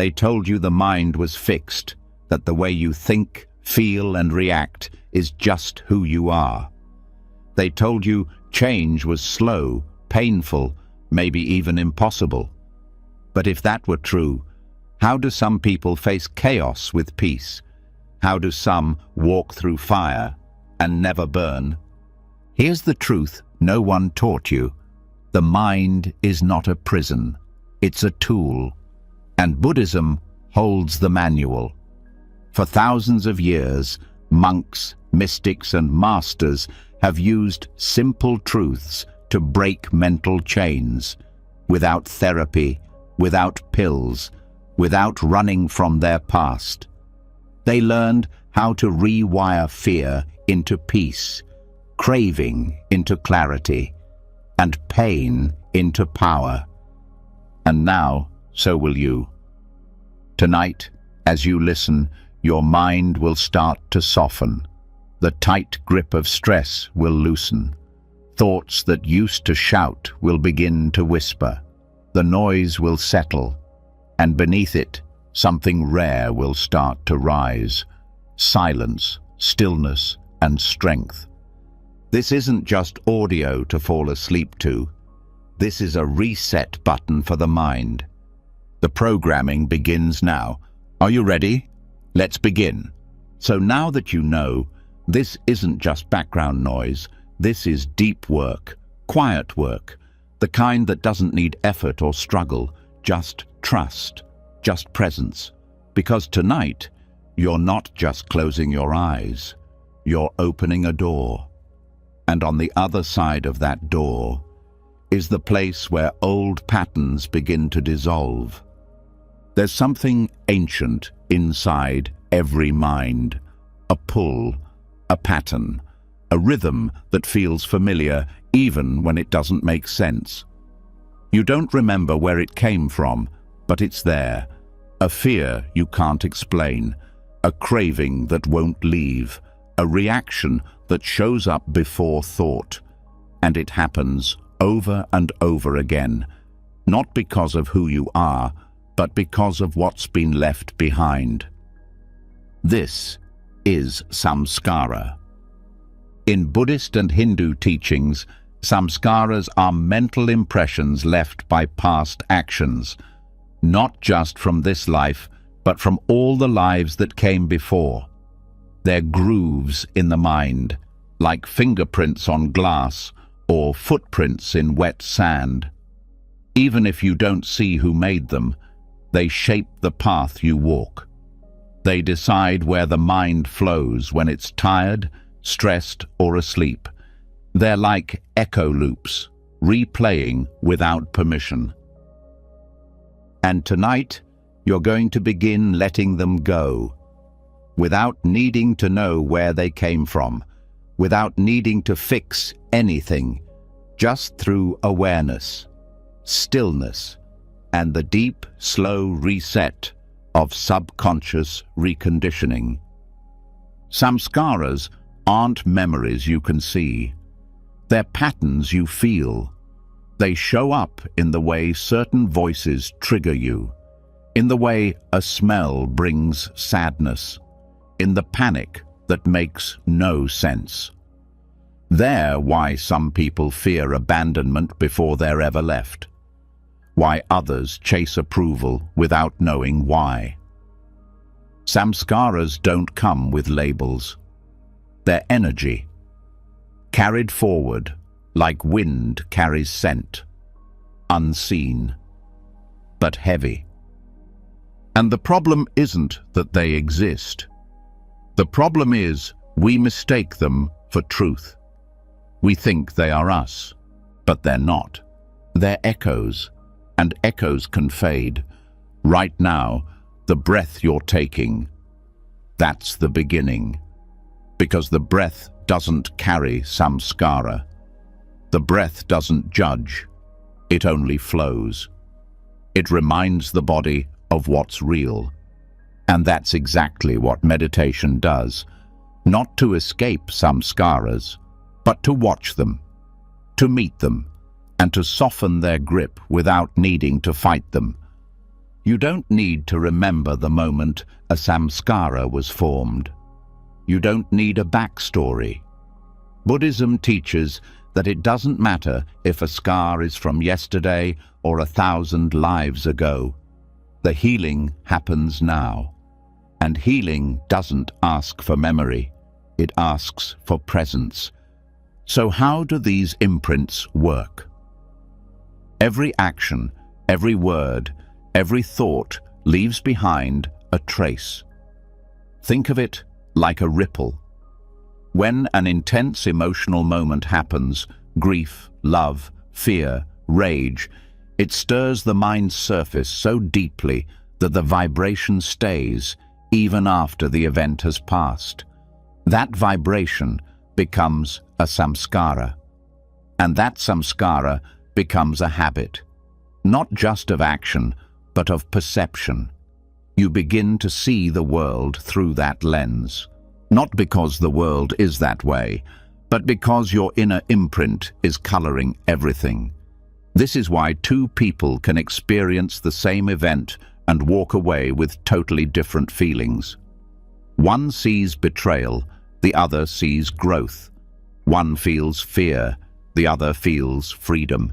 They told you the mind was fixed, that the way you think, feel, and react is just who you are. They told you change was slow, painful, maybe even impossible. But if that were true, how do some people face chaos with peace? How do some walk through fire and never burn? Here's the truth no one taught you. The mind is not a prison. It's a tool. And Buddhism holds the manual. For thousands of years, monks, mystics, and masters have used simple truths to break mental chains, without therapy, without pills, without running from their past. They learned how to rewire fear into peace, craving into clarity, and pain into power. And now, so will you. Tonight, as you listen, your mind will start to soften. The tight grip of stress will loosen. Thoughts that used to shout will begin to whisper. The noise will settle, and beneath it, something rare will start to rise. Silence, stillness, and strength. This isn't just audio to fall asleep to. This is a reset button for the mind. The programming begins now. Are you ready? Let's begin. So now that you know, this isn't just background noise. This is deep work, quiet work, the kind that doesn't need effort or struggle, just trust, just presence. Because tonight, you're not just closing your eyes, you're opening a door. And on the other side of that door is the place where old patterns begin to dissolve. There's something ancient inside every mind, a pull, a pattern, a rhythm that feels familiar even when it doesn't make sense. You don't remember where it came from, but it's there, a fear you can't explain, a craving that won't leave, a reaction that shows up before thought, and it happens over and over again, not because of who you are, but because of what's been left behind. This is samskara. In Buddhist and Hindu teachings, samskaras are mental impressions left by past actions, not just from this life, but from all the lives that came before. They're grooves in the mind, like fingerprints on glass or footprints in wet sand. Even if you don't see who made them, they shape the path you walk. They decide where the mind flows when it's tired, stressed, or asleep. They're like echo loops, replaying without permission. And tonight, you're going to begin letting them go, without needing to know where they came from, without needing to fix anything, just through awareness, stillness, and the deep, slow reset of subconscious reconditioning. Samskaras aren't memories you can see. They're patterns you feel. They show up in the way certain voices trigger you, in the way a smell brings sadness, in the panic that makes no sense. They're why some people fear abandonment before they're ever left, why others chase approval without knowing why. Samskaras don't come with labels. They're energy, carried forward like wind carries scent, unseen, but heavy. And the problem isn't that they exist. The problem is we mistake them for truth. We think they are us, but they're not. They're echoes, and echoes can fade. Right now, the breath you're taking, that's the beginning. Because the breath doesn't carry samskara. The breath doesn't judge, it only flows. It reminds the body of what's real. And that's exactly what meditation does. Not to escape samskaras, but to watch them, to meet them, and to soften their grip without needing to fight them. You don't need to remember the moment a samskara was formed. You don't need a backstory. Buddhism teaches that it doesn't matter if a scar is from yesterday or 1,000 lives ago. The healing happens now. And healing doesn't ask for memory. It asks for presence. So how do these imprints work? Every action, every word, every thought leaves behind a trace. Think of it like a ripple. When an intense emotional moment happens, grief, love, fear, rage, it stirs the mind's surface so deeply that the vibration stays even after the event has passed. That vibration becomes a samskara, and that samskara becomes a habit, not just of action, but of perception. You begin to see the world through that lens, not because the world is that way, but because your inner imprint is coloring everything. This is why two people can experience the same event and walk away with totally different feelings. One sees betrayal, the other sees growth. One feels fear, the other feels freedom.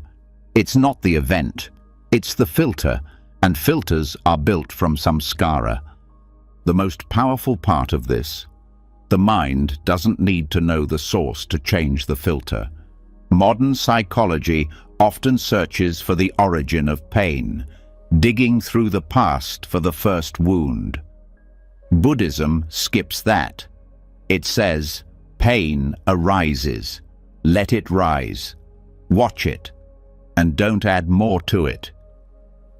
It's not the event, it's the filter, and filters are built from samskara. The most powerful part of this: the mind doesn't need to know the source to change the filter. Modern psychology often searches for the origin of pain, digging through the past for the first wound. Buddhism skips that. It says, pain arises. Let it rise. Watch it, and don't add more to it.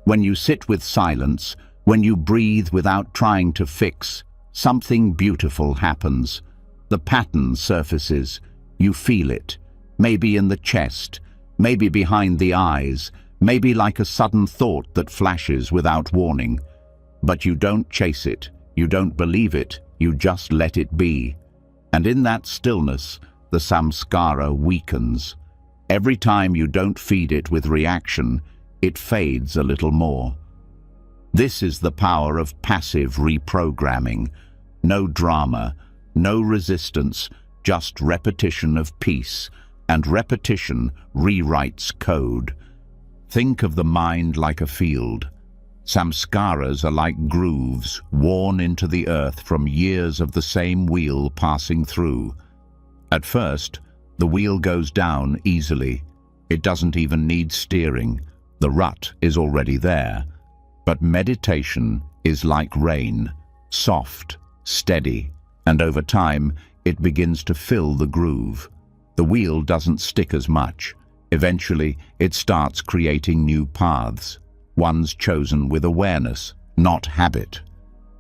When you sit with silence, when you breathe without trying to fix, something beautiful happens. The pattern surfaces. You feel it, maybe in the chest, maybe behind the eyes, maybe like a sudden thought that flashes without warning. But you don't chase it, you don't believe it, you just let it be. And in that stillness, the samskara weakens. Every time you don't feed it with reaction, it fades a little more. This is the power of passive reprogramming. No drama, no resistance, just repetition of peace, and repetition rewrites code. Think of the mind like a field. Samskaras are like grooves worn into the earth from years of the same wheel passing through. At first, the wheel goes down easily. It doesn't even need steering. The rut is already there. But meditation is like rain, soft, steady, and over time it begins to fill the groove. The wheel doesn't stick as much. Eventually, it starts creating new paths, ones chosen with awareness, not habit.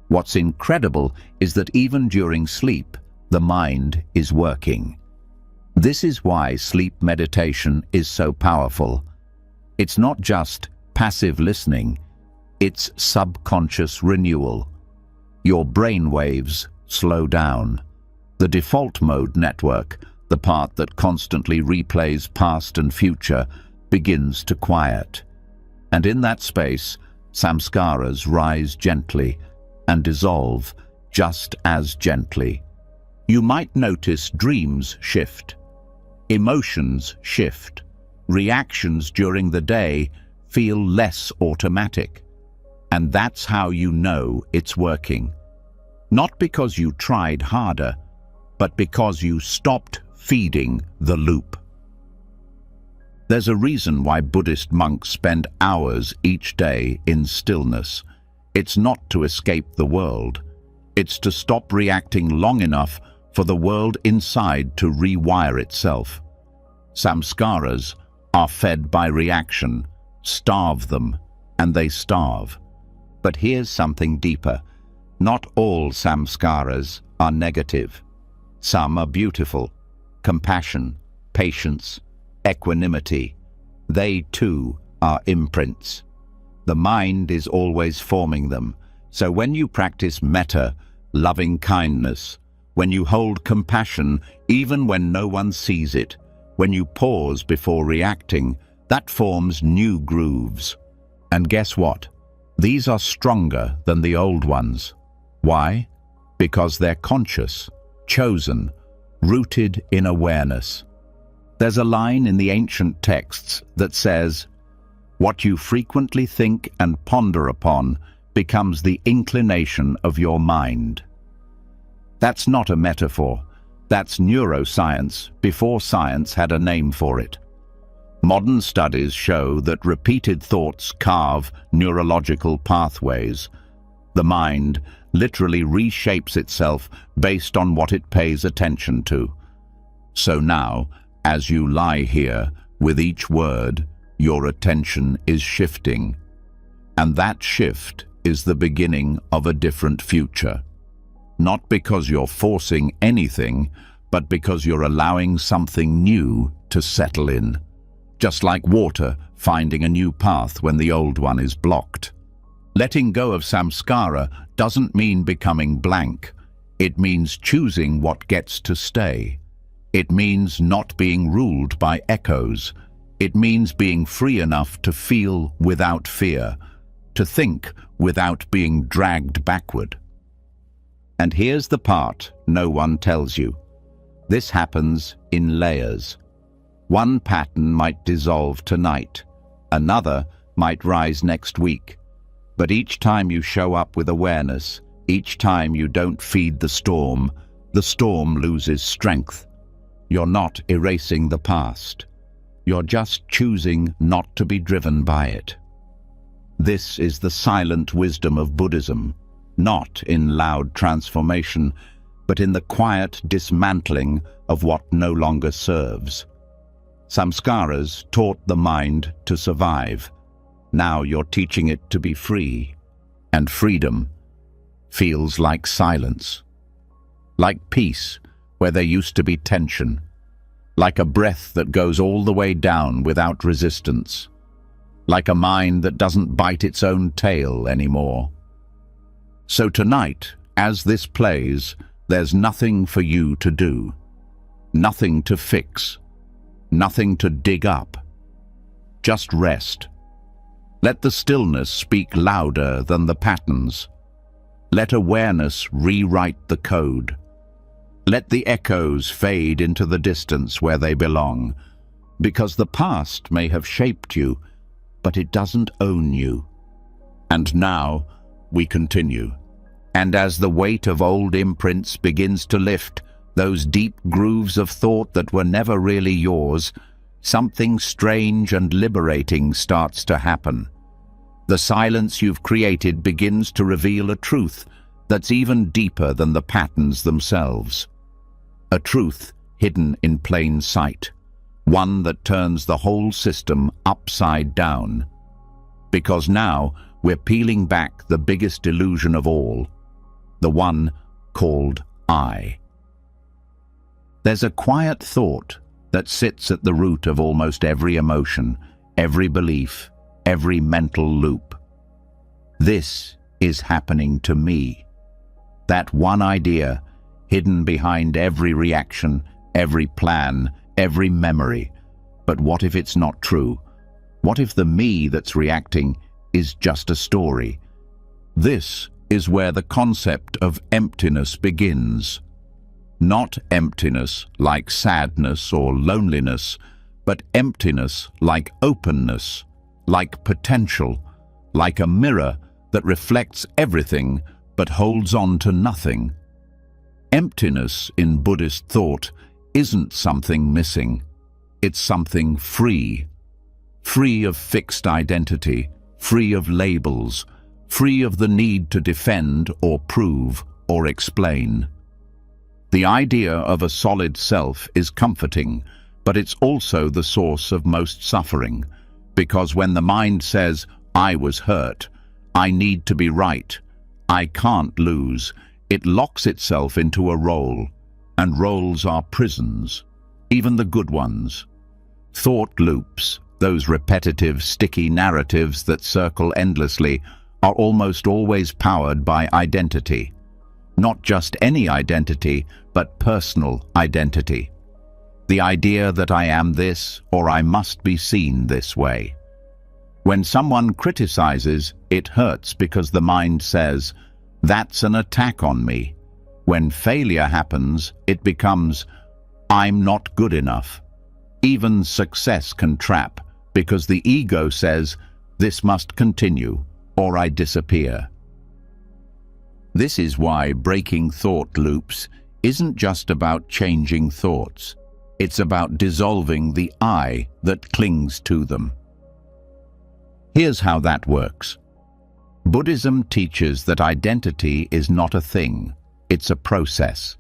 What's incredible is that even during sleep, the mind is working. This is why sleep meditation is so powerful. It's not just passive listening, it's subconscious renewal. Your brain waves slow down. The default mode network, the part that constantly replays past and future, begins to quiet. And in that space, samskaras rise gently and dissolve just as gently. You might notice dreams shift, emotions shift, reactions during the day feel less automatic. And that's how you know it's working. Not because you tried harder, but because you stopped feeding the loop. There's a reason why Buddhist monks spend hours each day in stillness. It's not to escape the world. It's to stop reacting long enough for the world inside to rewire itself. Samskaras are fed by reaction. Starve them, and they starve. But here's something deeper. Not all samskaras are negative. Some are beautiful. Compassion, patience, equanimity. They too are imprints. The mind is always forming them. So when you practice metta, loving kindness, when you hold compassion even when no one sees it, when you pause before reacting, that forms new grooves. And guess what? These are stronger than the old ones. Why? Because they're conscious, chosen, rooted in awareness. There's a line in the ancient texts that says, "What you frequently think and ponder upon becomes the inclination of your mind." That's not a metaphor. That's neuroscience before science had a name for it. Modern studies show that repeated thoughts carve neurological pathways. The mind literally reshapes itself based on what it pays attention to. So now, as you lie here, with each word, your attention is shifting. And that shift is the beginning of a different future. Not because you're forcing anything, but because you're allowing something new to settle in. Just like water finding a new path when the old one is blocked. Letting go of samskara doesn't mean becoming blank. It means choosing what gets to stay. It means not being ruled by echoes. It means being free enough to feel without fear, to think without being dragged backward. And here's the part no one tells you. This happens in layers. One pattern might dissolve tonight. Another might rise next week. But each time you show up with awareness, each time you don't feed the storm loses strength. You're not erasing the past. You're just choosing not to be driven by it. This is the silent wisdom of Buddhism, not in loud transformation, but in the quiet dismantling of what no longer serves. Samskaras taught the mind to survive. Now you're teaching it to be free. And freedom feels like silence. Like peace, where there used to be tension. Like a breath that goes all the way down without resistance. Like a mind that doesn't bite its own tail anymore. So tonight, as this plays, there's nothing for you to do. Nothing to fix. Nothing to dig up. Just rest. Let the stillness speak louder than the patterns. Let awareness rewrite the code. Let the echoes fade into the distance where they belong, because the past may have shaped you, but it doesn't own you. And now we continue. And as the weight of old imprints begins to lift, those deep grooves of thought that were never really yours, something strange and liberating starts to happen. The silence you've created begins to reveal a truth that's even deeper than the patterns themselves. A truth hidden in plain sight, one that turns the whole system upside down. Because now we're peeling back the biggest illusion of all, the one called I. There's a quiet thought that sits at the root of almost every emotion, every belief, every mental loop. This is happening to me. That one idea, hidden behind every reaction, every plan, every memory. But what if it's not true? What if the me that's reacting is just a story? This is where the concept of emptiness begins. Not emptiness like sadness or loneliness, but emptiness like openness, like potential, like a mirror that reflects everything but holds on to nothing. Emptiness in Buddhist thought isn't something missing. It's something free. Free of fixed identity, free of labels, free of the need to defend or prove or explain. The idea of a solid self is comforting, but it's also the source of most suffering, because when the mind says, "I was hurt," "I need to be right," "I can't lose," it locks itself into a role, and roles are prisons, even the good ones. Thought loops, those repetitive, sticky narratives that circle endlessly, are almost always powered by identity. Not just any identity, but personal identity. The idea that I am this or I must be seen this way. When someone criticizes, it hurts because the mind says, "That's an attack on me." When failure happens, it becomes, "I'm not good enough." Even success can trap because the ego says, "This must continue or I disappear." This is why breaking thought loops isn't just about changing thoughts. It's about dissolving the I that clings to them. Here's how that works. Buddhism teaches that identity is not a thing, it's a process.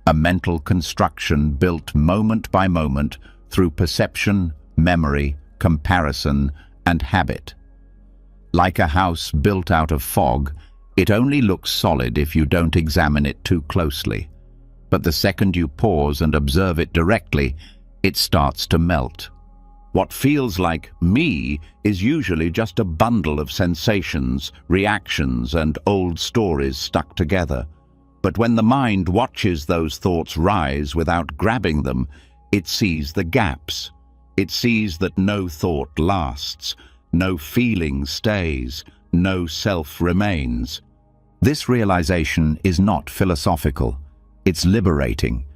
A mental construction built moment by moment through perception, memory, comparison, and habit. Like a house built out of fog, it only looks solid if you don't examine it too closely. But the second you pause and observe it directly, it starts to melt. What feels like me is usually just a bundle of sensations, reactions, and old stories stuck together. But when the mind watches those thoughts rise without grabbing them, it sees the gaps. It sees that no thought lasts, no feeling stays, no self remains. This realization is not philosophical. It's liberating,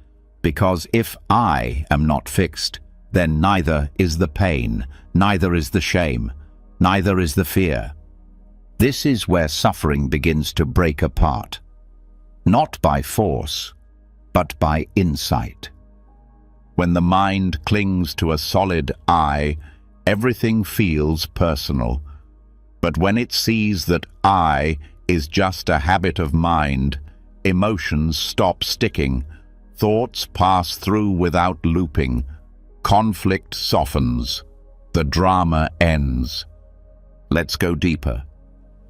because if I am not fixed, then neither is the pain, neither is the shame, neither is the fear. This is where suffering begins to break apart. Not by force, but by insight. When the mind clings to a solid I, everything feels personal. But when it sees that I is just a habit of mind, emotions stop sticking, thoughts pass through without looping, conflict softens, the drama ends. Let's go deeper.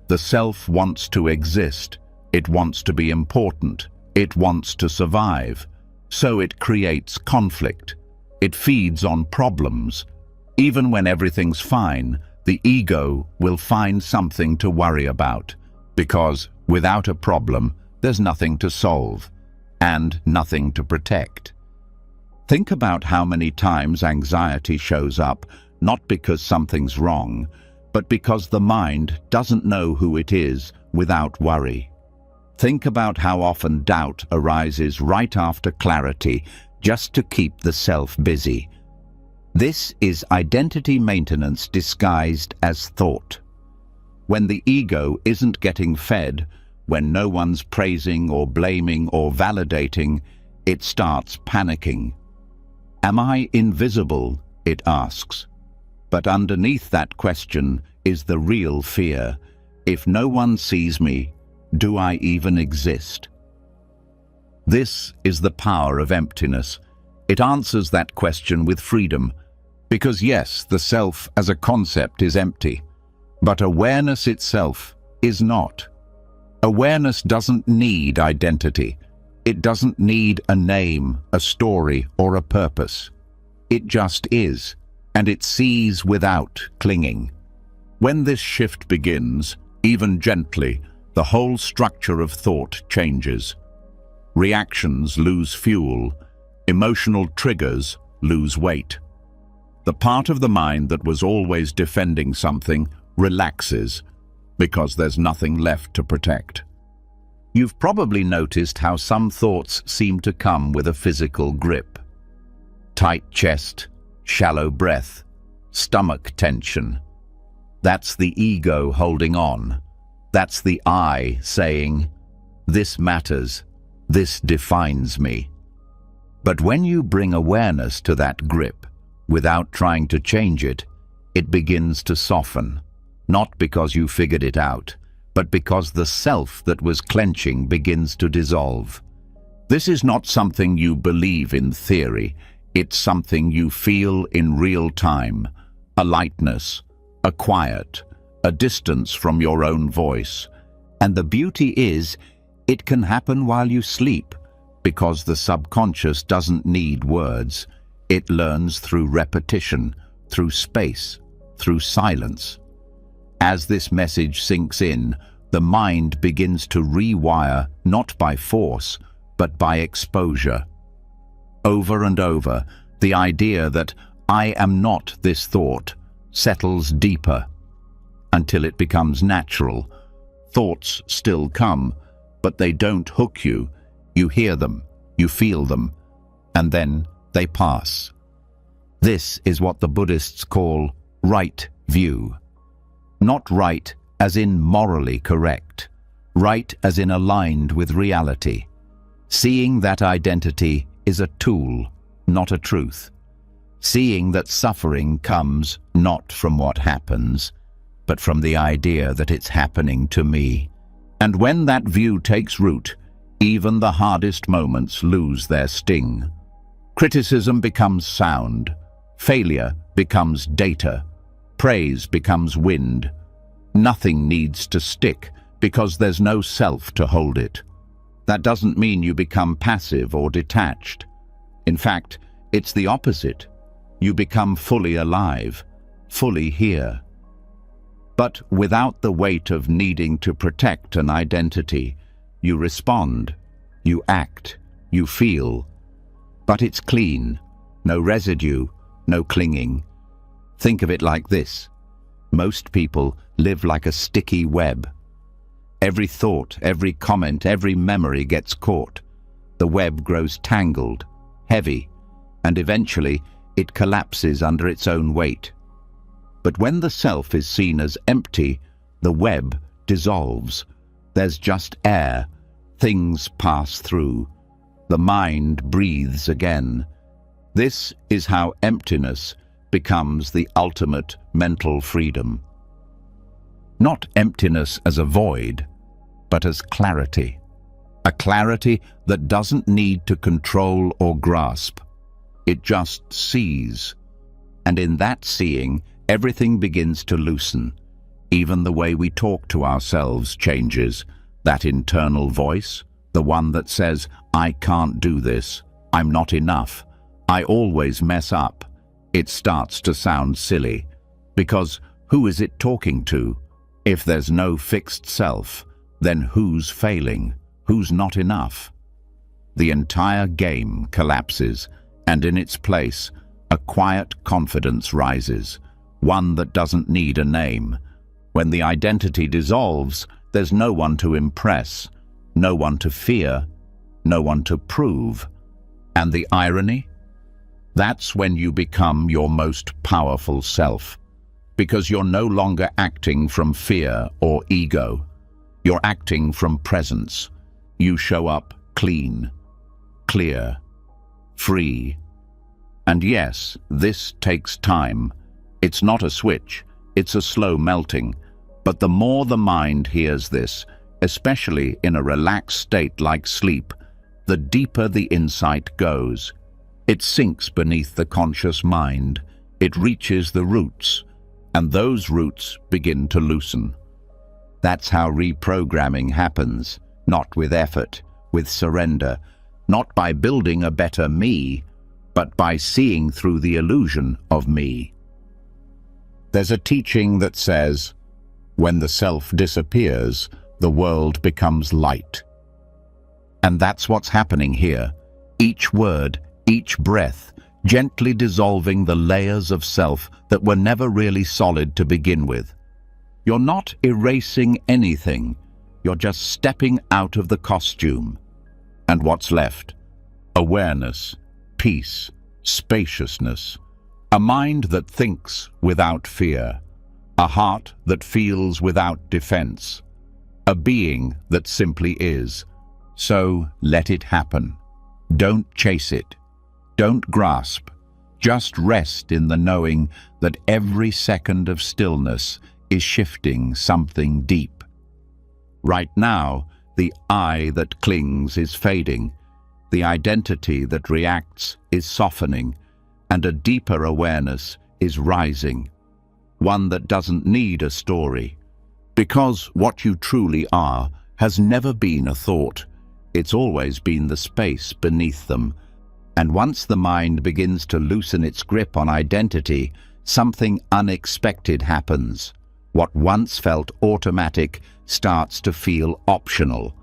The self wants to exist. It wants to be important. It wants to survive. So it creates conflict. It feeds on problems. Even when everything's fine, the ego will find something to worry about, because without a problem, there's nothing to solve and nothing to protect. Think about how many times anxiety shows up, not because something's wrong, but because the mind doesn't know who it is without worry. Think about how often doubt arises right after clarity, just to keep the self busy. This is identity maintenance disguised as thought. When the ego isn't getting fed, when no one's praising or blaming or validating, it starts panicking. Am I invisible? It asks. But underneath that question is the real fear. If no one sees me, do I even exist? This is the power of emptiness. It answers that question with freedom, because yes, the self as a concept is empty, but awareness itself is not. Awareness doesn't need identity. It doesn't need a name, a story, or a purpose. It just is, and it sees without clinging. When this shift begins, even gently, the whole structure of thought changes. Reactions lose fuel, emotional triggers lose weight. The part of the mind that was always defending something relaxes, because there's nothing left to protect. You've probably noticed how some thoughts seem to come with a physical grip. Tight chest, shallow breath, stomach tension. That's the ego holding on. That's the I saying, "This matters, this defines me." But when you bring awareness to that grip, without trying to change it, it begins to soften. Not because you figured it out, but because the self that was clenching begins to dissolve. This is not something you believe in theory. It's something you feel in real time. A lightness, a quiet, a distance from your own voice. And the beauty is, it can happen while you sleep, because the subconscious doesn't need words. It learns through repetition, through space, through silence. As this message sinks in, the mind begins to rewire not by force, but by exposure. Over and over, the idea that I am not this thought settles deeper, until it becomes natural. Thoughts still come, but they don't hook you. You hear them, you feel them, and then they pass. This is what the Buddhists call right view. Not right as in morally correct, right as in aligned with reality. Seeing that identity is a tool, not a truth. Seeing that suffering comes not from what happens, but from the idea that it's happening to me. And when that view takes root, even the hardest moments lose their sting. Criticism becomes sound, failure becomes data, praise becomes wind. Nothing needs to stick because there's no self to hold it. That doesn't mean you become passive or detached. In fact, it's the opposite. You become fully alive, fully here. But without the weight of needing to protect an identity, you respond, you act, you feel. But it's clean, no residue, no clinging. Think of it like this. Most people live like a sticky web. Every thought, every comment, every memory gets caught. The web grows tangled, heavy, and eventually it collapses under its own weight. But when the self is seen as empty, the web dissolves. There's just air. Things pass through. The mind breathes again. This is how emptiness becomes the ultimate mental freedom. Not emptiness as a void, but as clarity. A clarity that doesn't need to control or grasp. It just sees. And in that seeing, everything begins to loosen. Even the way we talk to ourselves changes. That internal voice, the one that says, I can't do this, I'm not enough, I always mess up. It starts to sound silly. Because who is it talking to? If there's no fixed self, then who's failing? Who's not enough? The entire game collapses, and in its place, a quiet confidence rises, one that doesn't need a name. When the identity dissolves, there's no one to impress, no one to fear, no one to prove. And the irony? That's when you become your most powerful self, because you're no longer acting from fear or ego. You're acting from presence. You show up clean, clear, free. And yes, this takes time. It's not a switch, it's a slow melting. But the more the mind hears this, especially in a relaxed state like sleep, the deeper the insight goes. It sinks beneath the conscious mind. It reaches the roots, and those roots begin to loosen. That's how reprogramming happens, not with effort, with surrender, not by building a better me, but by seeing through the illusion of me. There's a teaching that says, when the self disappears, the world becomes light. And that's what's happening here. Each word, each breath, gently dissolving the layers of self that were never really solid to begin with. You're not erasing anything. You're just stepping out of the costume. And what's left? Awareness, peace, spaciousness. A mind that thinks without fear. A heart that feels without defense. A being that simply is. So let it happen. Don't chase it. Don't grasp. Just rest in the knowing that every second of stillness is shifting something deep. Right now, the I that clings is fading. The identity that reacts is softening, and a deeper awareness is rising. One that doesn't need a story. Because what you truly are has never been a thought. It's always been the space beneath them. And once the mind begins to loosen its grip on identity, something unexpected happens. What once felt automatic starts to feel optional.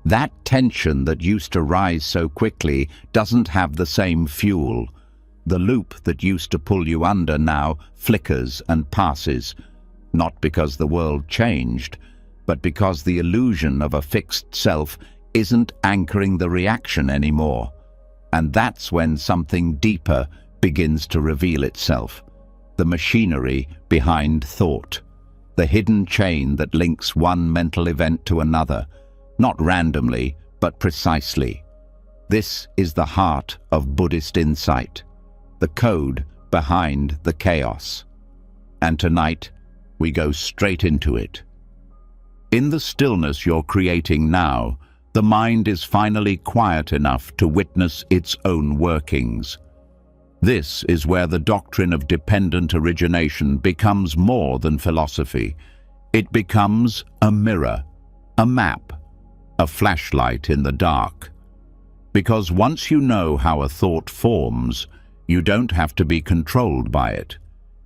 That tension that used to rise so quickly doesn't have the same fuel. The loop that used to pull you under now flickers and passes. not because the world changed, but because the illusion of a fixed self isn't anchoring the reaction anymore. And that's when something deeper begins to reveal itself. The machinery behind thought. The hidden chain that links one mental event to another, not randomly, but precisely. This is the heart of Buddhist insight, the code behind the chaos. And tonight, we go straight into it. In the stillness you're creating now, the mind is finally quiet enough to witness its own workings. This is where the doctrine of dependent origination becomes more than philosophy. It becomes a mirror, a map, a flashlight in the dark. Because once you know how a thought forms, you don't have to be controlled by it.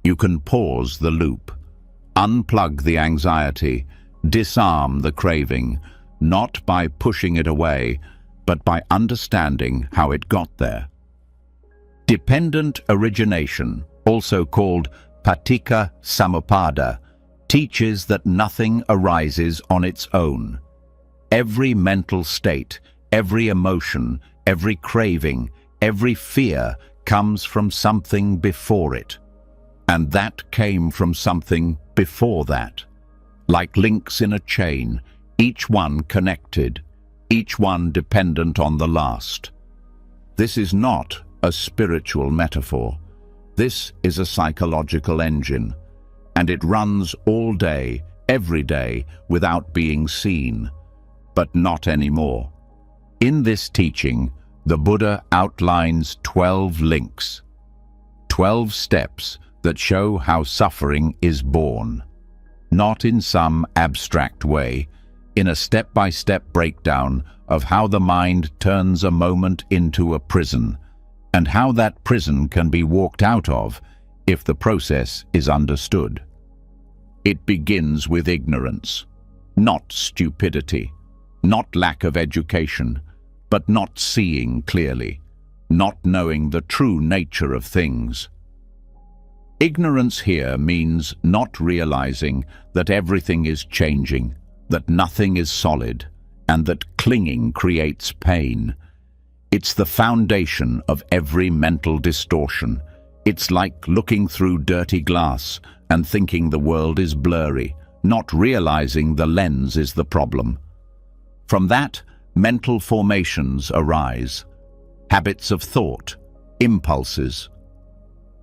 You can pause the loop, unplug the anxiety, disarm the craving, not by pushing it away, but by understanding how it got there. Dependent origination, also called paticca samuppada, teaches that nothing arises on its own. Every mental state, every emotion, every craving, every fear comes from something before it. And that came from something before that. Like links in a chain, each one connected, each one dependent on the last. This is not a spiritual metaphor. This is a psychological engine, and it runs all day, every day, without being seen. But not anymore. In this teaching, the Buddha outlines 12 links, 12 steps that show how suffering is born. Not in some abstract way, in a step-by-step breakdown of how the mind turns a moment into a prison, and how that prison can be walked out of if the process is understood. It begins with ignorance, not stupidity, not lack of education, but not seeing clearly, not knowing the true nature of things. Ignorance here means not realizing that everything is changing, that nothing is solid, and that clinging creates pain. It's the foundation of every mental distortion. It's like looking through dirty glass and thinking the world is blurry, not realizing the lens is the problem. From that, mental formations arise, habits of thought, impulses.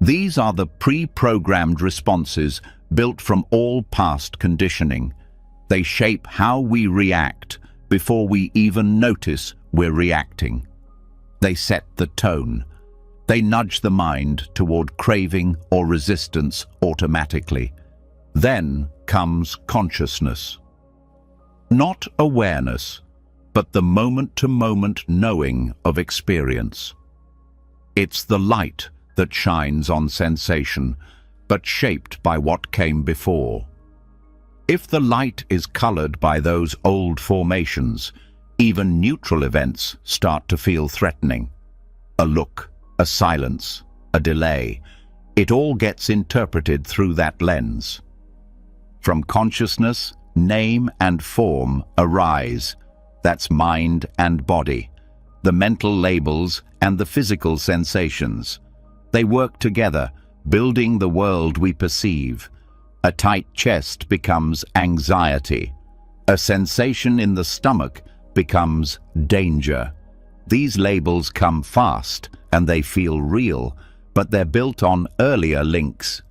These are the pre-programmed responses built from all past conditioning. They shape how we react before we even notice we're reacting. They set the tone. They nudge the mind toward craving or resistance automatically. Then comes consciousness. Not awareness, but the moment-to-moment knowing of experience. It's the light that shines on sensation, but shaped by what came before. If the light is colored by those old formations, even neutral events start to feel threatening. A look, a silence, a delay, it all gets interpreted through that lens. From consciousness, name and form arise. That's mind and body, the mental labels and the physical sensations. They work together, building the world we perceive. A tight chest becomes anxiety. A sensation in the stomach becomes danger. These labels come fast and they feel real, but they're built on earlier links.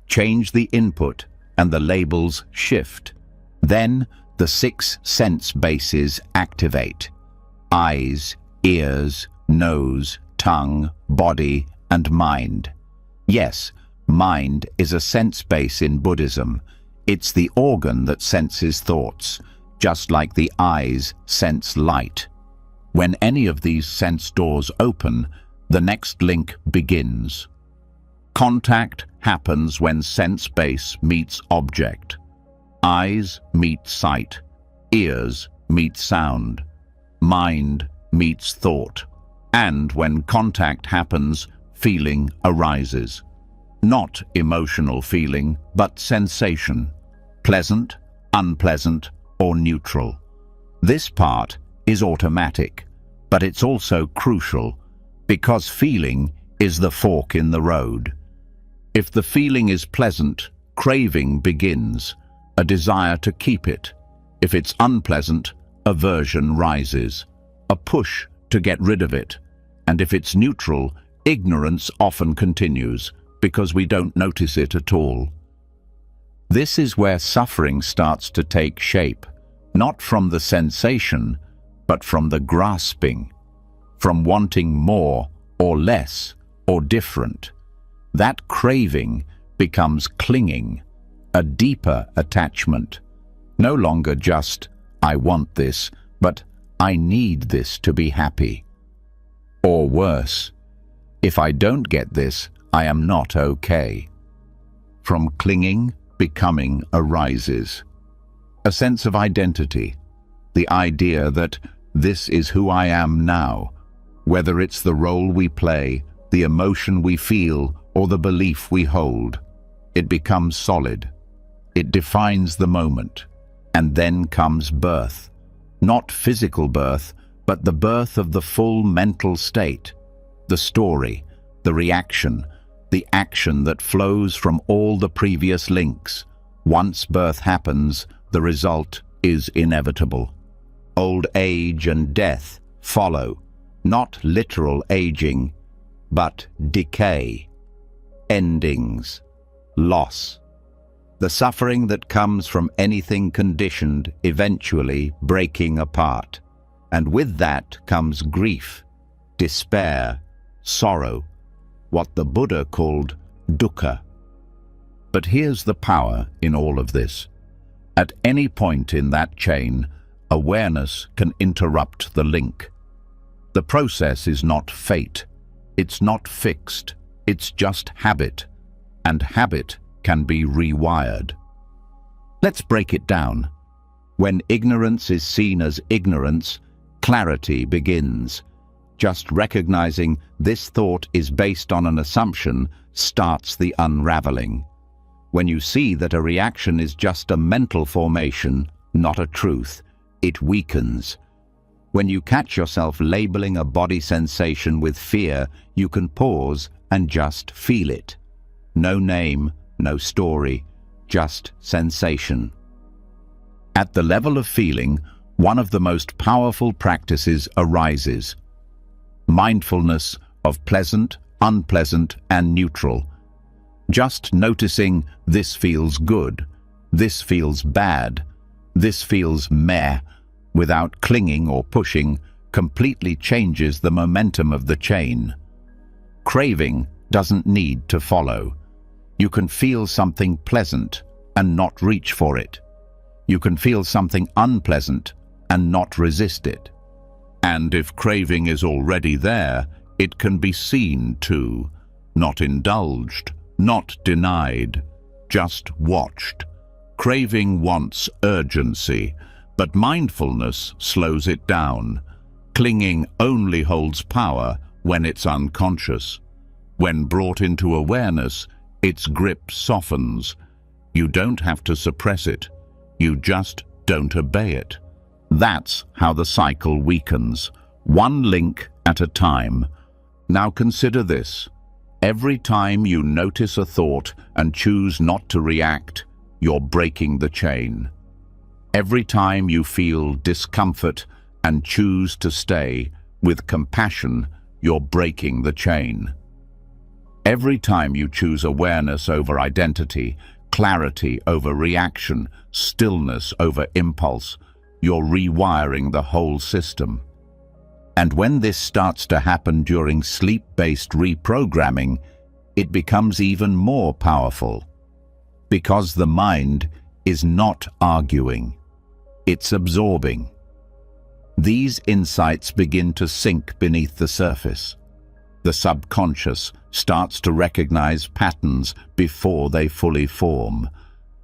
Change the input and the labels shift. Then the 6 sense bases activate. Eyes, ears, nose, tongue, body, and mind. Yes, mind is a sense base in Buddhism. It's the organ that senses thoughts, just like the eyes sense light. When any of these sense doors open, the next link begins. Contact happens when sense base meets object. Eyes meet sight, ears meet sound, mind meets thought, and when contact happens, feeling arises. Not emotional feeling, but sensation. pleasant, unpleasant, or neutral. This part is automatic, but it's also crucial because feeling is the fork in the road. If the feeling is pleasant, craving begins, a desire to keep it. If it's unpleasant, aversion rises, a push to get rid of it. And if it's neutral, ignorance often continues because we don't notice it at all. This is where suffering starts to take shape, not from the sensation, but from the grasping, from wanting more or less or different. That craving becomes clinging, a deeper attachment. No longer just, I want this, but I need this to be happy. Or worse, if I don't get this, I am not okay. From clinging, becoming arises a sense of identity, the idea that this is who I am now, whether it's the role we play, the emotion we feel, or the belief we hold. It becomes solid. It defines the moment. And then comes birth. Not physical birth, but the birth of the full mental state. The story, the reaction, the action that flows from all the previous links. Once birth happens, the result is inevitable. Old age and death follow, not literal aging, but decay, endings, loss. The suffering that comes from anything conditioned eventually breaking apart. And with that comes grief, despair, sorrow, what the Buddha called dukkha. But here's the power in all of this. At any point in that chain, awareness can interrupt the link. The process is not fate. It's not fixed. It's just habit. And habit can be rewired. Let's break it down. When ignorance is seen as ignorance, clarity begins. Just recognizing this thought is based on an assumption starts the unraveling. When you see that a reaction is just a mental formation, not a truth, it weakens. When you catch yourself labeling a body sensation with fear, you can pause and just feel it. No name, no story, just sensation. At the level of feeling, one of the most powerful practices arises. Mindfulness of pleasant, unpleasant, and neutral. Just noticing this feels good, this feels bad, this feels meh, without clinging or pushing, completely changes the momentum of the chain. Craving doesn't need to follow. You can feel something pleasant and not reach for it. You can feel something unpleasant and not resist it. And if craving is already there, it can be seen too, not indulged, not denied, just watched. Craving wants urgency, but mindfulness slows it down. Clinging only holds power when it's unconscious. When brought into awareness, its grip softens. You don't have to suppress it. You just don't obey it. That's how the cycle weakens, one link at a time. Now consider this. Every time you notice a thought and choose not to react, you're breaking the chain. Every time you feel discomfort and choose to stay with compassion, you're breaking the chain. Every time you choose awareness over identity, clarity over reaction, stillness over impulse, you're rewiring the whole system. And when this starts to happen during sleep-based reprogramming, it becomes even more powerful. Because the mind is not arguing, it's absorbing. These insights begin to sink beneath the surface. The subconscious starts to recognize patterns before they fully form.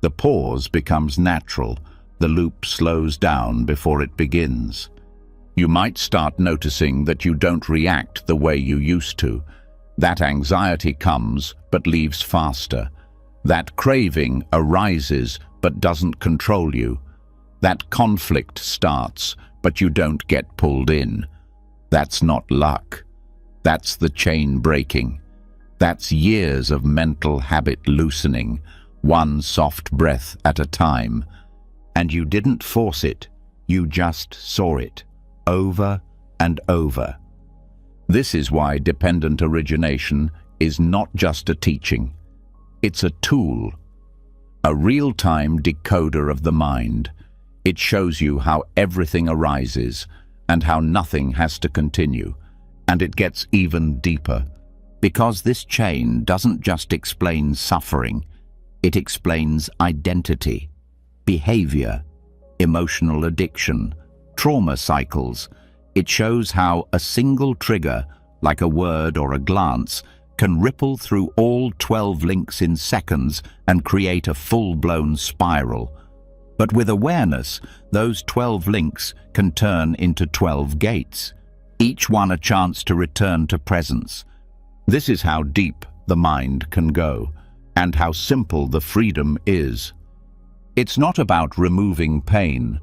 The pause becomes natural. The loop slows down before it begins. You might start noticing that you don't react the way you used to. That anxiety comes but leaves faster. That craving arises but doesn't control you. That conflict starts, but you don't get pulled in. That's not luck. That's the chain breaking. That's years of mental habit loosening, one soft breath at a time. And you didn't force it, you just saw it, over and over. This is why dependent origination is not just a teaching. It's a tool, a real-time decoder of the mind. It shows you how everything arises and how nothing has to continue. And it gets even deeper, because this chain doesn't just explain suffering, it explains identity, behavior, emotional addiction, trauma cycles. It shows how a single trigger, like a word or a glance, can ripple through all 12 links in seconds and create a full-blown spiral. But with awareness, those 12 links can turn into 12 gates, each one a chance to return to presence. This is how deep the mind can go, and how simple the freedom is. It's not about removing pain.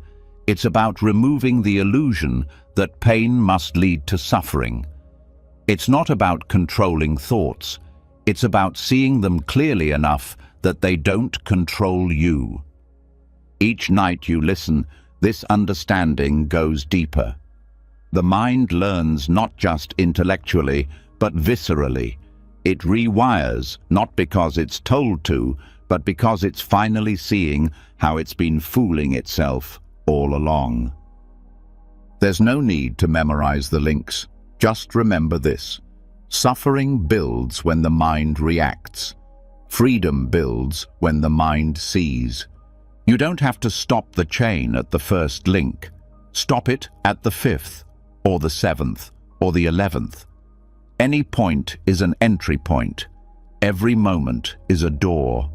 It's about removing the illusion that pain must lead to suffering. It's not about controlling thoughts. It's about seeing them clearly enough that they don't control you. Each night you listen, this understanding goes deeper. The mind learns not just intellectually, but viscerally. It rewires, not because it's told to, but because it's finally seeing how it's been fooling itself all along. There's no need to memorize the links. Just remember this. Suffering builds when the mind reacts. Freedom builds when the mind sees. You don't have to stop the chain at the first link. Stop it at the 5th, or the 7th, or the 11th. Any point is an entry point. Every moment is a door.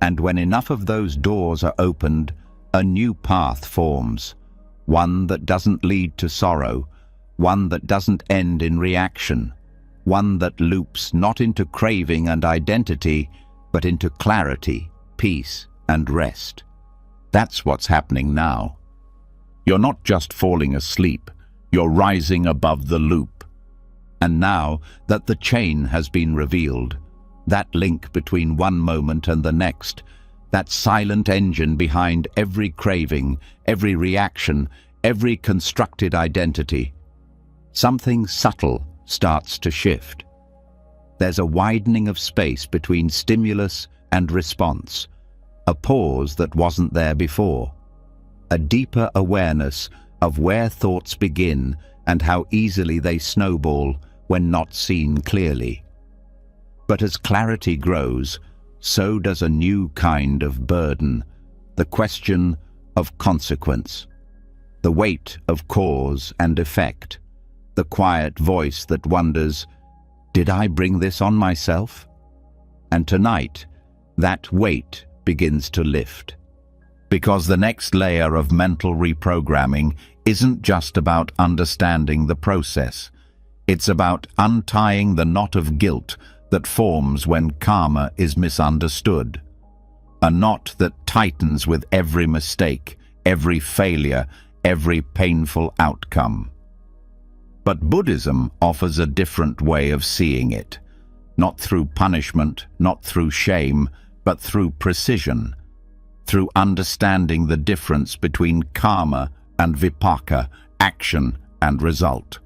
And when enough of those doors are opened, a new path forms. One that doesn't lead to sorrow. One that doesn't end in reaction. One that loops not into craving and identity, but into clarity, peace, and rest. That's what's happening now. You're not just falling asleep. You're rising above the loop. And now that the chain has been revealed, that link between one moment and the next, that silent engine behind every craving, every reaction, every constructed identity, something subtle starts to shift. There's a widening of space between stimulus and response, a pause that wasn't there before, a deeper awareness of where thoughts begin and how easily they snowball when not seen clearly. But as clarity grows, so does a new kind of burden, the question of consequence, the weight of cause and effect, the quiet voice that wonders, did I bring this on myself? And tonight, that weight begins to lift. Because the next layer of mental reprogramming isn't just about understanding the process. It's about untying the knot of guilt that forms when karma is misunderstood. A knot that tightens with every mistake, every failure, every painful outcome. But Buddhism offers a different way of seeing it. Not through punishment, not through shame, but through precision. Through understanding the difference between karma and vipaka, action and result.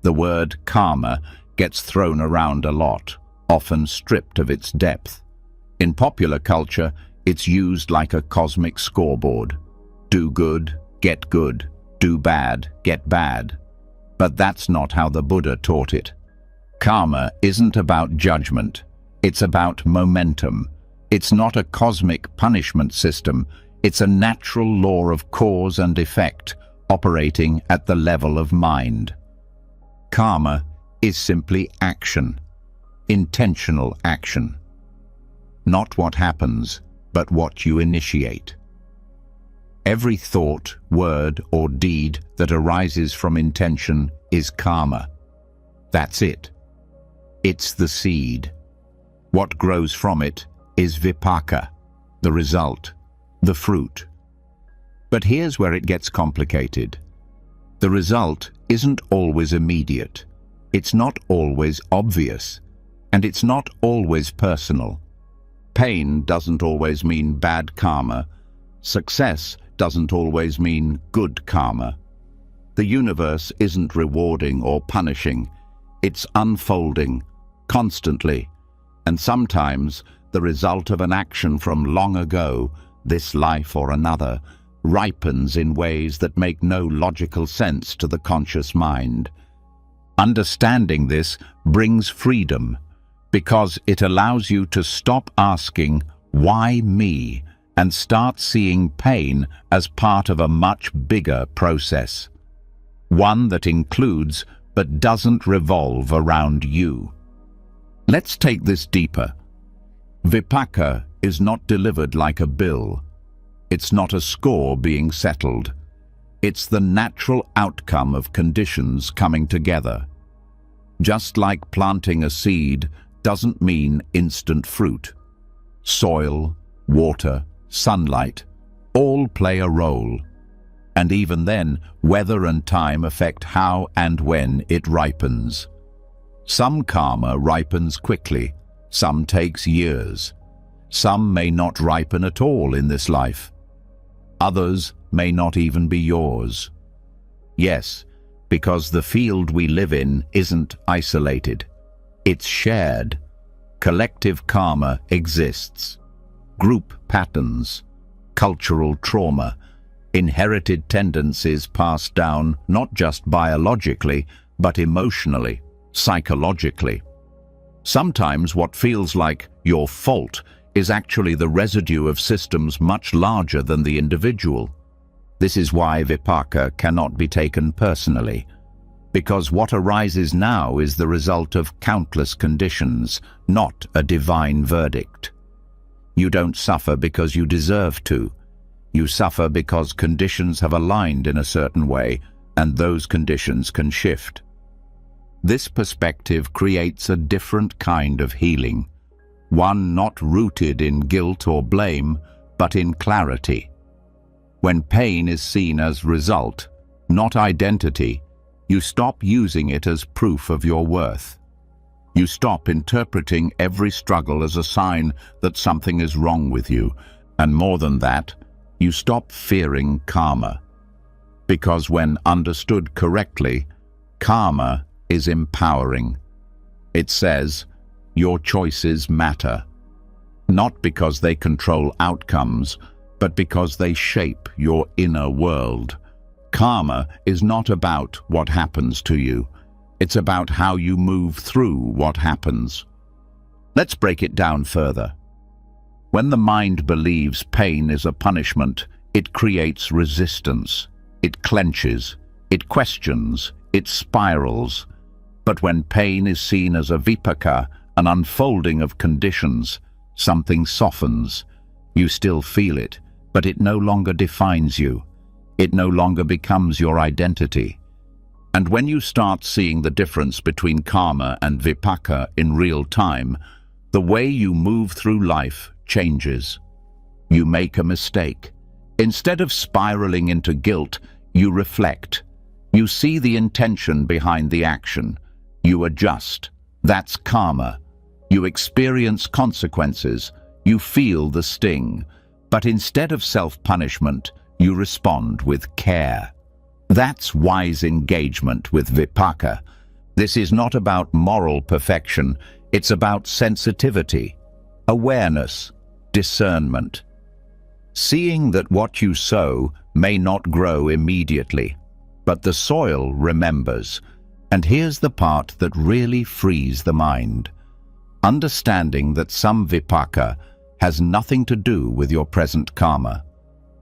The word karma gets thrown around a lot, often stripped of its depth. In popular culture, it's used like a cosmic scoreboard. Do good, get good. Do bad, get bad. But that's not how the Buddha taught it. Karma isn't about judgment. It's about momentum. It's not a cosmic punishment system. It's a natural law of cause and effect, operating at the level of mind. Karma is simply action, intentional action. Not what happens, but what you initiate. Every thought, word, or deed that arises from intention is karma. That's it. It's the seed. What grows from it is vipaka, the result. the fruit. But here's where it gets complicated. The result isn't always immediate. It's not always obvious. And it's not always personal. Pain doesn't always mean bad karma. Success doesn't always mean good karma. The universe isn't rewarding or punishing. It's unfolding, constantly. And sometimes the result of an action from long ago, this life or another, ripens in ways that make no logical sense to the conscious mind. Understanding this brings freedom, because it allows you to stop asking, "Why me?" and start seeing pain as part of a much bigger process. One that includes but doesn't revolve around you. Let's take this deeper. Vipaka is not delivered like a bill. It's not a score being settled. It's the natural outcome of conditions coming together. Just like planting a seed doesn't mean instant fruit. Soil, water, sunlight, all play a role. And even then, weather and time affect how and when it ripens. Some karma ripens quickly, some takes years. Some may not ripen at all in this life. Others may not even be yours. Yes, because the field we live in isn't isolated. It's shared. Collective karma exists. Group patterns, cultural trauma, inherited tendencies passed down not just biologically, but emotionally, psychologically. Sometimes what feels like your fault is actually the residue of systems much larger than the individual. This is why Vipaka cannot be taken personally, because what arises now is the result of countless conditions, not a divine verdict. You don't suffer because you deserve to. You suffer because conditions have aligned in a certain way, and those conditions can shift. This perspective creates a different kind of healing, one not rooted in guilt or blame, but in clarity. When pain is seen as result, not identity, you stop using it as proof of your worth. You stop interpreting every struggle as a sign that something is wrong with you, and more than that, you stop fearing karma. Because when understood correctly, karma is empowering. It says, your choices matter, not because they control outcomes, but because they shape your inner world. Karma is not about what happens to you. It's about how you move through what happens. Let's break it down further. When the mind believes pain is a punishment, it creates resistance. It clenches, it questions, it spirals. But when pain is seen as a vipaka, an unfolding of conditions, something softens. You still feel it, but it no longer defines you. It no longer becomes your identity. And when you start seeing the difference between karma and vipaka in real time, the way you move through life changes. You make a mistake. Instead of spiraling into guilt, you reflect. You see the intention behind the action. You adjust. That's karma. You experience consequences. You feel the sting. But instead of self-punishment, you respond with care. That's wise engagement with vipaka. This is not about moral perfection. It's about sensitivity, awareness, discernment. Seeing that what you sow may not grow immediately, but the soil remembers. And here's the part that really frees the mind. Understanding that some vipaka has nothing to do with your present karma.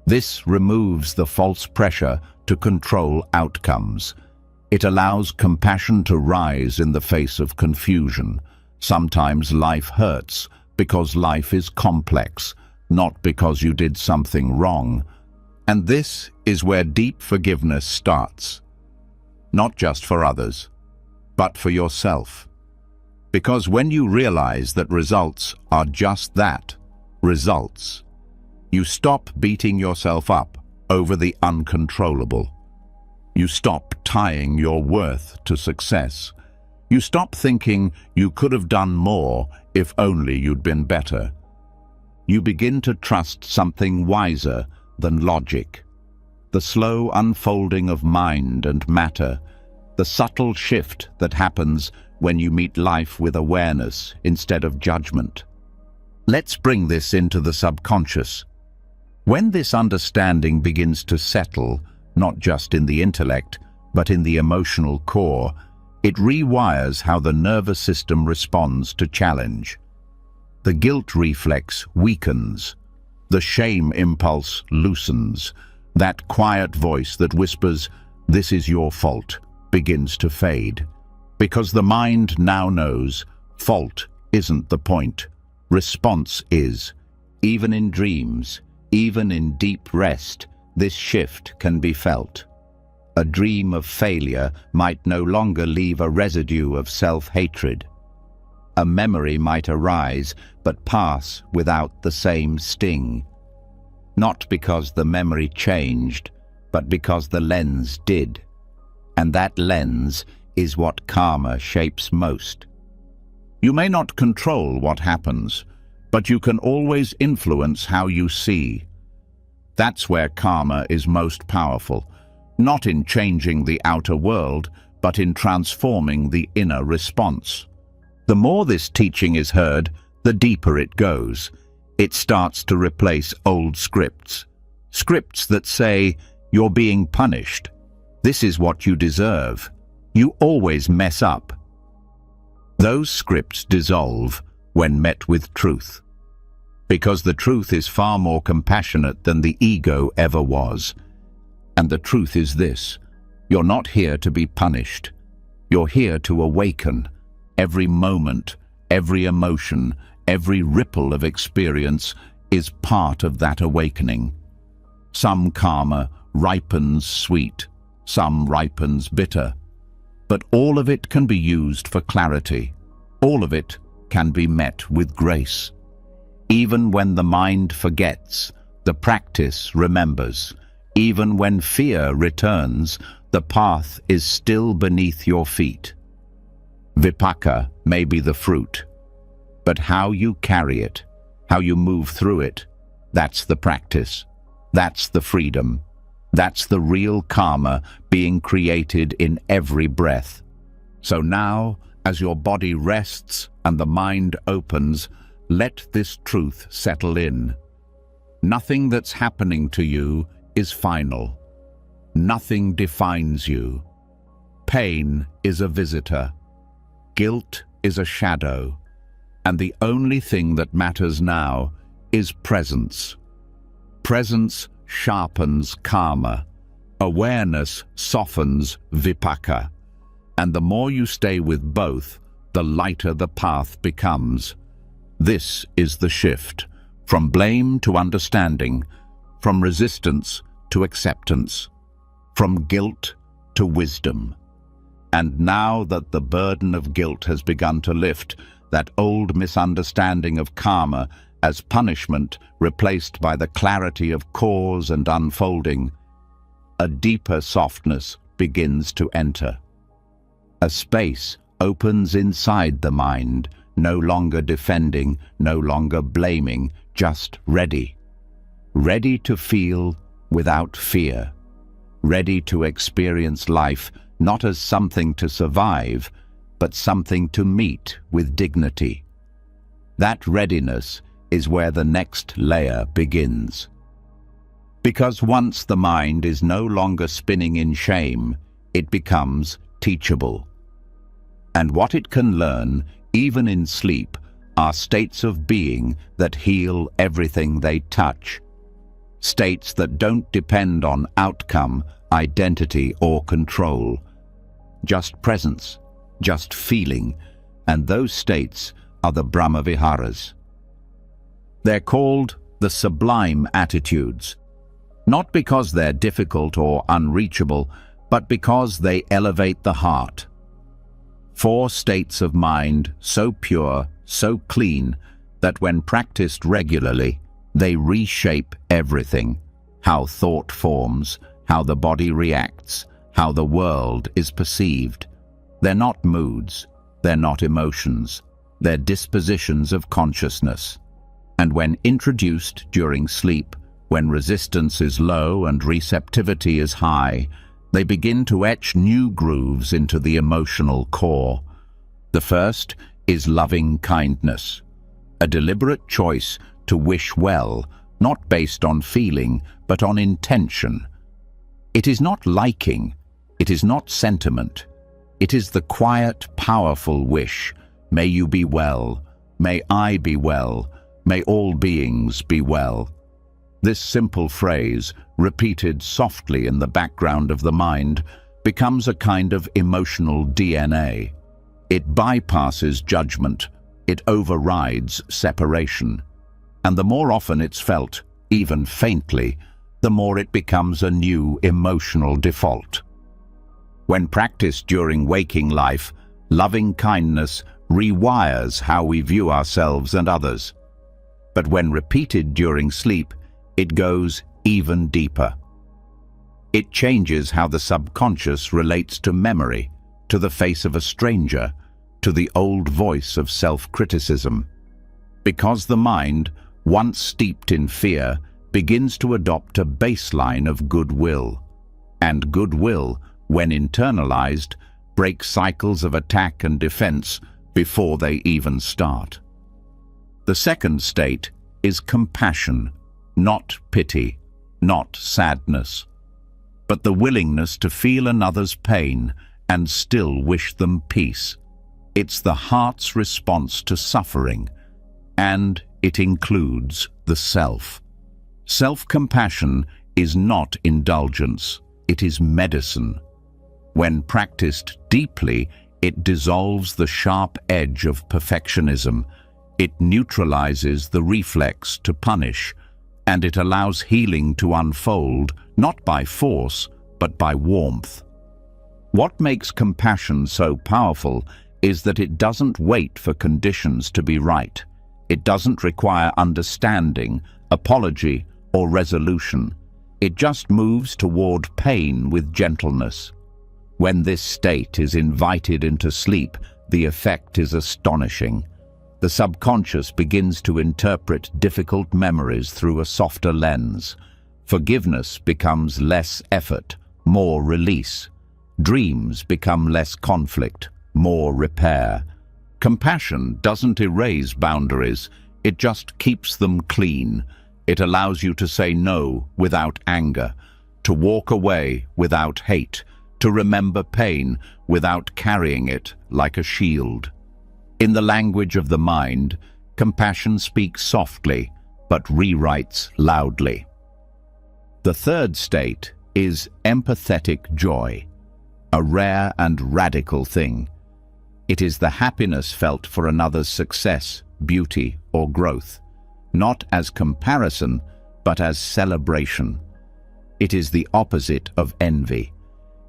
This removes the false pressure to control outcomes. It allows compassion to rise in the face of confusion. Sometimes life hurts because life is complex, not because you did something wrong. And this is where deep forgiveness starts. Not just for others, but for yourself. Because when you realize that results are just that, results, You stop beating yourself up over the uncontrollable. You stop tying your worth to success. You stop thinking you could have done more if only you'd been better. You begin to trust something wiser than logic. The slow unfolding of mind and matter, the subtle shift that happens when you meet life with awareness instead of judgment. Let's bring this into the subconscious. When this understanding begins to settle, not just in the intellect, but in the emotional core, it rewires how the nervous system responds to challenge. The guilt reflex weakens. The shame impulse loosens. That quiet voice that whispers, "This is your fault," begins to fade. Because the mind now knows, fault isn't the point. Response is. Even in dreams, even in deep rest, this shift can be felt. A dream of failure might no longer leave a residue of self-hatred. A memory might arise, but pass without the same sting. Not because the memory changed, but because the lens did. And that lens is what karma shapes most. You may not control what happens, but you can always influence how you see. That's where karma is most powerful, not in changing the outer world, but in transforming the inner response. The more this teaching is heard, the deeper it goes. It starts to replace old scripts. Scripts that say, "You're being punished. This is what you deserve. You always mess up." Those scripts dissolve when met with truth. Because the truth is far more compassionate than the ego ever was. And the truth is this: you're not here to be punished. You're here to awaken. Every moment, every emotion, every ripple of experience is part of that awakening. Some karma ripens sweet, some ripens bitter. But all of it can be used for clarity. All of it can be met with grace. Even when the mind forgets, the practice remembers. Even when fear returns, the path is still beneath your feet. Vipaka may be the fruit, but how you carry it, how you move through it, that's the practice. That's the freedom. That's the real karma being created in every breath. So now, as your body rests and the mind opens, let this truth settle in. Nothing that's happening to you is final. Nothing defines you. Pain is a visitor. Guilt is a shadow. And the only thing that matters now is presence. Presence sharpens karma. Awareness softens vipaka. And the more you stay with both, the lighter the path becomes. This is the shift, from blame to understanding, from resistance to acceptance, from guilt to wisdom. And now that the burden of guilt has begun to lift, that old misunderstanding of karma as punishment replaced by the clarity of cause and unfolding, a deeper softness begins to enter. A space opens inside the mind, no longer defending, no longer blaming, just ready. Ready to feel without fear. Ready to experience life not as something to survive, but something to meet with dignity. That readiness is where the next layer begins. Because once the mind is no longer spinning in shame, it becomes teachable. And what it can learn, even in sleep, are states of being that heal everything they touch. States that don't depend on outcome, identity, or control. Just presence, just feeling, and those states are the Brahmaviharas. They're called the sublime attitudes, not because they're difficult or unreachable, but because they elevate the heart. 4 states of mind so pure, so clean, that when practiced regularly, They reshape everything: how thought forms, how the body reacts, how the world is perceived. They're not moods, they're not emotions, they're dispositions of consciousness. And when introduced during sleep, when resistance is low and receptivity is high, they begin to etch new grooves into the emotional core. The first is loving kindness, a deliberate choice to wish well, not based on feeling, but on intention. It is not liking, it is not sentiment. It is the quiet, powerful wish: may you be well, may I be well, may all beings be well. This simple phrase, repeated softly in the background of the mind, becomes a kind of emotional DNA. It bypasses judgment, it overrides separation. And the more often it's felt, even faintly, the more it becomes a new emotional default. When practiced during waking life, loving kindness rewires how we view ourselves and others. But when repeated during sleep, it goes even deeper. It changes how the subconscious relates to memory, to the face of a stranger, to the old voice of self-criticism. Because the mind, once steeped in fear, begins to adopt a baseline of goodwill. And goodwill, when internalized, breaks cycles of attack and defense before they even start. The second state is compassion, not pity, not sadness, but the willingness to feel another's pain and still wish them peace. It's the heart's response to suffering, and it includes the self. Self-compassion is not indulgence, it is medicine. When practiced deeply, it dissolves the sharp edge of perfectionism, it neutralizes the reflex to punish, and it allows healing to unfold, not by force, but by warmth. What makes compassion so powerful is that it doesn't wait for conditions to be right. It doesn't require understanding, apology, or resolution. It just moves toward pain with gentleness. When this state is invited into sleep, the effect is astonishing. The subconscious begins to interpret difficult memories through a softer lens. Forgiveness becomes less effort, more release. Dreams become less conflict, more repair. Compassion doesn't erase boundaries, it just keeps them clean. It allows you to say no without anger, to walk away without hate, to remember pain without carrying it like a shield. In the language of the mind, compassion speaks softly, but rewrites loudly. The third state is empathetic joy, a rare and radical thing. It is the happiness felt for another's success, beauty, or growth, not as comparison, but as celebration. It is the opposite of envy.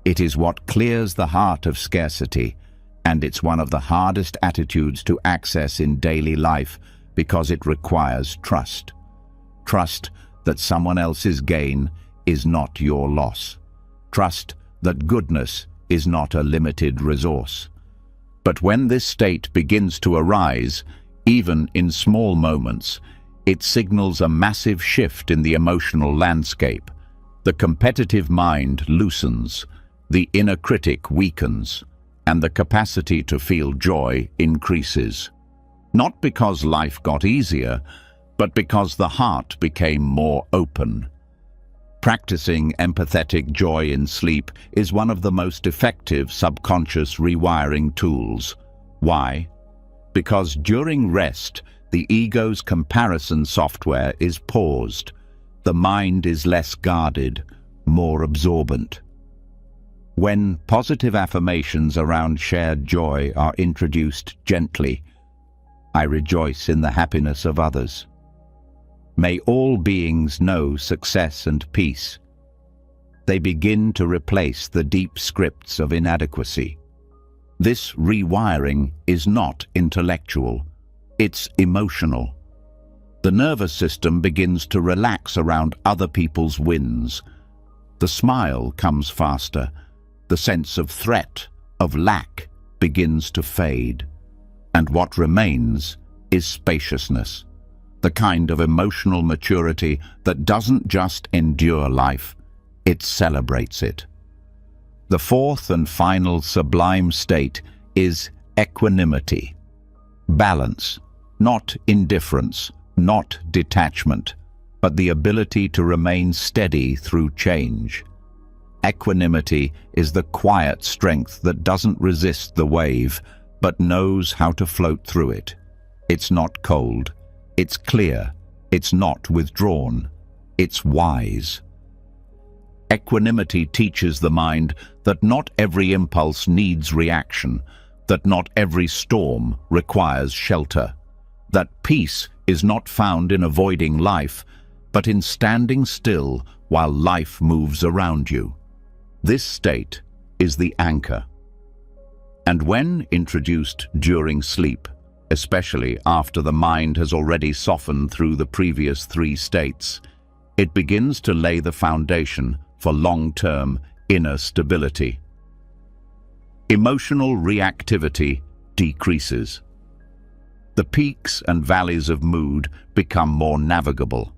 It is what clears the heart of scarcity, and it's one of the hardest attitudes to access in daily life because it requires trust. Trust that someone else's gain is not your loss. Trust that goodness is not a limited resource. But when this state begins to arise, even in small moments, it signals a massive shift in the emotional landscape. The competitive mind loosens, the inner critic weakens, and the capacity to feel joy increases. Not because life got easier, but because the heart became more open. Practicing empathetic joy in sleep is one of the most effective subconscious rewiring tools. Why? Because during rest, the ego's comparison software is paused. The mind is less guarded, more absorbent. When positive affirmations around shared joy are introduced gently, I rejoice in the happiness of others. May all beings know success and peace. They begin to replace the deep scripts of inadequacy. This rewiring is not intellectual, it's emotional. The nervous system begins to relax around other people's wins. The smile comes faster. The sense of threat, of lack, begins to fade. And what remains is spaciousness, the kind of emotional maturity that doesn't just endure life, it celebrates it. The fourth and final sublime state is equanimity. Balance, not indifference, not detachment, but the ability to remain steady through change. Equanimity is the quiet strength that doesn't resist the wave, but knows how to float through it. It's not cold, it's clear, it's not withdrawn, it's wise. Equanimity teaches the mind that not every impulse needs reaction, that not every storm requires shelter, that peace is not found in avoiding life, but in standing still while life moves around you. This state is the anchor. And when introduced during sleep, especially after the mind has already softened through the previous three states, it begins to lay the foundation for long-term inner stability. Emotional reactivity decreases. The peaks and valleys of mood become more navigable.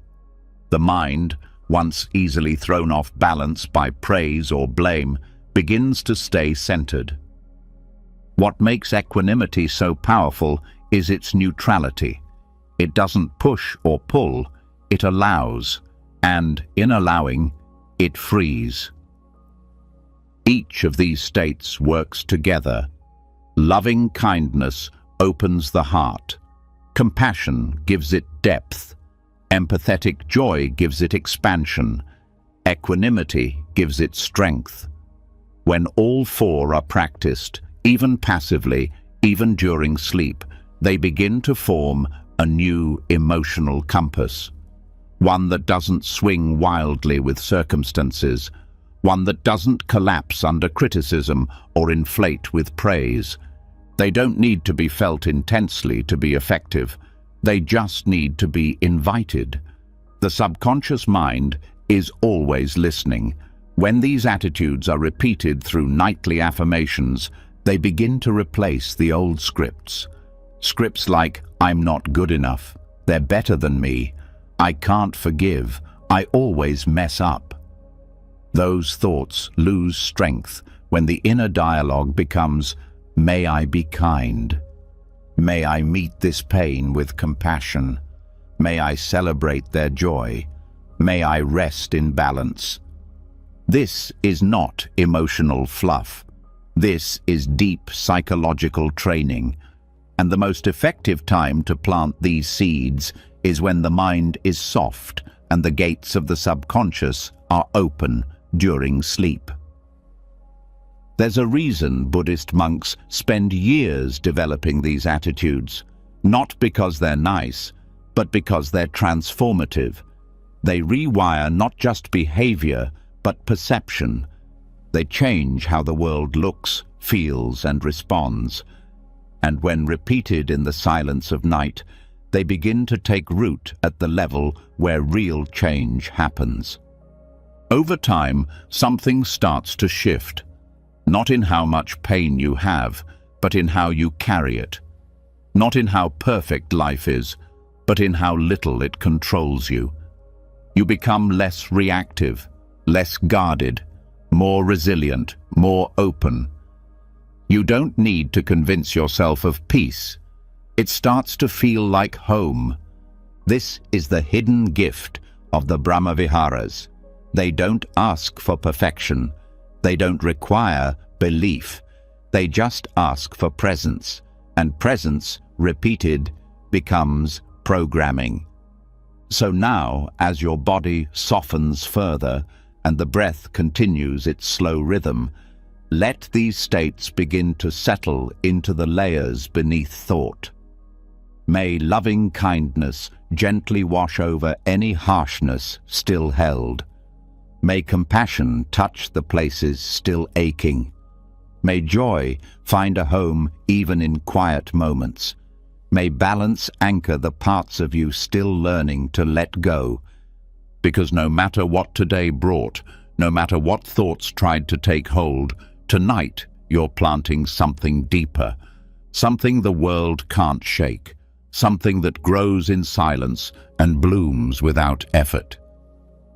The mind, once easily thrown off balance by praise or blame, begins to stay centered. What makes equanimity so powerful is its neutrality. It doesn't push or pull, it allows, and in allowing, it frees. Each of these states works together. Loving kindness opens the heart. Compassion gives it depth. Empathetic joy gives it expansion. Equanimity gives it strength. When all four are practiced, even passively, even during sleep, they begin to form a new emotional compass. One that doesn't swing wildly with circumstances, one that doesn't collapse under criticism or inflate with praise. They don't need to be felt intensely to be effective. They just need to be invited. The subconscious mind is always listening. When these attitudes are repeated through nightly affirmations, they begin to replace the old scripts. Scripts like, I'm not good enough, they're better than me, I can't forgive, I always mess up. Those thoughts lose strength when the inner dialogue becomes, may I be kind. May I meet this pain with compassion. May I celebrate their joy. May I rest in balance. This is not emotional fluff. This is deep psychological training. And the most effective time to plant these seeds is when the mind is soft and the gates of the subconscious are open during sleep. There's a reason Buddhist monks spend years developing these attitudes, not because they're nice, but because they're transformative. They rewire not just behavior, but perception. They change how the world looks, feels, and responds. And when repeated in the silence of night, they begin to take root at the level where real change happens. Over time, something starts to shift, not in how much pain you have, but in how you carry it. Not in how perfect life is, but in how little it controls you. You become less reactive, less guarded, more resilient, more open. You don't need to convince yourself of peace. It starts to feel like home. This is the hidden gift of the Brahmaviharas. They don't ask for perfection. They don't require belief. They just ask for presence. And presence, repeated, becomes programming. So now, as your body softens further and the breath continues its slow rhythm, let these states begin to settle into the layers beneath thought. May loving kindness gently wash over any harshness still held. May compassion touch the places still aching. May joy find a home even in quiet moments. May balance anchor the parts of you still learning to let go, because no matter what today brought, no matter what thoughts tried to take hold, tonight you're planting something deeper, something the world can't shake, something that grows in silence and blooms without effort.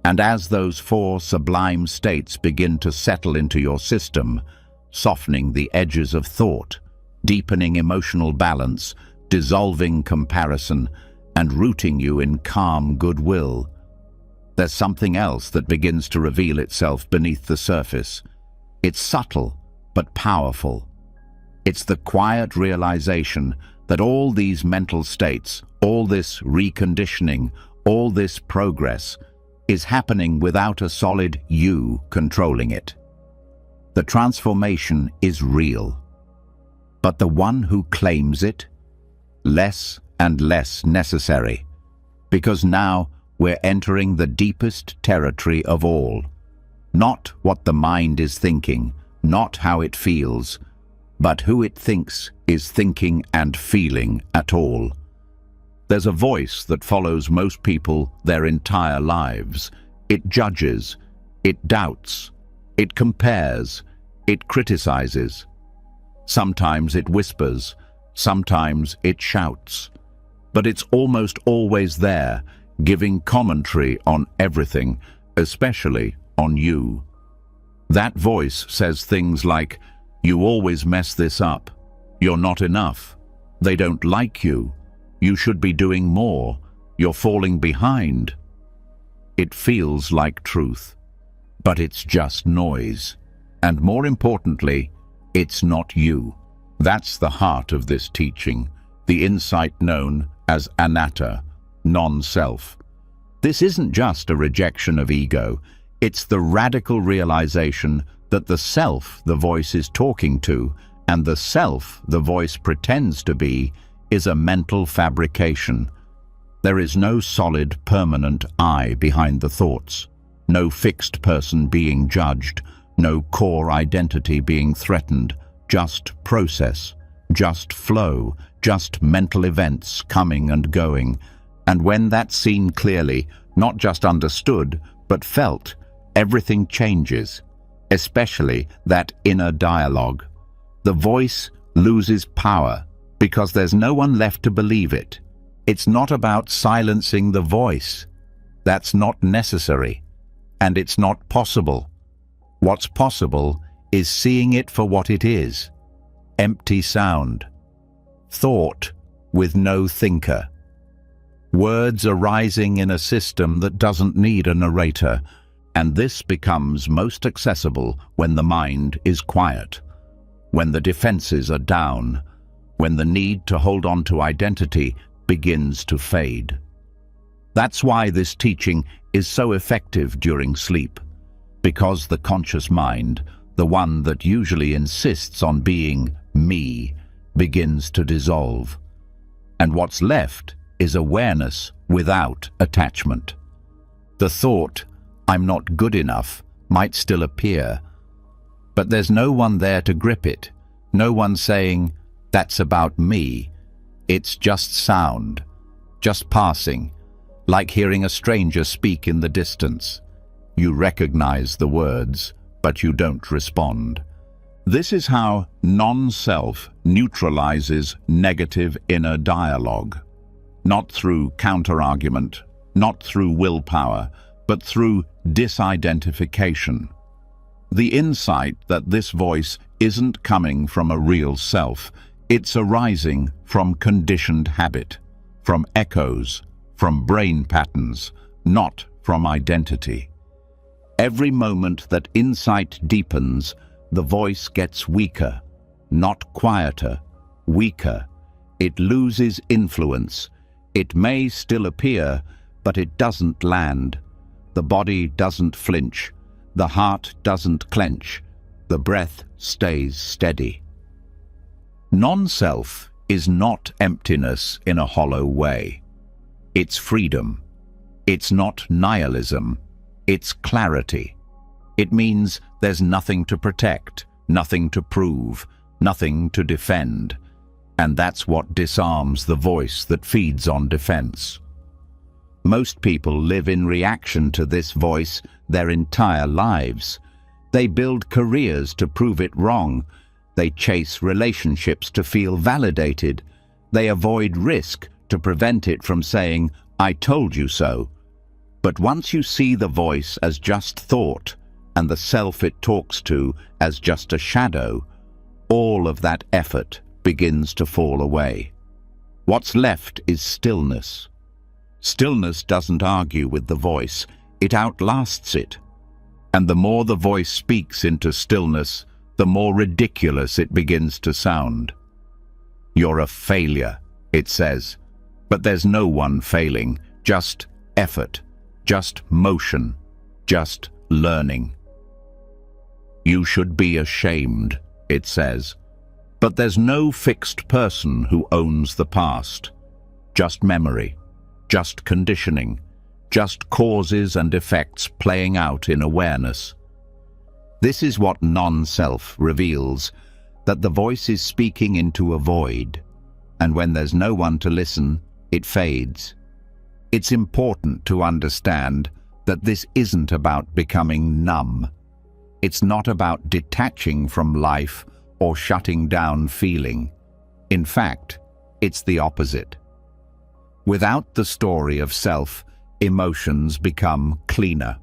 And as those four sublime states begin to settle into your system, softening the edges of thought, deepening emotional balance, dissolving comparison, and rooting you in calm goodwill, there's something else that begins to reveal itself beneath the surface. It's subtle, but powerful. It's the quiet realization that all these mental states, all this reconditioning, all this progress is happening without a solid you controlling it. The transformation is real. But the one who claims it, less and less necessary, because now we're entering the deepest territory of all. Not what the mind is thinking, not how it feels, but who it thinks is thinking and feeling at all. There's a voice that follows most people their entire lives. It judges, it doubts, it compares, it criticizes. Sometimes it whispers, sometimes it shouts, but it's almost always there, giving commentary on everything, especially on you. That voice says things like, "You always mess this up. You're not enough. They don't like you. You should be doing more. You're falling behind." It feels like truth, but it's just noise. And more importantly, it's not you. That's the heart of this teaching, the insight known as anatta, non-self. This isn't just a rejection of ego, it's the radical realization that the self the voice is talking to and the self the voice pretends to be is a mental fabrication. There is no solid, permanent I behind the thoughts, no fixed person being judged, no core identity being threatened, just process, just flow, just mental events coming and going. And when that's seen clearly, not just understood, but felt, everything changes, especially that inner dialogue. The voice loses power because there's no one left to believe it. It's not about silencing the voice. That's not necessary, and it's not possible. What's possible is seeing it for what it is: empty sound, thought with no thinker. Words arising in a system that doesn't need a narrator, and this becomes most accessible when the mind is quiet, when the defenses are down, when the need to hold on to identity begins to fade. That's why this teaching is so effective during sleep, because the conscious mind, the one that usually insists on being me, begins to dissolve. And what's left is awareness without attachment. The thought, "I'm not good enough," might still appear, but there's no one there to grip it, no one saying, "That's about me." It's just sound, just passing, like hearing a stranger speak in the distance. You recognize the words, but you don't respond. This is how non-self neutralizes negative inner dialogue. Not through counter-argument, not through willpower, but through disidentification. The insight that this voice isn't coming from a real self, it's arising from conditioned habit, from echoes, from brain patterns, not from identity. Every moment that insight deepens, the voice gets weaker, not quieter, weaker. It loses influence. It may still appear, but it doesn't land. The body doesn't flinch. The heart doesn't clench. The breath stays steady. Non-self is not emptiness in a hollow way. It's freedom. It's not nihilism. It's clarity. It means there's nothing to protect, nothing to prove, nothing to defend. And that's what disarms the voice that feeds on defense. Most people live in reaction to this voice their entire lives. They build careers to prove it wrong. They chase relationships to feel validated. They avoid risk to prevent it from saying, "I told you so." But once you see the voice as just thought and the self it talks to as just a shadow, all of that effort begins to fall away. What's left is stillness. Stillness doesn't argue with the voice, it outlasts it. And the more the voice speaks into stillness, the more ridiculous it begins to sound. "You're a failure," it says. But there's no one failing, just effort, just motion, just learning. "You should be ashamed," it says. But there's no fixed person who owns the past. Just memory, just conditioning, just causes and effects playing out in awareness. This is what non-self reveals, that the voice is speaking into a void, and when there's no one to listen, it fades. It's important to understand that this isn't about becoming numb. It's not about detaching from life or shutting down feeling. In fact, it's the opposite. Without the story of self, emotions become cleaner.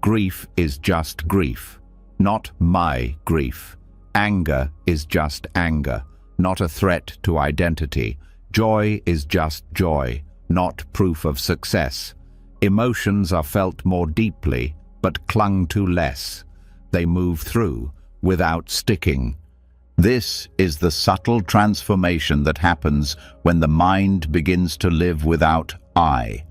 Grief is just grief, not my grief. Anger is just anger, not a threat to identity. Joy is just joy, not proof of success. Emotions are felt more deeply, but clung to less. They move through, without sticking. This is the subtle transformation that happens when the mind begins to live without I.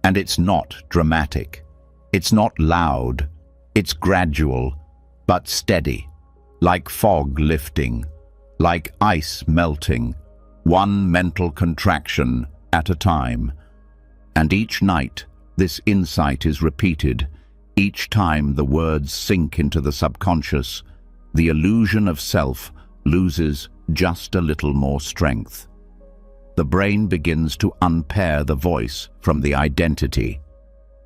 And it's not dramatic. It's not loud. It's gradual, but steady. Like fog lifting, like ice melting, one mental contraction at a time. And each night, this insight is repeated. Each time the words sink into the subconscious, the illusion of self loses just a little more strength. The brain begins to unpair the voice from the identity.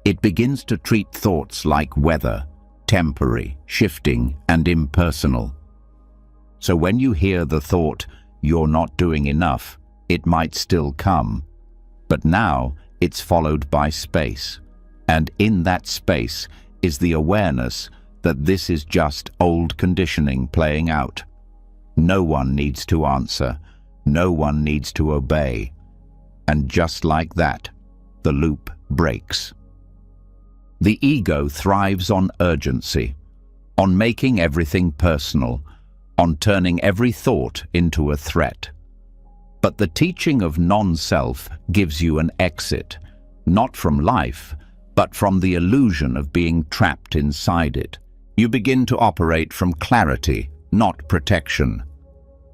It begins to treat thoughts like weather, temporary, shifting, and impersonal. So when you hear the thought, "You're not doing enough," it might still come. But now it's followed by space. And in that space is the awareness that this is just old conditioning playing out. No one needs to answer. No one needs to obey. And just like that, the loop breaks. The ego thrives on urgency, on making everything personal, on turning every thought into a threat. But the teaching of non-self gives you an exit, not from life, but from the illusion of being trapped inside it. You begin to operate from clarity, not protection.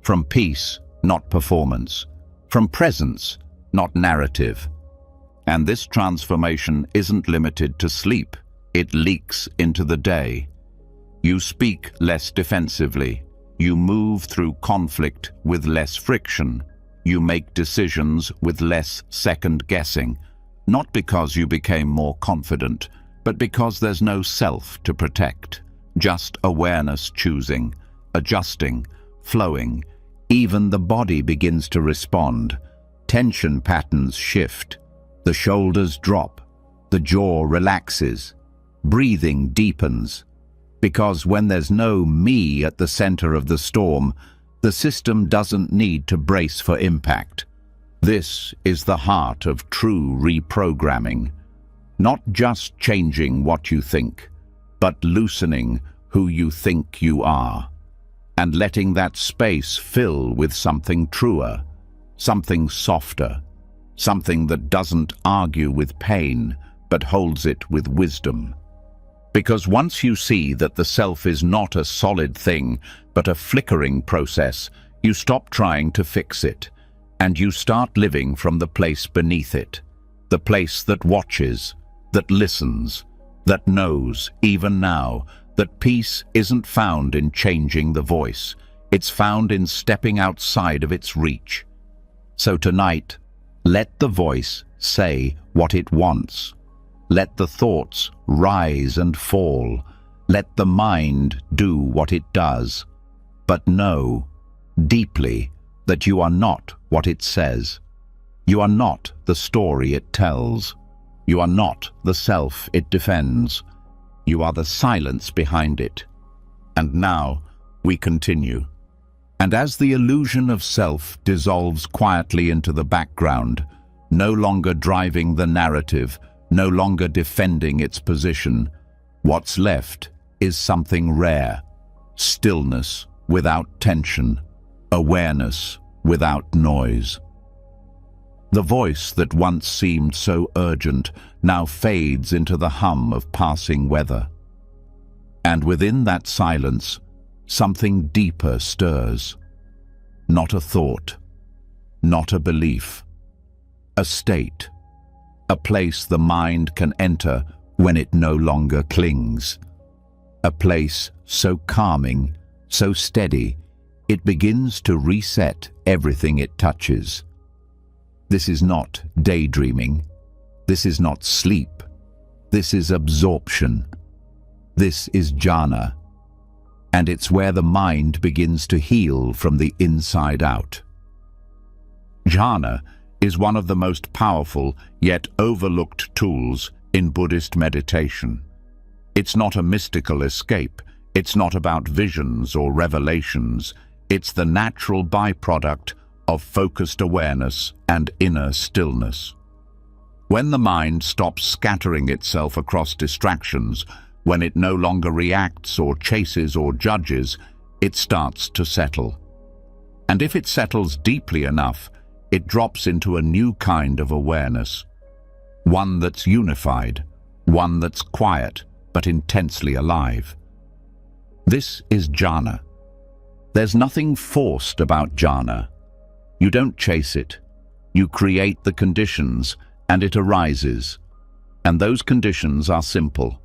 From peace, not performance. From presence, not narrative. And this transformation isn't limited to sleep. It leaks into the day. You speak less defensively. You move through conflict with less friction. You make decisions with less second-guessing. Not because you became more confident, but because there's no self to protect. Just awareness choosing, adjusting, flowing. Even the body begins to respond. Tension patterns shift. The shoulders drop. The jaw relaxes. Breathing deepens. Because when there's no me at the center of the storm, the system doesn't need to brace for impact. This is the heart of true reprogramming. Not just changing what you think, but loosening who you think you are, and letting that space fill with something truer, something softer, something that doesn't argue with pain, but holds it with wisdom. Because once you see that the self is not a solid thing, but a flickering process, you stop trying to fix it, and you start living from the place beneath it, the place that watches, that listens, that knows, even now, that peace isn't found in changing the voice. It's found in stepping outside of its reach. So tonight, let the voice say what it wants. Let the thoughts rise and fall. Let the mind do what it does. But know, deeply, that you are not what it says. You are not the story it tells. You are not the self it defends. You are the silence behind it. And now we continue. And as the illusion of self dissolves quietly into the background, no longer driving the narrative, no longer defending its position, what's left is something rare: stillness without tension, awareness without noise. The voice that once seemed so urgent now fades into the hum of passing weather. And within that silence, something deeper stirs. Not a thought, not a belief, a state, a place the mind can enter when it no longer clings. A place so calming, so steady, it begins to reset everything it touches. This is not daydreaming. This is not sleep. This is absorption. This is jhana. And it's where the mind begins to heal from the inside out. Jhana is one of the most powerful yet overlooked tools in Buddhist meditation. It's not a mystical escape. It's not about visions or revelations. It's the natural byproduct of focused awareness and inner stillness. When the mind stops scattering itself across distractions, when it no longer reacts or chases or judges, it starts to settle. And if it settles deeply enough, it drops into a new kind of awareness. One that's unified, one that's quiet but intensely alive. This is jhana. There's nothing forced about jhana. You don't chase it. You create the conditions, and it arises. And those conditions are simple: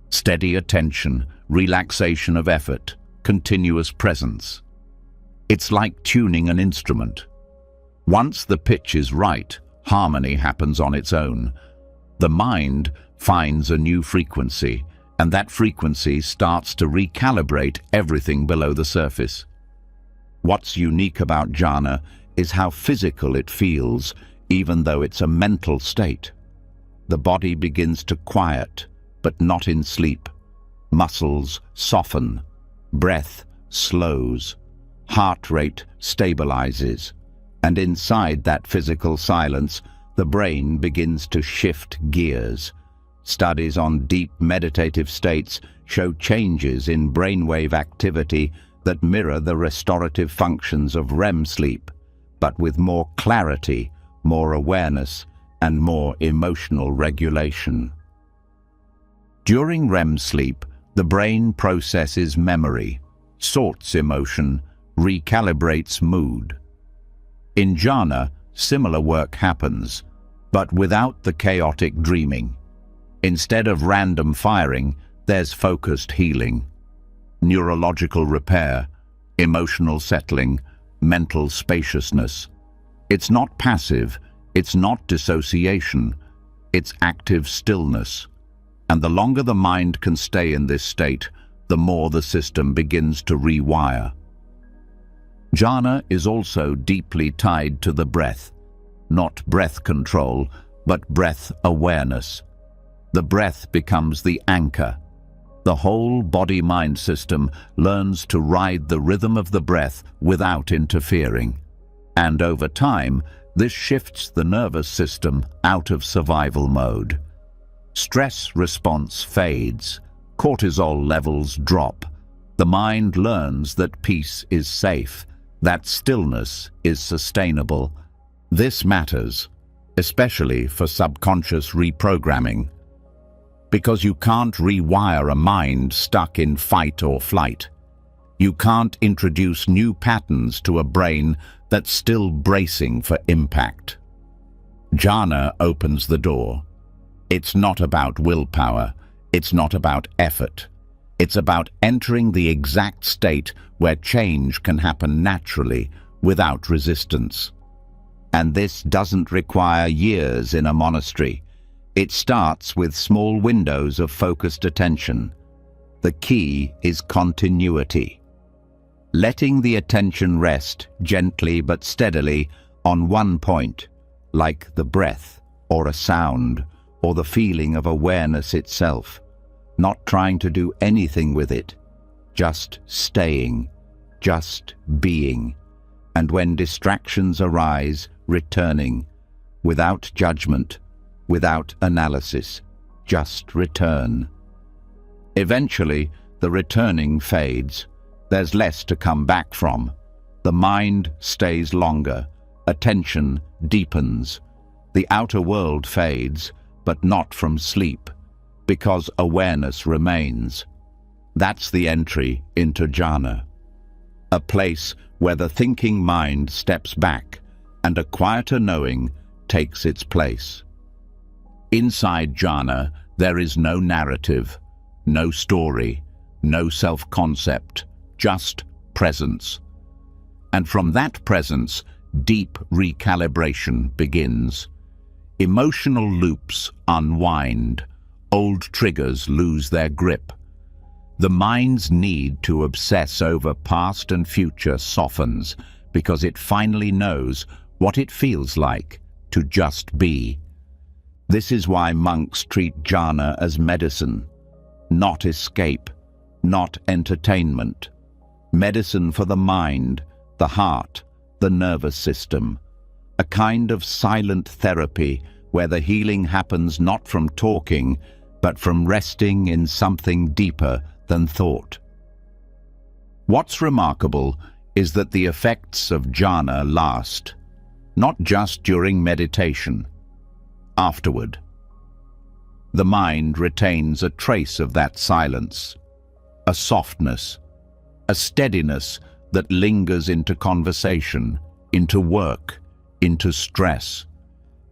steady attention, relaxation of effort, continuous presence. It's like tuning an instrument. Once the pitch is right, harmony happens on its own. The mind finds a new frequency, and that frequency starts to recalibrate everything below the surface. What's unique about jhana is how physical it feels, even though it's a mental state. The body begins to quiet, but not in sleep. Muscles soften, breath slows, heart rate stabilizes, and inside that physical silence, the brain begins to shift gears. Studies on deep meditative states show changes in brainwave activity that mirror the restorative functions of REM sleep, but with more clarity, more awareness, and more emotional regulation. During REM sleep, the brain processes memory, sorts emotion, recalibrates mood. In jhana, similar work happens, but without the chaotic dreaming. Instead of random firing, there's focused healing, neurological repair, emotional settling, mental spaciousness. It's not passive, it's not dissociation, it's active stillness. And the longer the mind can stay in this state, the more the system begins to rewire. Jhana is also deeply tied to the breath, not breath control, but breath awareness. The breath becomes the anchor. The whole body-mind system learns to ride the rhythm of the breath without interfering. And over time, this shifts the nervous system out of survival mode. Stress response fades, cortisol levels drop. The mind learns that peace is safe, that stillness is sustainable. This matters, especially for subconscious reprogramming, because you can't rewire a mind stuck in fight or flight. You can't introduce new patterns to a brain that's still bracing for impact. Jhana opens the door. It's not about willpower. It's not about effort. It's about entering the exact state where change can happen naturally, without resistance. And this doesn't require years in a monastery. It starts with small windows of focused attention. The key is continuity. Letting the attention rest gently but steadily on one point, like the breath or a sound or the feeling of awareness itself. Not trying to do anything with it, just staying, just being. And when distractions arise, returning, without judgment, without analysis, just return. Eventually, the returning fades. There's less to come back from. The mind stays longer. Attention deepens. The outer world fades, but not from sleep, because awareness remains. That's the entry into jhana, a place where the thinking mind steps back and a quieter knowing takes its place. Inside jhana, there is no narrative, no story, no self-concept, just presence. And from that presence, deep recalibration begins. Emotional loops unwind. Old triggers lose their grip. The mind's need to obsess over past and future softens because it finally knows what it feels like to just be. This is why monks treat jhana as medicine, not escape, not entertainment. Medicine for the mind, the heart, the nervous system. A kind of silent therapy where the healing happens not from talking, but from resting in something deeper than thought. What's remarkable is that the effects of jhana last, not just during meditation, afterward. The mind retains a trace of that silence, a softness, a steadiness that lingers into conversation, into work, into stress.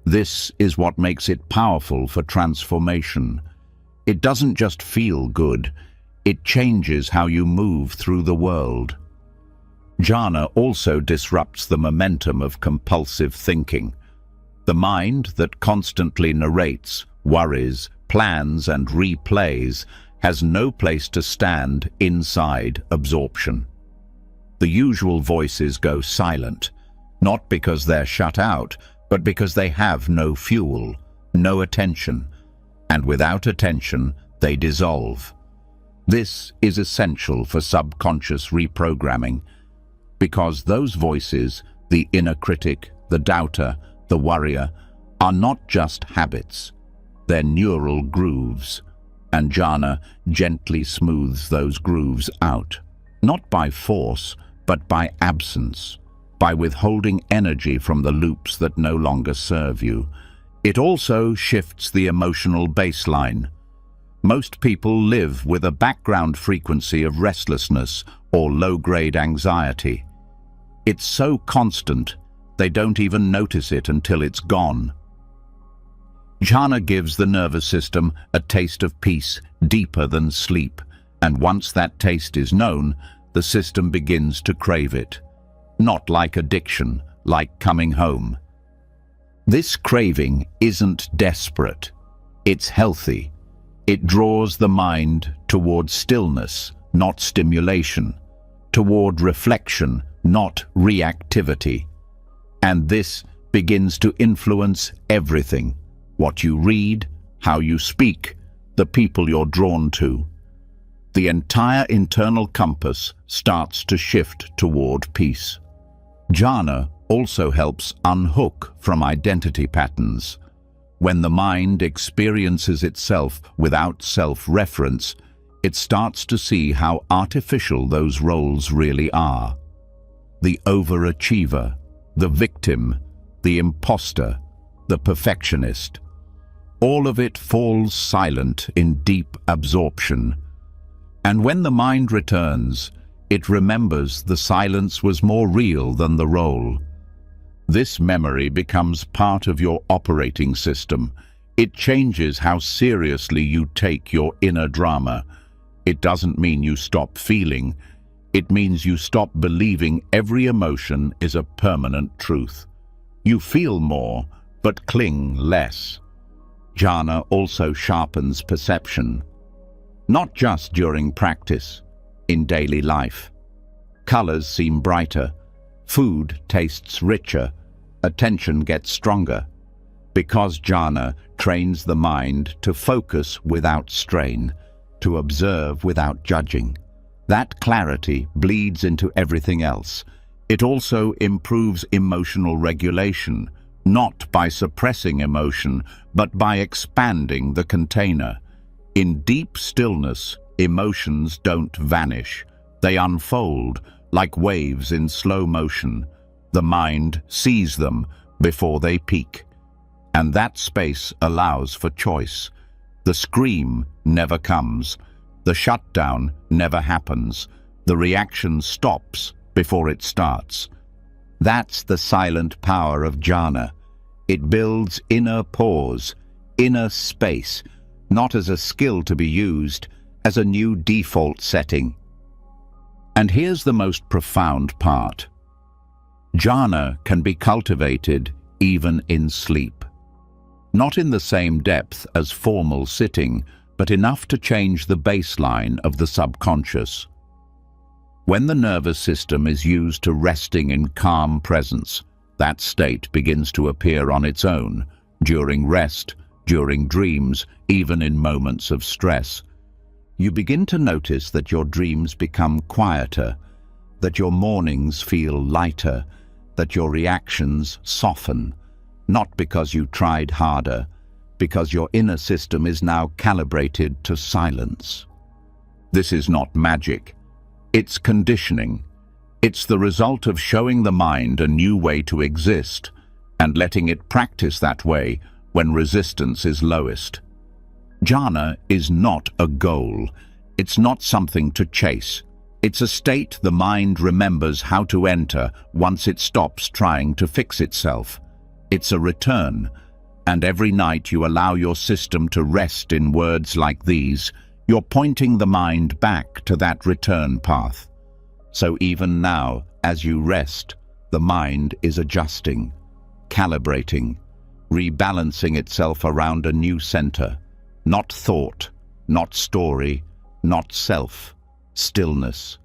This is what makes it powerful for transformation. It doesn't just feel good, it changes how you move through the world. Jhana also disrupts the momentum of compulsive thinking. The mind that constantly narrates, worries, plans, and replays has no place to stand inside absorption. The usual voices go silent, not because they're shut out, but because they have no fuel, no attention, and without attention, they dissolve. This is essential for subconscious reprogramming, because those voices, the inner critic, the doubter, the worrier, are not just habits, they're neural grooves, and jhana gently smooths those grooves out, not by force, but by absence, by withholding energy from the loops that no longer serve you. It also shifts the emotional baseline. Most people live with a background frequency of restlessness or low-grade anxiety. It's so constant, they don't even notice it until it's gone. Jhana gives the nervous system a taste of peace deeper than sleep, and once that taste is known, the system begins to crave it. Not like addiction, like coming home. This craving isn't desperate, it's healthy. It draws the mind toward stillness, not stimulation, toward reflection, not reactivity. And this begins to influence everything: what you read, how you speak, the people you're drawn to. The entire internal compass starts to shift toward peace. Jhana also helps unhook from identity patterns. When the mind experiences itself without self-reference, it starts to see how artificial those roles really are. The overachiever, the victim, the imposter, the perfectionist. All of it falls silent in deep absorption. And when the mind returns, it remembers the silence was more real than the role. This memory becomes part of your operating system. It changes how seriously you take your inner drama. It doesn't mean you stop feeling. It means you stop believing every emotion is a permanent truth. You feel more, but cling less. Jhana also sharpens perception, not just during practice, in daily life. Colors seem brighter, food tastes richer, attention gets stronger, because jhana trains the mind to focus without strain, to observe without judging. That clarity bleeds into everything else. It also improves emotional regulation, not by suppressing emotion, but by expanding the container. In deep stillness, emotions don't vanish. They unfold like waves in slow motion. The mind sees them before they peak. And that space allows for choice. The scream never comes. The shutdown never happens. The reaction stops before it starts. That's the silent power of jhana. It builds inner pause, inner space, not as a skill to be used, as a new default setting. And here's the most profound part. Jhana can be cultivated even in sleep. Not in the same depth as formal sitting, but enough to change the baseline of the subconscious. When the nervous system is used to resting in calm presence, that state begins to appear on its own, during rest, during dreams, even in moments of stress. You begin to notice that your dreams become quieter, that your mornings feel lighter, that your reactions soften, not because you tried harder, because your inner system is now calibrated to silence. This is not magic. It's conditioning. It's the result of showing the mind a new way to exist and letting it practice that way when resistance is lowest. Jhana is not a goal. It's not something to chase. It's a state the mind remembers how to enter once it stops trying to fix itself. It's a return, and every night you allow your system to rest in words like these, you're pointing the mind back to that return path. So even now, as you rest, the mind is adjusting, calibrating, rebalancing itself around a new center. Not thought, not story, not self, stillness.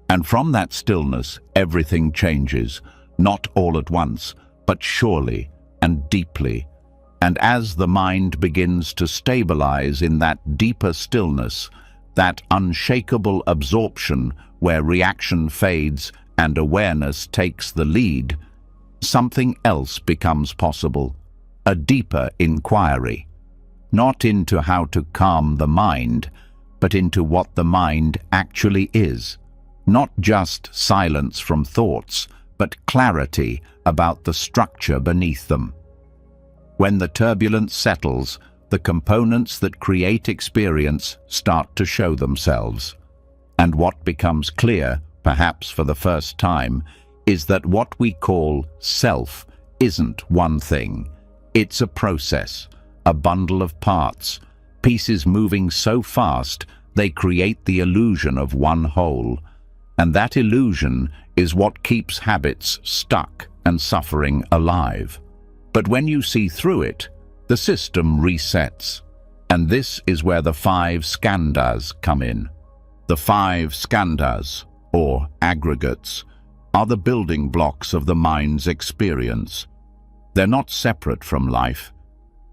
And from that stillness, everything changes, not all at once, but surely and deeply. And as the mind begins to stabilize in that deeper stillness, that unshakable absorption where reaction fades and awareness takes the lead, something else becomes possible, a deeper inquiry. Not into how to calm the mind, but into what the mind actually is. Not just silence from thoughts, but clarity about the structure beneath them. When the turbulence settles, the components that create experience start to show themselves. And what becomes clear, perhaps for the first time, is that what we call self isn't one thing. It's a process, a bundle of parts, pieces moving so fast they create the illusion of one whole. And that illusion is what keeps habits stuck and suffering alive. But when you see through it, the system resets. And this is where the 5 skandhas come in. The 5 skandhas, or aggregates, are the building blocks of the mind's experience. They're not separate from life.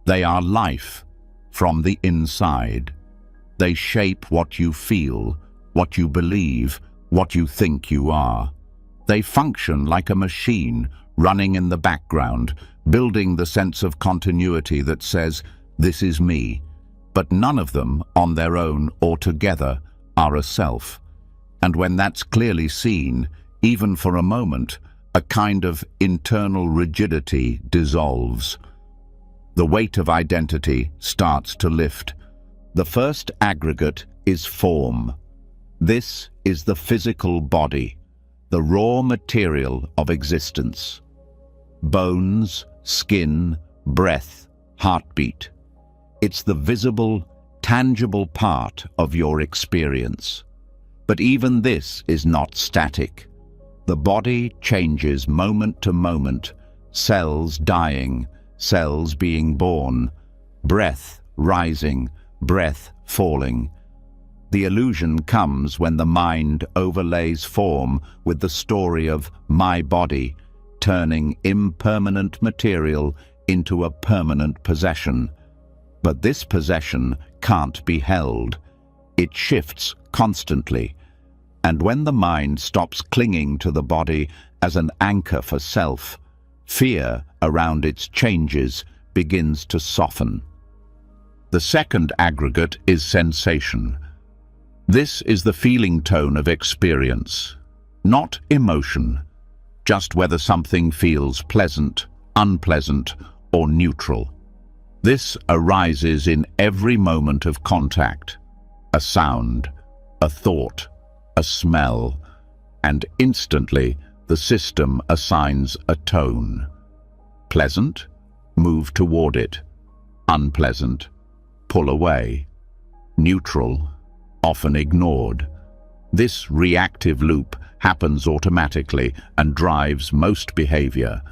They are life from the inside. They shape what you feel, what you believe, what you think you are. They function like a machine running in the background, building the sense of continuity that says, "This is me." But none of them, on their own or together, are a self. And when that's clearly seen, even for a moment, a kind of internal rigidity dissolves. The weight of identity starts to lift. The first aggregate is form. This is the physical body, the raw material of existence. Bones, skin, breath, heartbeat. It's the visible, tangible part of your experience. But even this is not static. The body changes moment to moment, cells dying, cells being born, breath rising, breath falling. The illusion comes when the mind overlays form with the story of my body, turning impermanent material into a permanent possession. But this possession can't be held. It shifts constantly. And when the mind stops clinging to the body as an anchor for self, fear around its changes begins to soften. The second aggregate is sensation. This is the feeling tone of experience, not emotion, just whether something feels pleasant, unpleasant, or neutral. This arises in every moment of contact, a sound, a thought, a smell, and instantly the system assigns a tone. Pleasant? Move toward it. Unpleasant? Pull away. Neutral? Often ignored. This reactive loop happens automatically and drives most behavior.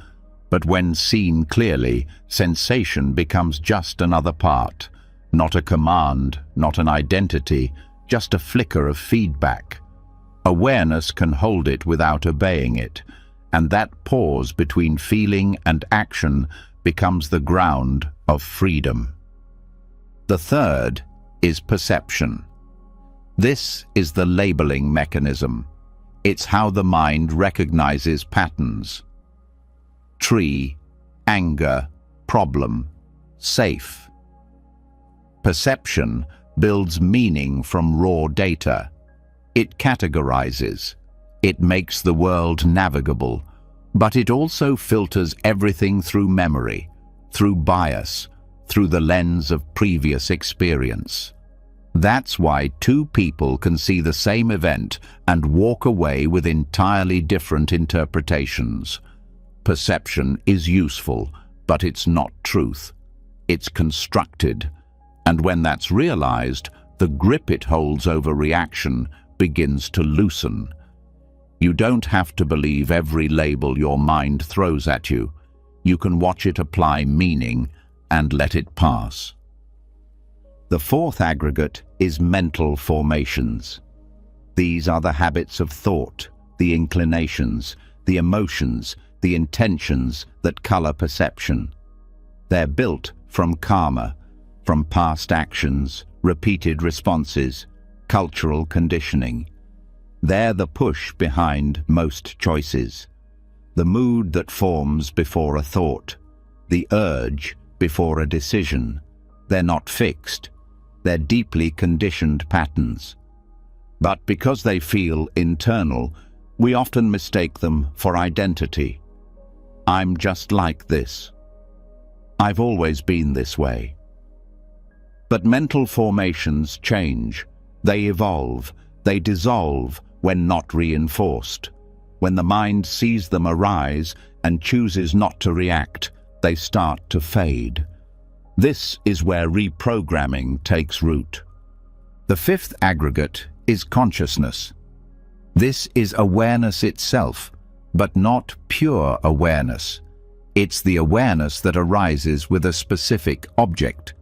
But when seen clearly, sensation becomes just another part, not a command, not an identity, just a flicker of feedback. Awareness can hold it without obeying it, and that pause between feeling and action becomes the ground of freedom. The third is perception. This is the labeling mechanism. It's how the mind recognizes patterns. Tree, anger, problem, safe. Perception builds meaning from raw data. It categorizes. It makes the world navigable, but it also filters everything through memory, through bias, through the lens of previous experience. That's why two people can see the same event and walk away with entirely different interpretations. Perception is useful, but it's not truth. It's constructed, and when that's realized, the grip it holds over reaction begins to loosen. You don't have to believe every label your mind throws at you. You can watch it apply meaning and let it pass. The fourth aggregate is mental formations. These are the habits of thought, the inclinations, the emotions, the intentions that color perception. They're built from karma, from past actions, repeated responses, cultural conditioning. They're the push behind most choices, the mood that forms before a thought, the urge before a decision. They're not fixed. They're deeply conditioned patterns. But because they feel internal, we often mistake them for identity. I'm just like this. I've always been this way. But mental formations change. They evolve. They dissolve when not reinforced. When the mind sees them arise and chooses not to react, they start to fade. This is where reprogramming takes root. The fifth aggregate is consciousness. This is awareness itself, but not pure awareness. It's the awareness that arises with a specific object,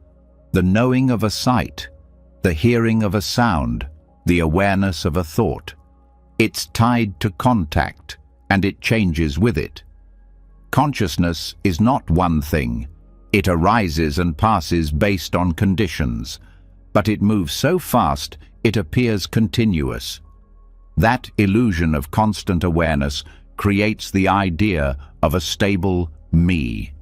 the knowing of a sight, the hearing of a sound, the awareness of a thought. It's tied to contact, and it changes with it. Consciousness is not one thing. It arises and passes based on conditions, but it moves so fast it appears continuous. That illusion of constant awareness creates the idea of a stable me.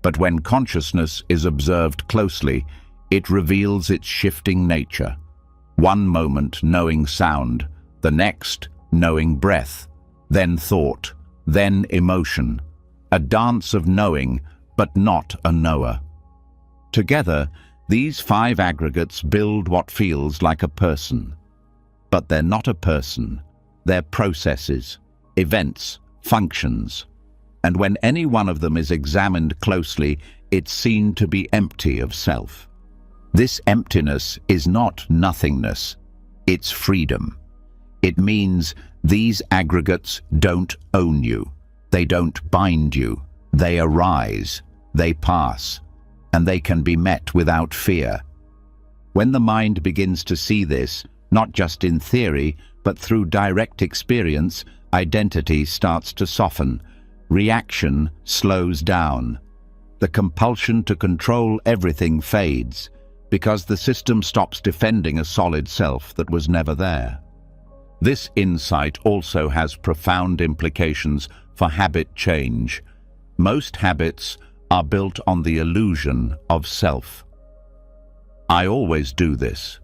But when consciousness is observed closely, it reveals its shifting nature. One moment knowing sound, the next knowing breath, then thought, then emotion. A dance of knowing, but not a knower. Together, these five aggregates build what feels like a person. But they're not a person. They're processes, events, functions. And when any one of them is examined closely, it's seen to be empty of self. This emptiness is not nothingness, it's freedom. It means these aggregates don't own you, they don't bind you, they arise, they pass, and they can be met without fear. When the mind begins to see this, not just in theory, but through direct experience, identity starts to soften, reaction slows down. The compulsion to control everything fades, because the system stops defending a solid self that was never there. This insight also has profound implications for habit change. Most habits are built on the illusion of self. I always do this.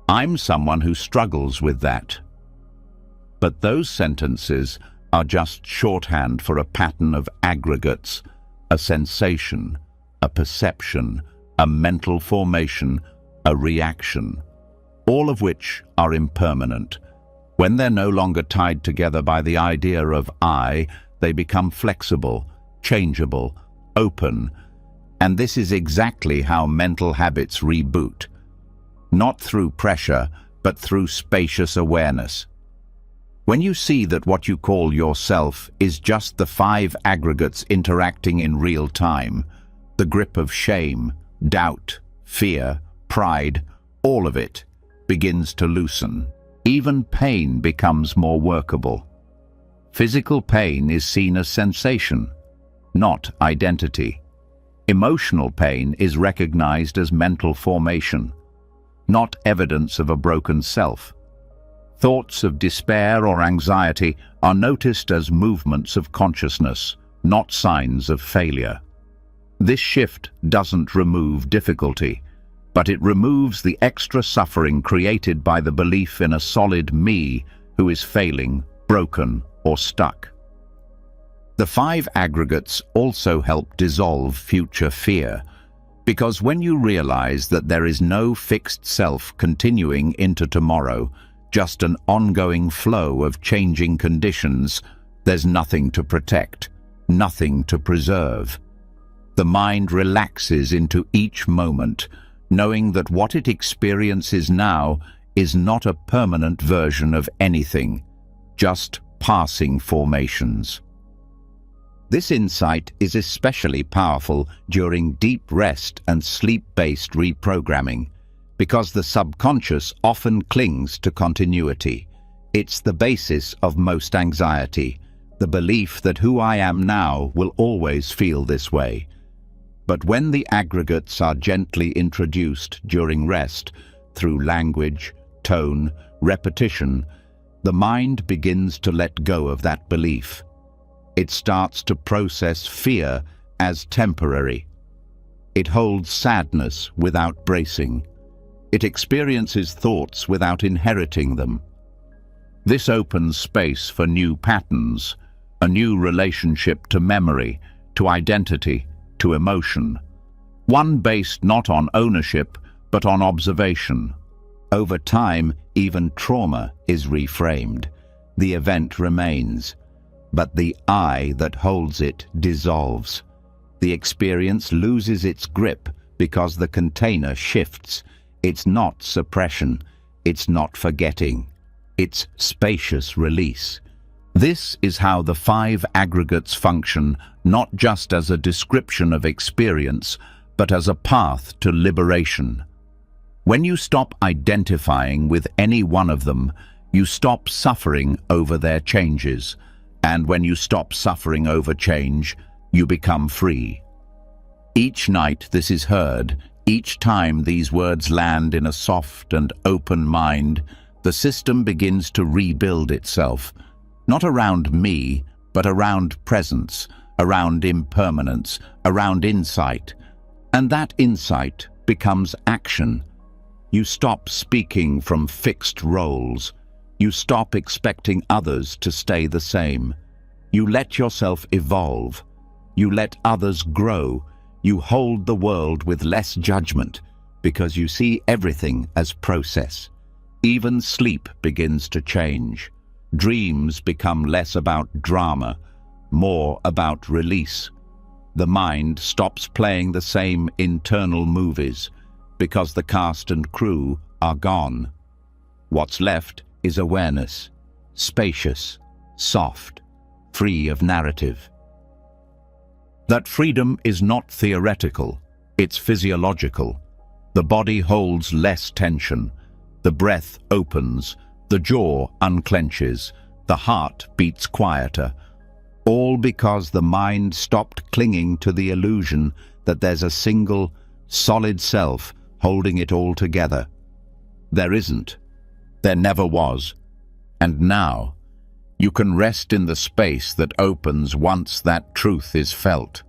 I'm someone who struggles with that. But those sentences are just shorthand for a pattern of aggregates, a sensation, a perception, a mental formation, a reaction, all of which are impermanent. When they're no longer tied together by the idea of I, they become flexible, changeable, open, and this is exactly how mental habits reboot. Not through pressure, but through spacious awareness. When you see that what you call yourself is just the 5 aggregates interacting in real time, the grip of shame, doubt, fear, pride, all of it begins to loosen. Even pain becomes more workable. Physical pain is seen as sensation, not identity. Emotional pain is recognized as mental formation, not evidence of a broken self. Thoughts of despair or anxiety are noticed as movements of consciousness, not signs of failure. This shift doesn't remove difficulty, but it removes the extra suffering created by the belief in a solid me who is failing, broken, or stuck. The 5 aggregates also help dissolve future fear, because when you realize that there is no fixed self continuing into tomorrow, just an ongoing flow of changing conditions, there's nothing to protect, nothing to preserve. The mind relaxes into each moment, knowing that what it experiences now is not a permanent version of anything, just passing formations. This insight is especially powerful during deep rest and sleep-based reprogramming, because the subconscious often clings to continuity. It's the basis of most anxiety, the belief that who I am now will always feel this way. But when the aggregates are gently introduced during rest, through language, tone, repetition, the mind begins to let go of that belief. It starts to process fear as temporary. It holds sadness without bracing. It experiences thoughts without inheriting them. This opens space for new patterns, a new relationship to memory, to identity, to emotion. One based not on ownership, but on observation. Over time, even trauma is reframed. The event remains, but the I that holds it dissolves. The experience loses its grip because the container shifts. It's not suppression, it's not forgetting, it's spacious release. This is how the 5 aggregates function, not just as a description of experience, but as a path to liberation. When you stop identifying with any one of them, you stop suffering over their changes. And when you stop suffering over change, you become free. Each night this is heard, each time these words land in a soft and open mind, the system begins to rebuild itself, not around me, but around presence, around impermanence, around insight. And that insight becomes action. You stop speaking from fixed roles. You stop expecting others to stay the same. You let yourself evolve. You let others grow. You hold the world with less judgment because you see everything as process. Even sleep begins to change. Dreams become less about drama, more about release. The mind stops playing the same internal movies. because the cast and crew are gone. What's left is awareness, spacious, soft, free of narrative. That freedom is not theoretical, it's physiological. The body holds less tension, the breath opens, the jaw unclenches, the heart beats quieter, all because the mind stopped clinging to the illusion that there's a single, solid self holding it all together. There isn't. There never was. And now, you can rest in the space that opens once that truth is felt.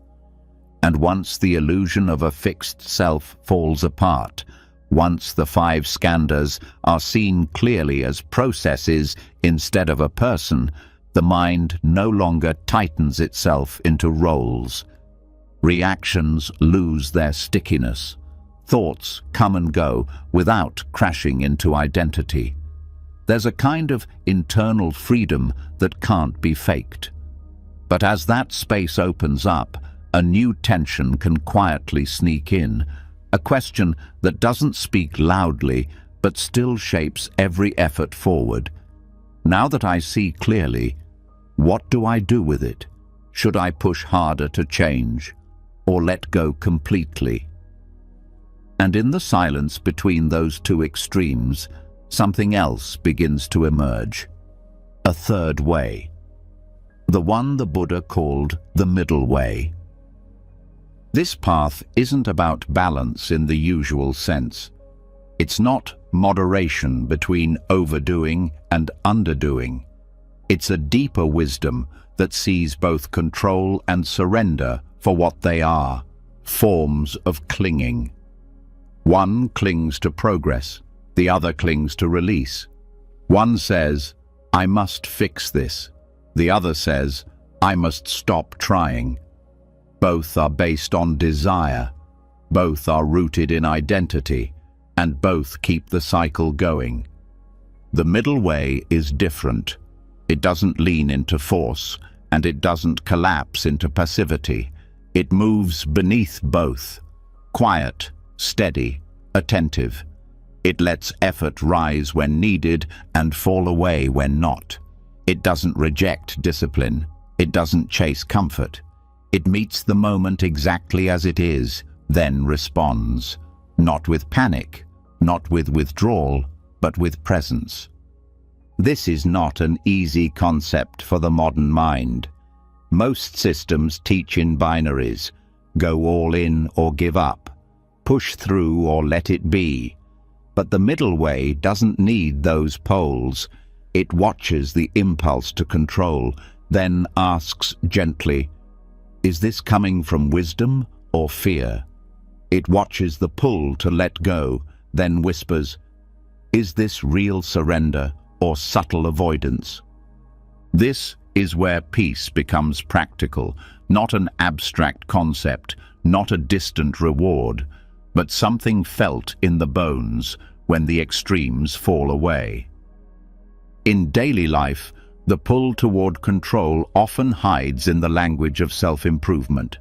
And once the illusion of a fixed self falls apart, once the five skandhas are seen clearly as processes instead of a person, the mind no longer tightens itself into roles. Reactions lose their stickiness. Thoughts come and go without crashing into identity. There's a kind of internal freedom that can't be faked. But as that space opens up, a new tension can quietly sneak in, a question that doesn't speak loudly but still shapes every effort forward. Now that I see clearly, what do I do with it? Should I push harder to change, or let go completely? And in the silence between those two extremes, something else begins to emerge. A third way. The one the Buddha called the middle way. This path isn't about balance in the usual sense. It's not moderation between overdoing and underdoing. It's a deeper wisdom that sees both control and surrender for what they are, forms of clinging. One clings to progress, the other clings to release. One says, I must fix this. The other says, I must stop trying. Both are based on desire, both are rooted in identity, and both keep the cycle going. The middle way is different. It doesn't lean into force, and it doesn't collapse into passivity. It moves beneath both, quiet, steady, attentive. It lets effort rise when needed and fall away when not. It doesn't reject discipline. It doesn't chase comfort. It meets the moment exactly as it is, then responds. Not with panic, not with withdrawal, but with presence. This is not an easy concept for the modern mind. Most systems teach in binaries: go all in or give up, push through or let it be. But the middle way doesn't need those poles. It watches the impulse to control, then asks gently, is this coming from wisdom or fear? It watches the pull to let go, then whispers, is this real surrender or subtle avoidance? This is where peace becomes practical, not an abstract concept, not a distant reward, but something felt in the bones when the extremes fall away. In daily life, the pull toward control often hides in the language of self-improvement.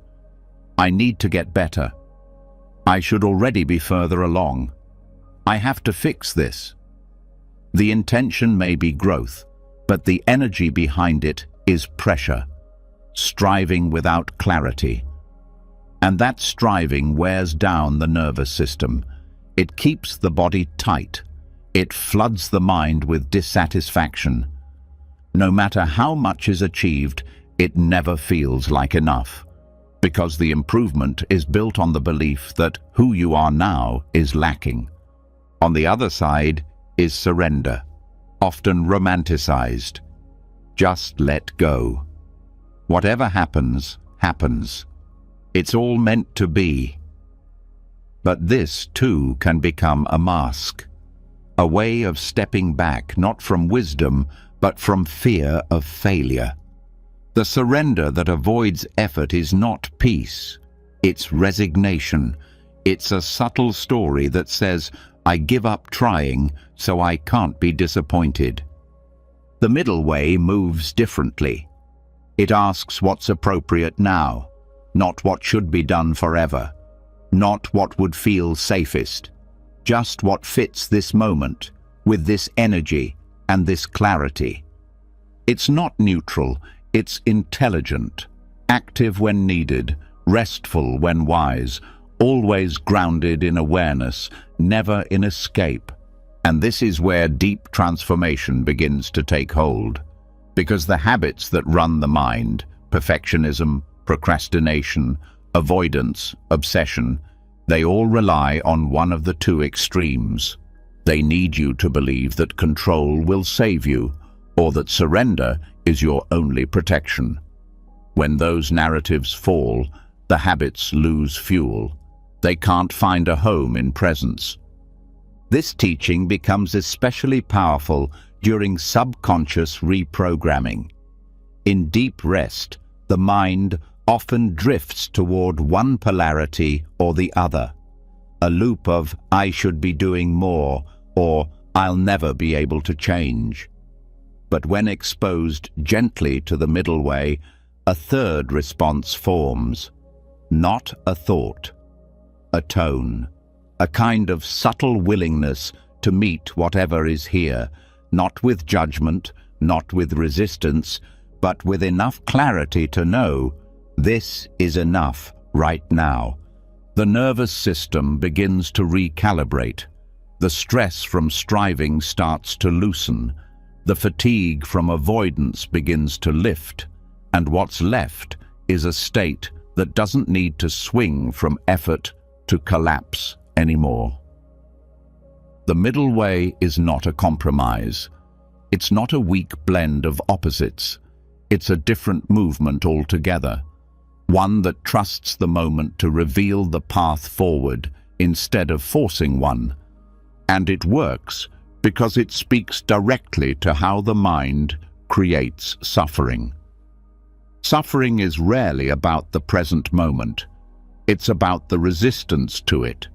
I need to get better. I should already be further along. I have to fix this. The intention may be growth, but the energy behind it is pressure, striving without clarity. And that striving wears down the nervous system. It keeps the body tight. It floods the mind with dissatisfaction. No matter how much is achieved, it never feels like enough, because the improvement is built on the belief that who you are now is lacking. On the other side is surrender, often romanticized. Just let go. Whatever happens, happens. It's all meant to be. But this, too, can become a mask, a way of stepping back, not from wisdom, but from fear of failure. The surrender that avoids effort is not peace, it's resignation. It's a subtle story that says, I give up trying so I can't be disappointed. The middle way moves differently. It asks what's appropriate now, not what should be done forever, not what would feel safest. just what fits this moment, with this energy and this clarity. It's not neutral, it's intelligent, active when needed, restful when wise, always grounded in awareness, never in escape. And this is where deep transformation begins to take hold. Because the habits that run the mind, perfectionism, procrastination, avoidance, obsession, they all rely on one of the two extremes. They need you to believe that control will save you, or that surrender is your only protection. When those narratives fall, the habits lose fuel. They can't find a home in presence. This teaching becomes especially powerful during subconscious reprogramming. In deep rest, the mind often drifts toward one polarity or the other, a loop of "I should be doing more" or "I'll never be able to change." But when exposed gently to the middle way, a third response forms. Not a thought, a tone, a kind of subtle willingness to meet whatever is here, not with judgment, not with resistance, but with enough clarity to know this is enough right now. The nervous system begins to recalibrate. The stress from striving starts to loosen. The fatigue from avoidance begins to lift. And what's left is a state that doesn't need to swing from effort to collapse anymore. The middle way is not a compromise. It's not a weak blend of opposites. It's a different movement altogether. One that trusts the moment to reveal the path forward instead of forcing one. And it works because it speaks directly to how the mind creates suffering. Suffering is rarely about the present moment. It's about the resistance to it.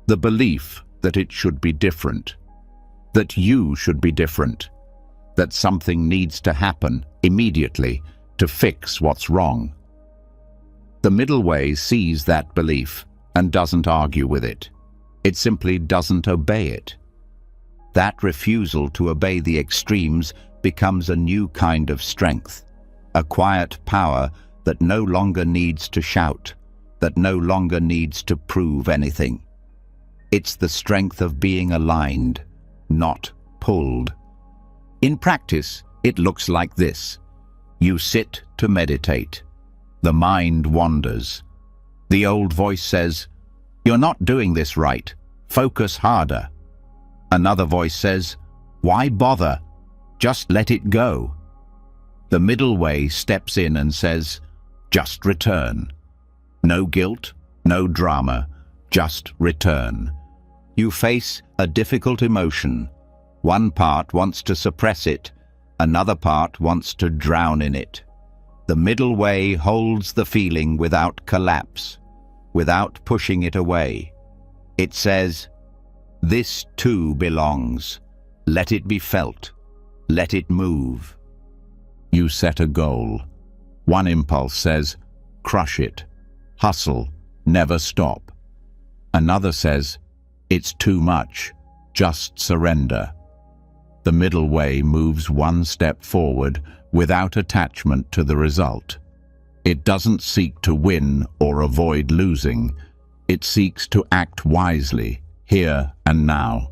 The belief that it should be different. That you should be different. That something needs to happen immediately to fix what's wrong. The middle way sees that belief and doesn't argue with it. It simply doesn't obey it. That refusal to obey the extremes becomes a new kind of strength, a quiet power that no longer needs to shout, that no longer needs to prove anything. It's the strength of being aligned, not pulled. In practice, it looks like this. You sit to meditate. The mind wanders. The old voice says, "You're not doing this right. Focus harder." Another voice says, "Why bother? Just let it go." The middle way steps in and says, "Just return." No guilt, no drama, just return. You face a difficult emotion. One part wants to suppress it, another part wants to drown in it. The middle way holds the feeling without collapse, without pushing it away. It says, "This too belongs. Let it be felt. Let it move." You set a goal. One impulse says, "Crush it. Hustle. Never stop." Another says, "It's too much. Just surrender." The middle way moves one step forward without attachment to the result. It doesn't seek to win or avoid losing. It seeks to act wisely, here and now.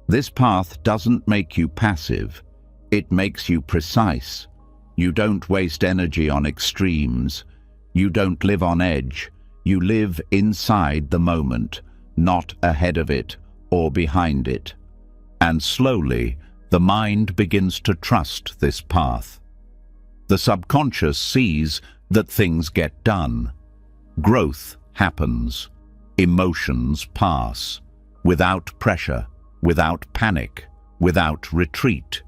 This path doesn't make you passive. It makes you precise. You don't waste energy on extremes. You don't live on edge. You live inside the moment, not ahead of it or behind it. And slowly, the mind begins to trust this path. The subconscious sees that things get done. Growth happens. Emotions pass. Without pressure, without panic, without retreat.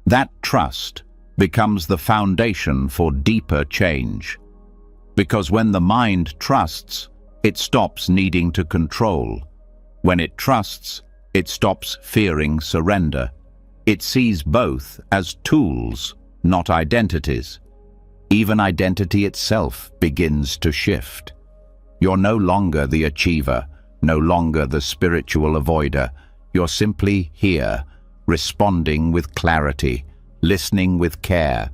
That trust becomes the foundation for deeper change. Because when the mind trusts, it stops needing to control. When it trusts, it stops fearing surrender. It sees both as tools, not identities. Even identity itself begins to shift. You're no longer the achiever, no longer the spiritual avoider. You're simply here, responding with clarity, listening with care,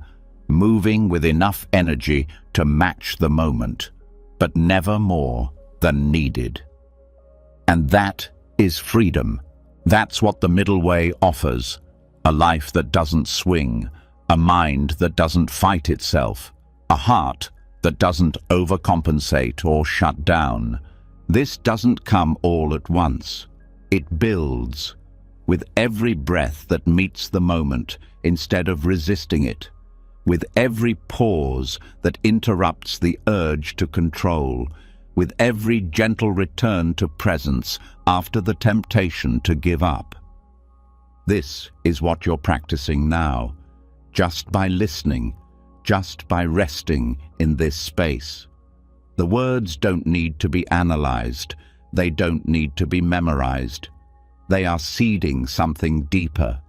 moving with enough energy to match the moment, but never more than needed. And that is freedom. That's what the middle way offers. A life that doesn't swing, a mind that doesn't fight itself, a heart that doesn't overcompensate or shut down. This doesn't come all at once. It builds with every breath that meets the moment instead of resisting it, with every pause that interrupts the urge to control, with every gentle return to presence after the temptation to give up. This is what you're practicing now, just by listening, just by resting in this space. The words don't need to be analyzed. They don't need to be memorized. They are seeding something deeper,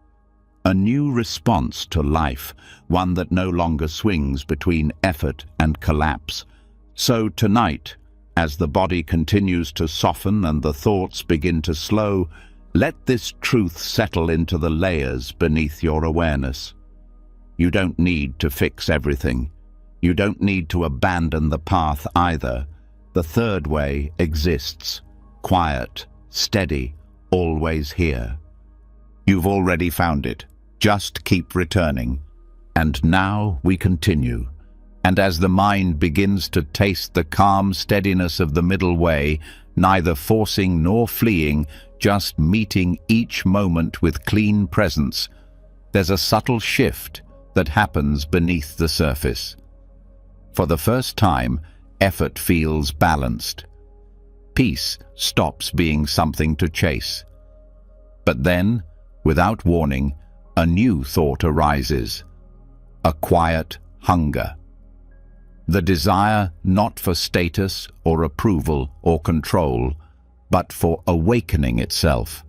a new response to life, one that no longer swings between effort and collapse. So tonight, as the body continues to soften and the thoughts begin to slow, let this truth settle into the layers beneath your awareness. You don't need to fix everything. You don't need to abandon the path either. The third way exists, quiet, steady, always here. You've already found it. Just keep returning. And now we continue. And as the mind begins to taste the calm steadiness of the middle way, neither forcing nor fleeing, just meeting each moment with clean presence, there's a subtle shift that happens beneath the surface. For the first time, effort feels balanced. Peace stops being something to chase. But then, without warning, a new thought arises, a quiet hunger. The desire not for status or approval or control, but for awakening itself.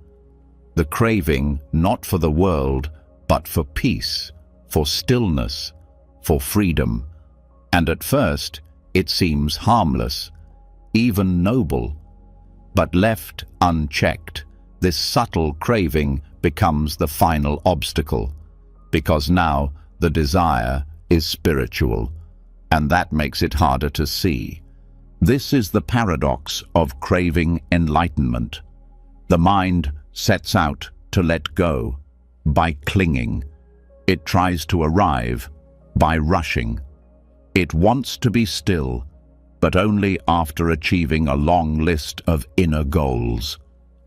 The craving not for the world, but for peace, for stillness, for freedom. And at first, it seems harmless, even noble. But left unchecked, this subtle craving becomes the final obstacle, because now the desire is spiritual, and that makes it harder to see. This is the paradox of craving enlightenment. The mind sets out to let go by clinging. It tries to arrive by rushing. It wants to be still, but only after achieving a long list of inner goals.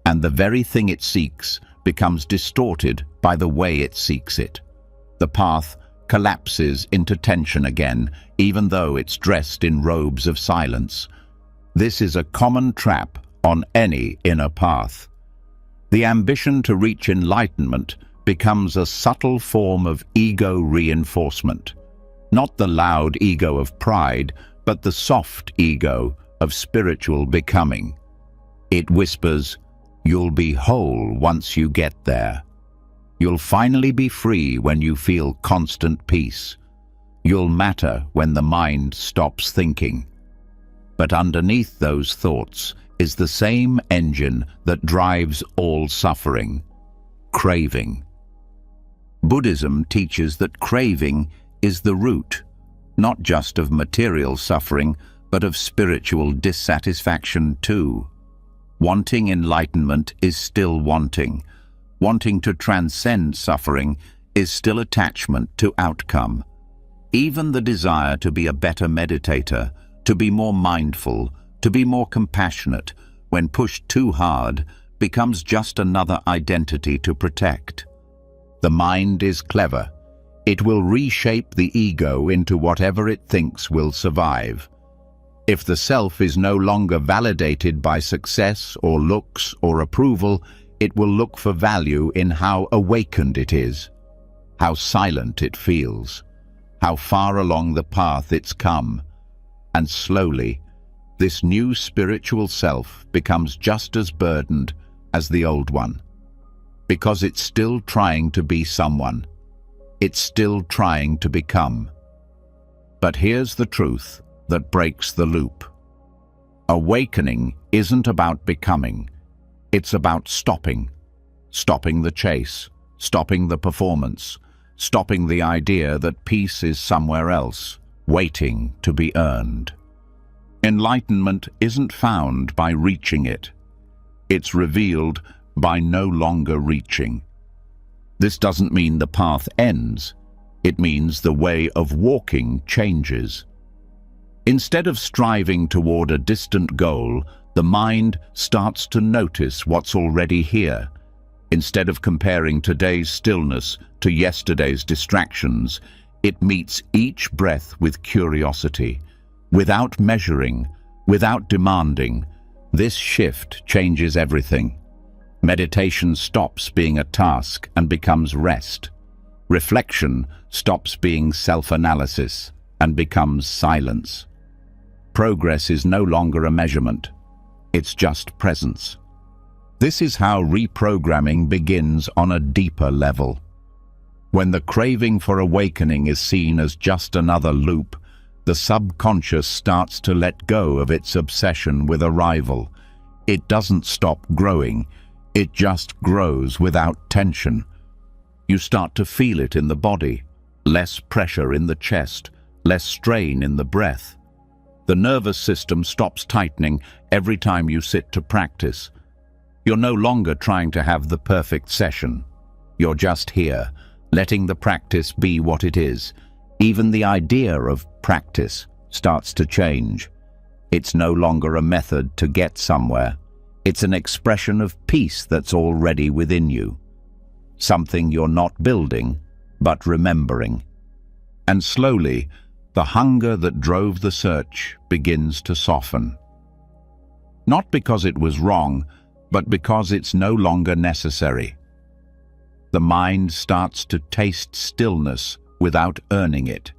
And the very thing it seeks becomes distorted by the way it seeks it. The path collapses into tension again, even though it's dressed in robes of silence. This is a common trap on any inner path. The ambition to reach enlightenment becomes a subtle form of ego reinforcement. Not the loud ego of pride, but the soft ego of spiritual becoming. It whispers, "You'll be whole once you get there. You'll finally be free when you feel constant peace. You'll matter when the mind stops thinking." But underneath those thoughts is the same engine that drives all suffering: craving. Buddhism teaches that craving is the root, not just of material suffering, but of spiritual dissatisfaction too. Wanting enlightenment is still wanting. Wanting to transcend suffering is still attachment to outcome. Even the desire to be a better meditator, to be more mindful, to be more compassionate, when pushed too hard, becomes just another identity to protect. The mind is clever. It will reshape the ego into whatever it thinks will survive. If the self is no longer validated by success or looks or approval, it will look for value in how awakened it is, how silent it feels, how far along the path it's come. And slowly, this new spiritual self becomes just as burdened as the old one, because it's still trying to be someone. It's still trying to become. But here's the truth that breaks the loop. Awakening isn't about becoming. It's about stopping. Stopping the chase, stopping the performance, stopping the idea that peace is somewhere else, waiting to be earned. Enlightenment isn't found by reaching it. It's revealed by no longer reaching. This doesn't mean the path ends. It means the way of walking changes. Instead of striving toward a distant goal, the mind starts to notice what's already here. Instead of comparing today's stillness to yesterday's distractions, it meets each breath with curiosity. Without measuring, without demanding, this shift changes everything. Meditation stops being a task and becomes rest. Reflection stops being self-analysis and becomes silence. Progress is no longer a measurement. It's just presence. This is how reprogramming begins on a deeper level. When the craving for awakening is seen as just another loop, the subconscious starts to let go of its obsession with arrival. It doesn't stop growing, it just grows without tension. You start to feel it in the body, less pressure in the chest, less strain in the breath. The nervous system stops tightening every time you sit to practice. You're no longer trying to have the perfect session. You're just here, letting the practice be what it is. Even the idea of practice starts to change. It's no longer a method to get somewhere. It's an expression of peace that's already within you. Something you're not building, but remembering. And slowly, the hunger that drove the search begins to soften. Not because it was wrong, but because it's no longer necessary. The mind starts to taste stillness without earning it.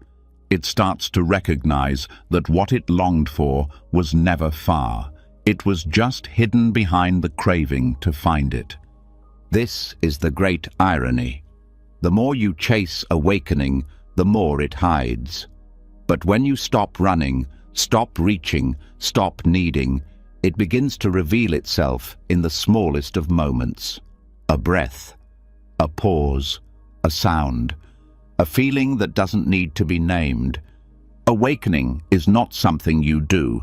It starts to recognize that what it longed for was never far. It was just hidden behind the craving to find it. This is the great irony. The more you chase awakening, the more it hides. But when you stop running, stop reaching, stop needing, it begins to reveal itself in the smallest of moments. A breath, a pause, a sound, a feeling that doesn't need to be named. Awakening is not something you do.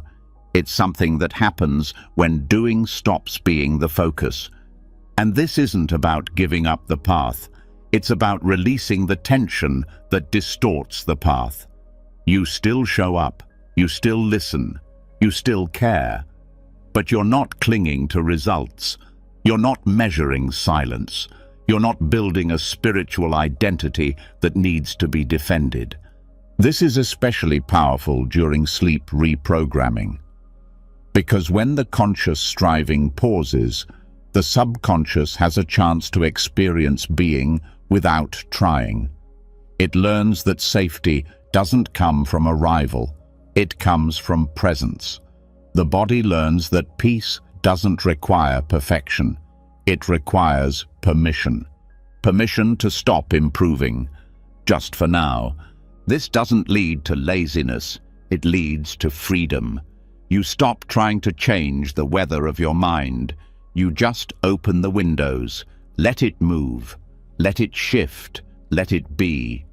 It's something that happens when doing stops being the focus. And this isn't about giving up the path. It's about releasing the tension that distorts the path. You still show up, you still listen, you still care, but you're not clinging to results. You're not measuring silence. You're not building a spiritual identity that needs to be defended. This is especially powerful during sleep reprogramming. Because when the conscious striving pauses, the subconscious has a chance to experience being without trying. It learns that safety doesn't come from arrival, it comes from presence. The body learns that peace doesn't require perfection, it requires permission. Permission to stop improving, just for now. This doesn't lead to laziness, it leads to freedom. You stop trying to change the weather of your mind. You just open the windows, let it move, let it shift, let it be.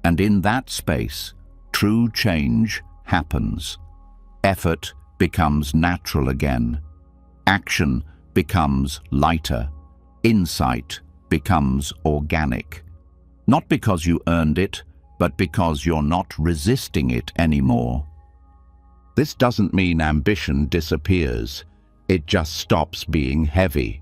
And in that space, true change happens. Effort becomes natural again. Action becomes lighter. Insight becomes organic. Not because you earned it, but because you're not resisting it anymore. This doesn't mean ambition disappears. It just stops being heavy.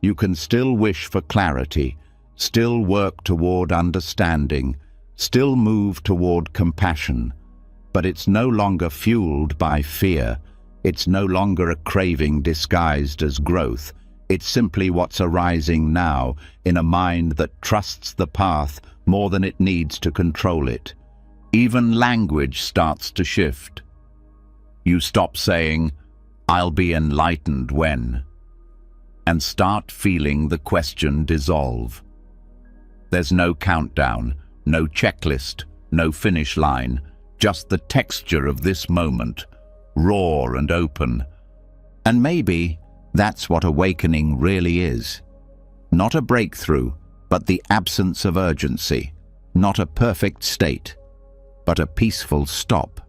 You can still wish for clarity, still work toward understanding, still move toward compassion, but it's no longer fueled by fear. It's no longer a craving disguised as growth. It's simply what's arising now in a mind that trusts the path more than it needs to control it. Even language starts to shift. You stop saying, "I'll be enlightened when," and start feeling the question dissolve. There's no countdown, no checklist, no finish line, just the texture of this moment, raw and open, And maybe that's what awakening really is. Not a breakthrough, but the absence of urgency. Not a perfect state, but a peaceful stop.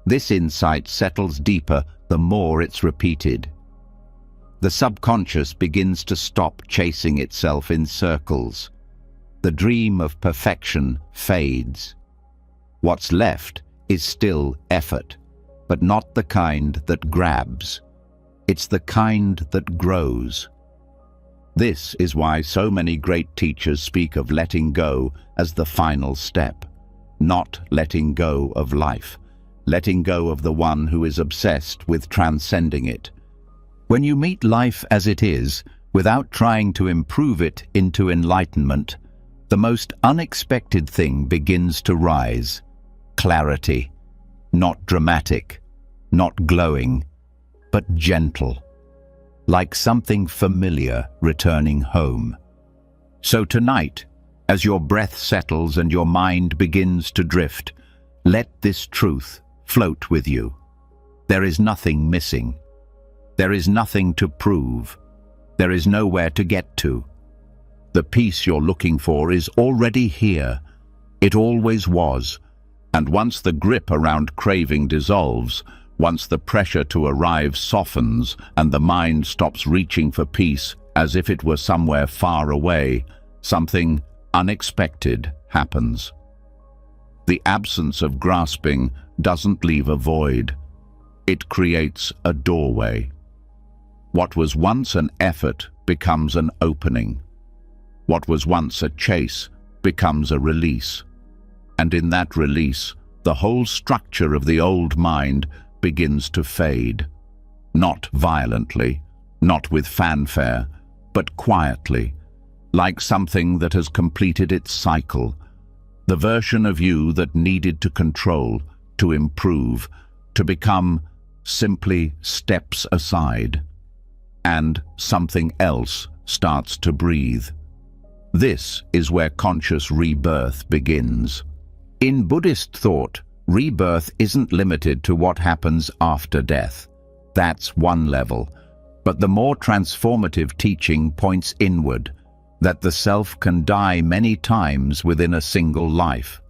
This insight settles deeper the more it's repeated. The subconscious begins to stop chasing itself in circles. The dream of perfection fades. What's left is still effort, but not the kind that grabs. It's the kind that grows. This is why so many great teachers speak of letting go as the final step, not letting go of life, letting go of the one who is obsessed with transcending it. When you meet life as it is, without trying to improve it into enlightenment, the most unexpected thing begins to rise. Clarity. Not dramatic, not glowing, but gentle. Like something familiar returning home. So tonight, as your breath settles and your mind begins to drift, let this truth float with you. There is nothing missing. There is nothing to prove. There is nowhere to get to. The peace you're looking for is already here. It always was. And once the grip around craving dissolves, once the pressure to arrive softens and the mind stops reaching for peace as if it were somewhere far away, something unexpected happens. The absence of grasping doesn't leave a void. It creates a doorway. What was once an effort becomes an opening. What was once a chase becomes a release. And in that release, the whole structure of the old mind begins to fade. Not violently, not with fanfare, but quietly, like something that has completed its cycle. The version of you that needed to control, to improve, to become, simply steps aside. And something else starts to breathe. This is where conscious rebirth begins. In Buddhist thought, rebirth isn't limited to what happens after death. That's one level. But the more transformative teaching points inward, that the self can die many times within a single life,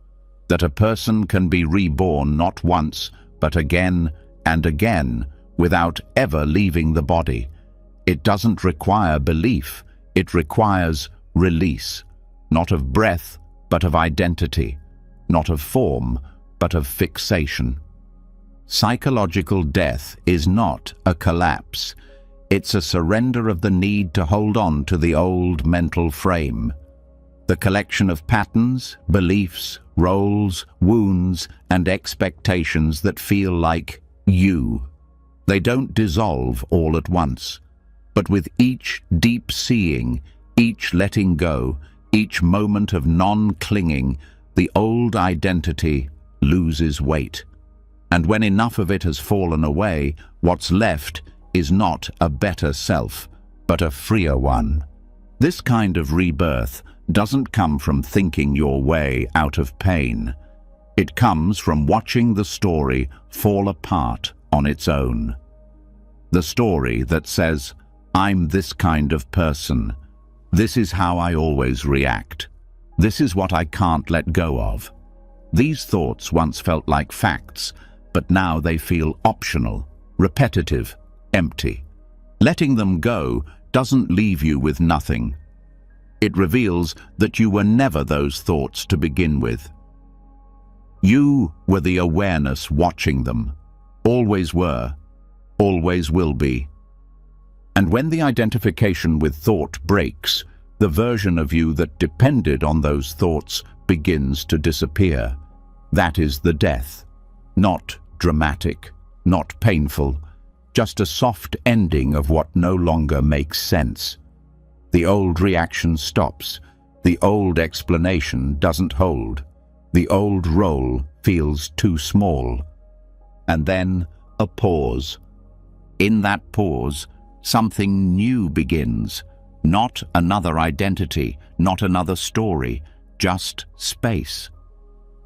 that a person can be reborn not once, but again and again, without ever leaving the body. It doesn't require belief, it requires release, not of breath, but of identity, not of form, but of fixation. Psychological death is not a collapse. It's a surrender of the need to hold on to the old mental frame. The collection of patterns, beliefs, roles, wounds, and expectations that feel like you. They don't dissolve all at once, but with each deep seeing, each letting go, each moment of non-clinging, the old identity loses weight. And when enough of it has fallen away, what's left is not a better self, but a freer one. This kind of rebirth doesn't come from thinking your way out of pain. It comes from watching the story fall apart on its own. The story that says, I'm this kind of person. This is how I always react. This is what I can't let go of. These thoughts once felt like facts, but now they feel optional, repetitive, empty. Letting them go doesn't leave you with nothing. It reveals that you were never those thoughts to begin with. You were the awareness watching them. Always were, always will be. And when the identification with thought breaks, the version of you that depended on those thoughts begins to disappear. That is the death. Not dramatic, not painful, just a soft ending of what no longer makes sense. The old reaction stops. The old explanation doesn't hold. The old role feels too small. And then a pause. In that pause, something new begins. Not another identity, not another story, just space.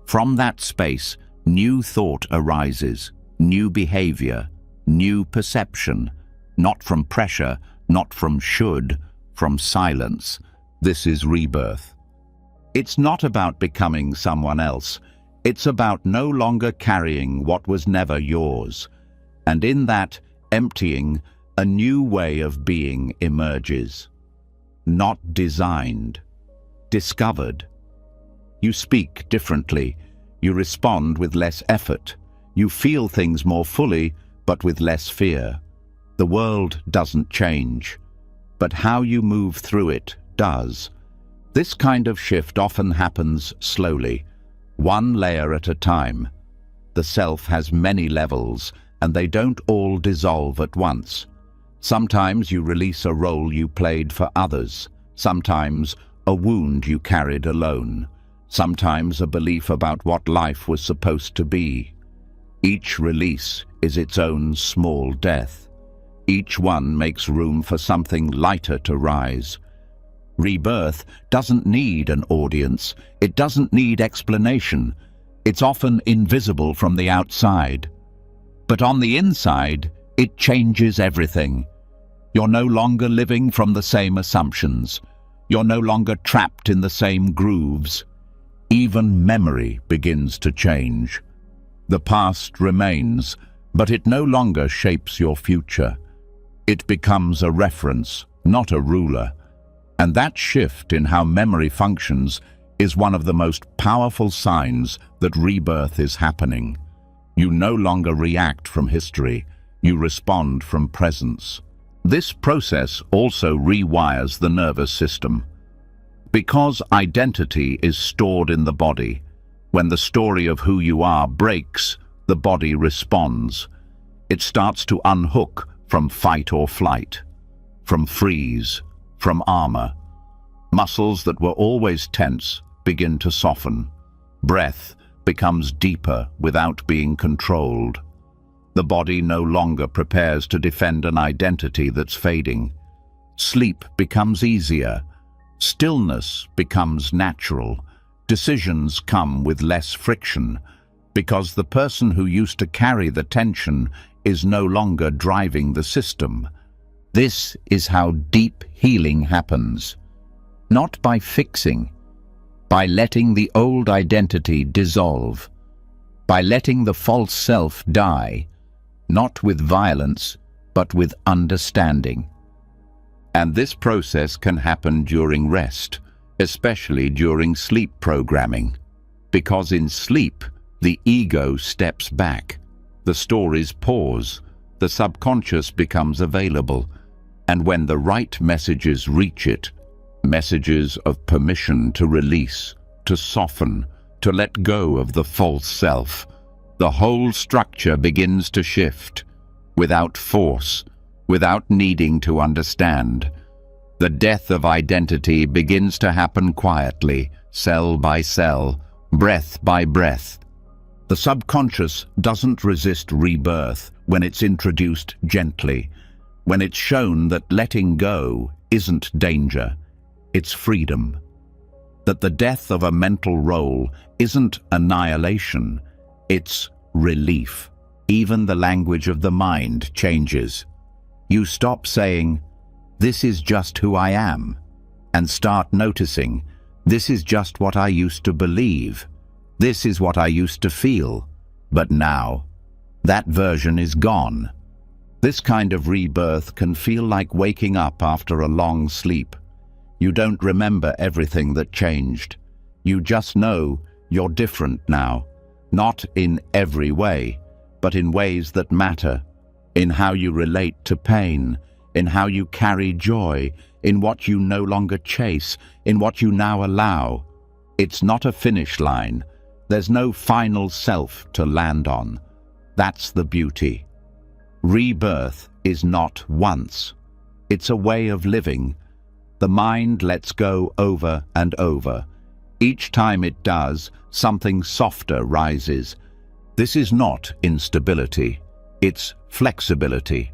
From that space, new thought arises, new behavior, new perception, Not from pressure, not from should, from silence. This is rebirth. It's not about becoming someone else. It's about no longer carrying what was never yours. And in that emptying, a new way of being emerges. Not designed, discovered. You speak differently. You respond with less effort. You feel things more fully, but with less fear. The world doesn't change, but how you move through it does. This kind of shift often happens slowly, one layer at a time. The self has many levels, and they don't all dissolve at once. Sometimes you release a role you played for others, sometimes a wound you carried alone, sometimes a belief about what life was supposed to be. Each release is its own small death. Each one makes room for something lighter to rise. Rebirth doesn't need an audience. It doesn't need explanation. It's often invisible from the outside. But on the inside, it changes everything. You're no longer living from the same assumptions. You're no longer trapped in the same grooves. Even memory begins to change. The past remains, but it no longer shapes your future. It becomes a reference, not a ruler. And that shift in how memory functions is one of the most powerful signs that rebirth is happening. You no longer react from history. You respond from presence. This process also rewires the nervous system. Because identity is stored in the body, when the story of who you are breaks, the body responds. It starts to unhook from fight or flight, from freeze, from armor. Muscles that were always tense begin to soften. Breath becomes deeper without being controlled. The body no longer prepares to defend an identity that's fading. Sleep becomes easier. Stillness becomes natural. Decisions come with less friction, because the person who used to carry the tension is no longer driving the system. This is how deep healing happens. Not by fixing, by letting the old identity dissolve, by letting the false self die, not with violence, but with understanding. And this process can happen during rest, especially during sleep programming, because in sleep, the ego steps back, the stories pause, the subconscious becomes available, and when the right messages reach it, messages of permission to release, to soften, to let go of the false self, the whole structure begins to shift, without force, without needing to understand. The death of identity begins to happen quietly, cell by cell, breath by breath. The subconscious doesn't resist rebirth when it's introduced gently, when it's shown that letting go isn't danger, it's freedom. That the death of a mental role isn't annihilation, it's relief. Even the language of the mind changes. You stop saying, "This is just who I am," and start noticing, "This is just what I used to believe. This is what I used to feel. But now, that version is gone." This kind of rebirth can feel like waking up after a long sleep. You don't remember everything that changed. You just know you're different now, not in every way, but in ways that matter, in how you relate to pain, in how you carry joy, in what you no longer chase, in what you now allow. It's not a finish line. There's no final self to land on. That's the beauty. Rebirth is not once. It's a way of living. The mind lets go over and over. Each time it does, something softer rises. This is not instability. It's flexibility.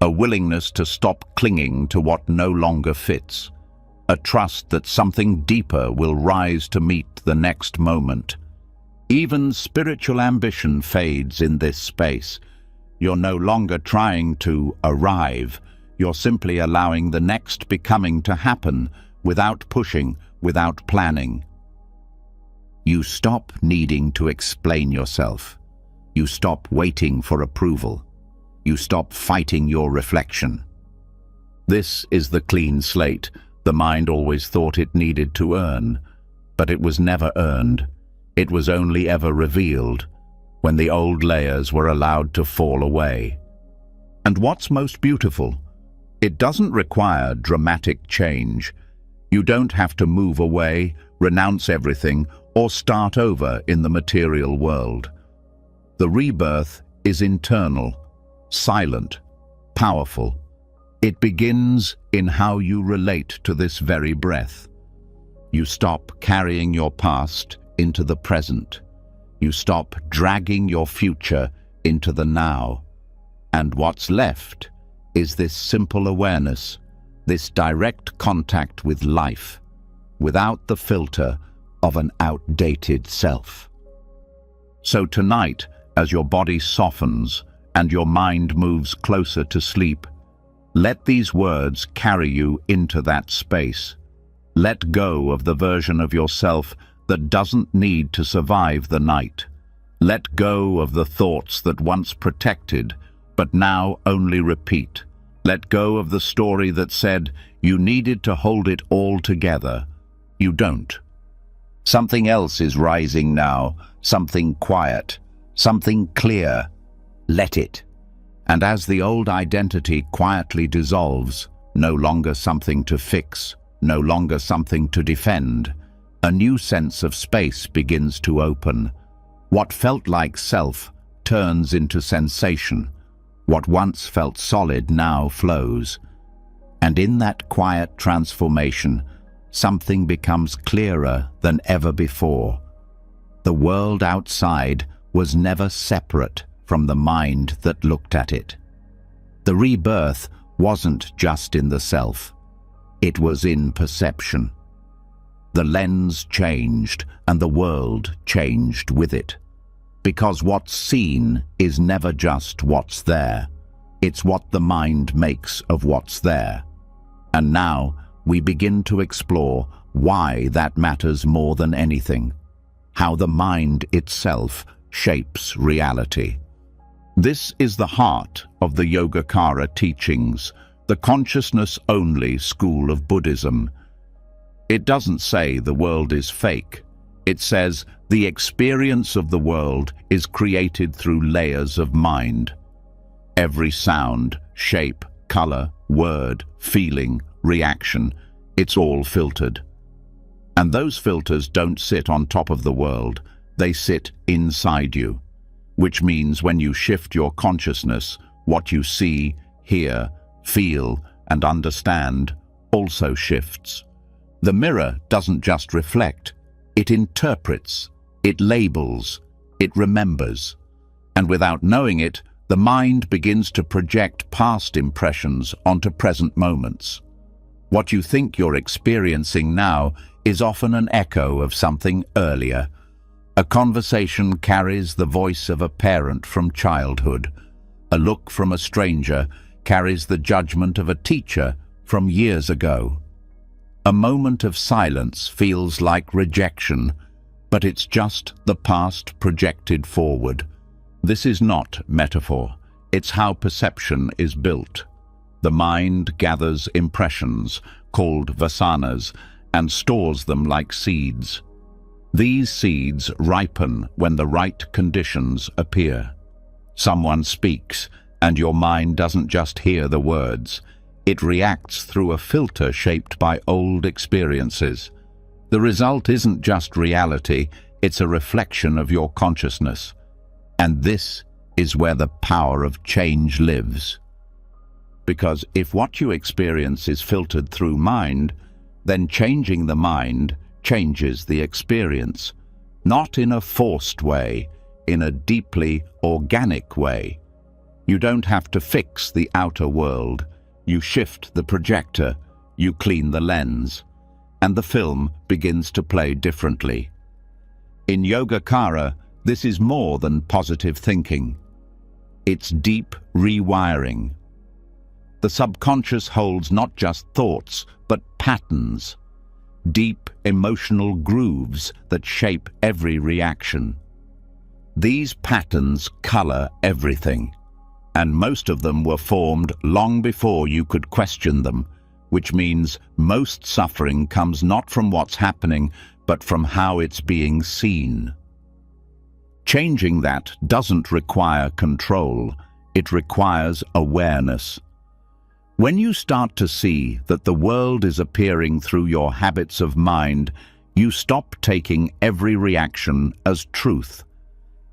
A willingness to stop clinging to what no longer fits. A trust that something deeper will rise to meet the next moment. Even spiritual ambition fades in this space. You're no longer trying to arrive. You're simply allowing the next becoming to happen without pushing, without planning. You stop needing to explain yourself. You stop waiting for approval. You stop fighting your reflection. This is the clean slate the mind always thought it needed to earn, but it was never earned. It was only ever revealed when the old layers were allowed to fall away. And what's most beautiful, it doesn't require dramatic change. You don't have to move away, renounce everything, or start over in the material world. The rebirth is internal, silent, powerful. It begins in how you relate to this very breath. You stop carrying your past into the present. You stop dragging your future into the now. And what's left is this simple awareness, this direct contact with life, without the filter of an outdated self. So tonight, as your body softens and your mind moves closer to sleep, let these words carry you into that space. Let go of the version of yourself that doesn't need to survive the night. Let go of the thoughts that once protected, but now only repeat. Let go of the story that said you needed to hold it all together. You don't. Something else is rising now, something quiet, something clear. Let it. And as the old identity quietly dissolves, no longer something to fix, no longer something to defend, a new sense of space begins to open. What felt like self turns into sensation. What once felt solid now flows. And in that quiet transformation, something becomes clearer than ever before. The world outside was never separate from the mind that looked at it. The rebirth wasn't just in the self. It was in perception. The lens changed and the world changed with it. Because what's seen is never just what's there. It's what the mind makes of what's there. And now we begin to explore why that matters more than anything. How the mind itself shapes reality. This is the heart of the Yogacara teachings, the consciousness-only school of Buddhism. It doesn't say the world is fake. It says the experience of the world is created through layers of mind. Every sound, shape, color, word, feeling, reaction, it's all filtered. And those filters don't sit on top of the world, they sit inside you. Which means when you shift your consciousness, what you see, hear, feel, and understand also shifts. The mirror doesn't just reflect, it interprets, it labels, it remembers. And without knowing it, the mind begins to project past impressions onto present moments. What you think you're experiencing now is often an echo of something earlier. A conversation carries the voice of a parent from childhood. A look from a stranger carries the judgment of a teacher from years ago. A moment of silence feels like rejection, but it's just the past projected forward. This is not metaphor. It's how perception is built. The mind gathers impressions, called vasanas, and stores them like seeds. These seeds ripen when the right conditions appear. Someone speaks, and your mind doesn't just hear the words. It reacts through a filter shaped by old experiences. The result isn't just reality, it's a reflection of your consciousness. And this is where the power of change lives. Because if what you experience is filtered through mind, then changing the mind changes the experience, not in a forced way, in a deeply organic way. You don't have to fix the outer world. You shift the projector, you clean the lens, and the film begins to play differently. In Yogacara, this is more than positive thinking. It's deep rewiring. The subconscious holds not just thoughts, but patterns, deep emotional grooves that shape every reaction. These patterns color everything, and most of them were formed long before you could question them, which means most suffering comes not from what's happening, but from how it's being seen. Changing that doesn't require control, it requires awareness. When you start to see that the world is appearing through your habits of mind, you stop taking every reaction as truth.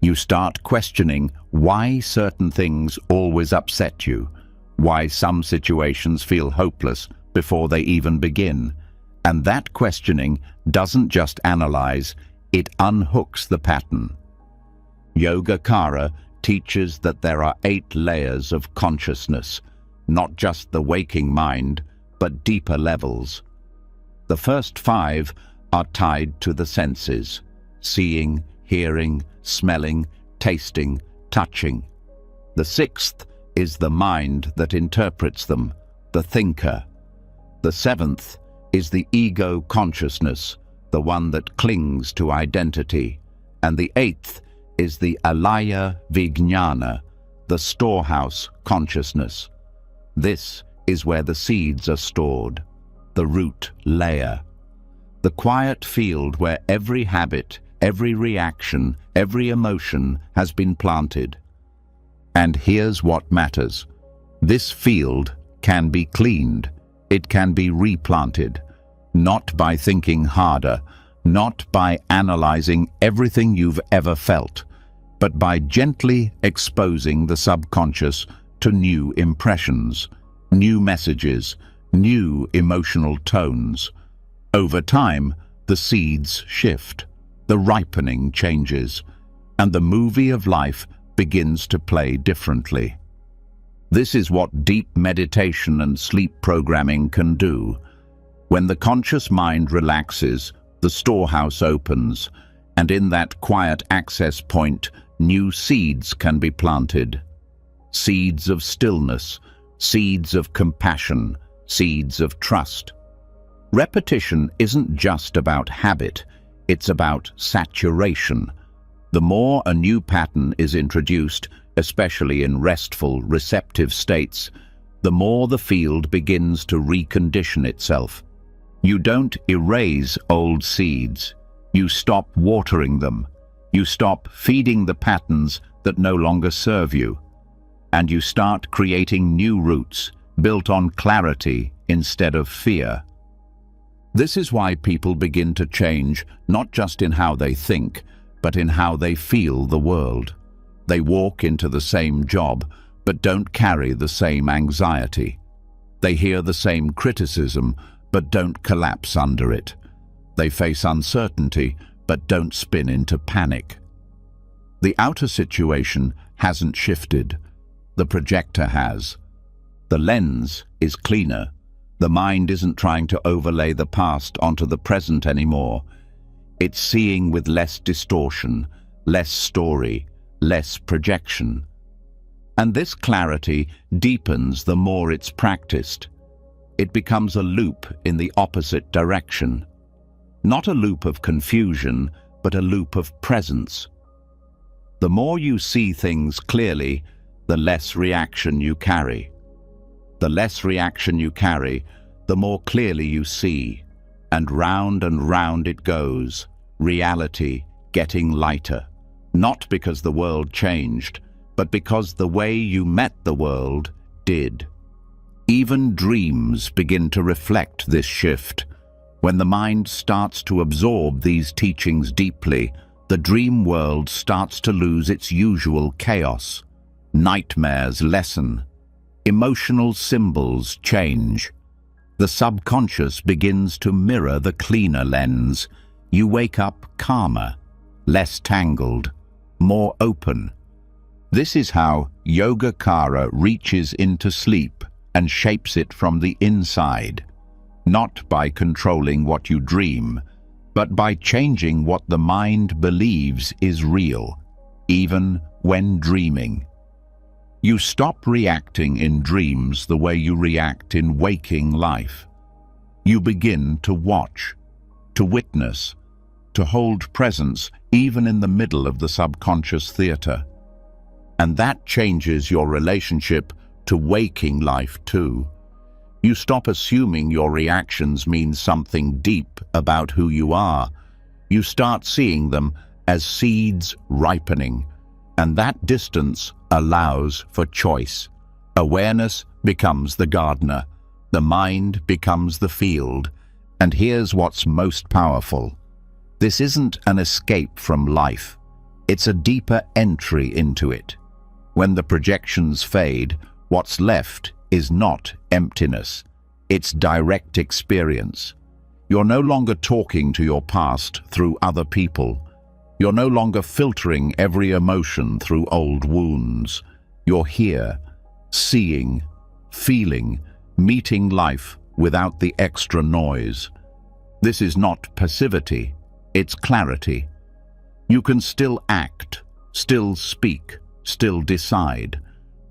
You start questioning why certain things always upset you, why some situations feel hopeless before they even begin. And that questioning doesn't just analyze, it unhooks the pattern. Yogacara teaches that there are 8 layers of consciousness, not just the waking mind, but deeper levels. The first 5 are tied to the senses: seeing, hearing, smelling, tasting, touching. The 6th is the mind that interprets them, the thinker. The 7th is the ego consciousness, the one that clings to identity. And the 8th is the alaya vijnana, the storehouse consciousness. This is where the seeds are stored, the root layer. The quiet field where every habit, every reaction, every emotion has been planted. And here's what matters. This field can be cleaned. It can be replanted, not by thinking harder, not by analyzing everything you've ever felt, but by gently exposing the subconscious to new impressions, new messages, new emotional tones. Over time, the seeds shift, the ripening changes, and the movie of life begins to play differently. This is what deep meditation and sleep programming can do. When the conscious mind relaxes, the storehouse opens, and in that quiet access point, new seeds can be planted. Seeds of stillness, seeds of compassion, seeds of trust. Repetition isn't just about habit, it's about saturation. The more a new pattern is introduced, especially in restful, receptive states, the more the field begins to recondition itself. You don't erase old seeds. You stop watering them. You stop feeding the patterns that no longer serve you. And you start creating new roots, built on clarity instead of fear. This is why people begin to change, not just in how they think, but in how they feel the world. They walk into the same job, but don't carry the same anxiety. They hear the same criticism, but don't collapse under it. They face uncertainty, but don't spin into panic. The outer situation hasn't shifted. The projector has. The lens is cleaner. The mind isn't trying to overlay the past onto the present anymore. It's seeing with less distortion, less story, less projection. And this clarity deepens the more it's practiced. It becomes a loop in the opposite direction. Not a loop of confusion, but a loop of presence. The more you see things clearly, the less reaction you carry. The less reaction you carry, the more clearly you see. And round it goes, reality getting lighter. Not because the world changed, but because the way you met the world did. Even dreams begin to reflect this shift. When the mind starts to absorb these teachings deeply, the dream world starts to lose its usual chaos. Nightmares lessen. Emotional symbols change. The subconscious begins to mirror the cleaner lens. You wake up calmer, less tangled, more open. This is how Yogacara reaches into sleep and shapes it from the inside, not by controlling what you dream, but by changing what the mind believes is real, even when dreaming. You stop reacting in dreams the way you react in waking life. You begin to watch, to witness, to hold presence even in the middle of the subconscious theater. And that changes your relationship to waking life too. You stop assuming your reactions mean something deep about who you are. You start seeing them as seeds ripening, and that distance allows for choice. Awareness becomes the gardener, the mind becomes the field, and here's what's most powerful. This isn't an escape from life, it's a deeper entry into it. When the projections fade, what's left is not emptiness, it's direct experience. You're no longer talking to your past through other people. You're no longer filtering every emotion through old wounds. You're here, seeing, feeling, meeting life without the extra noise. This is not passivity, it's clarity. You can still act, still speak, still decide,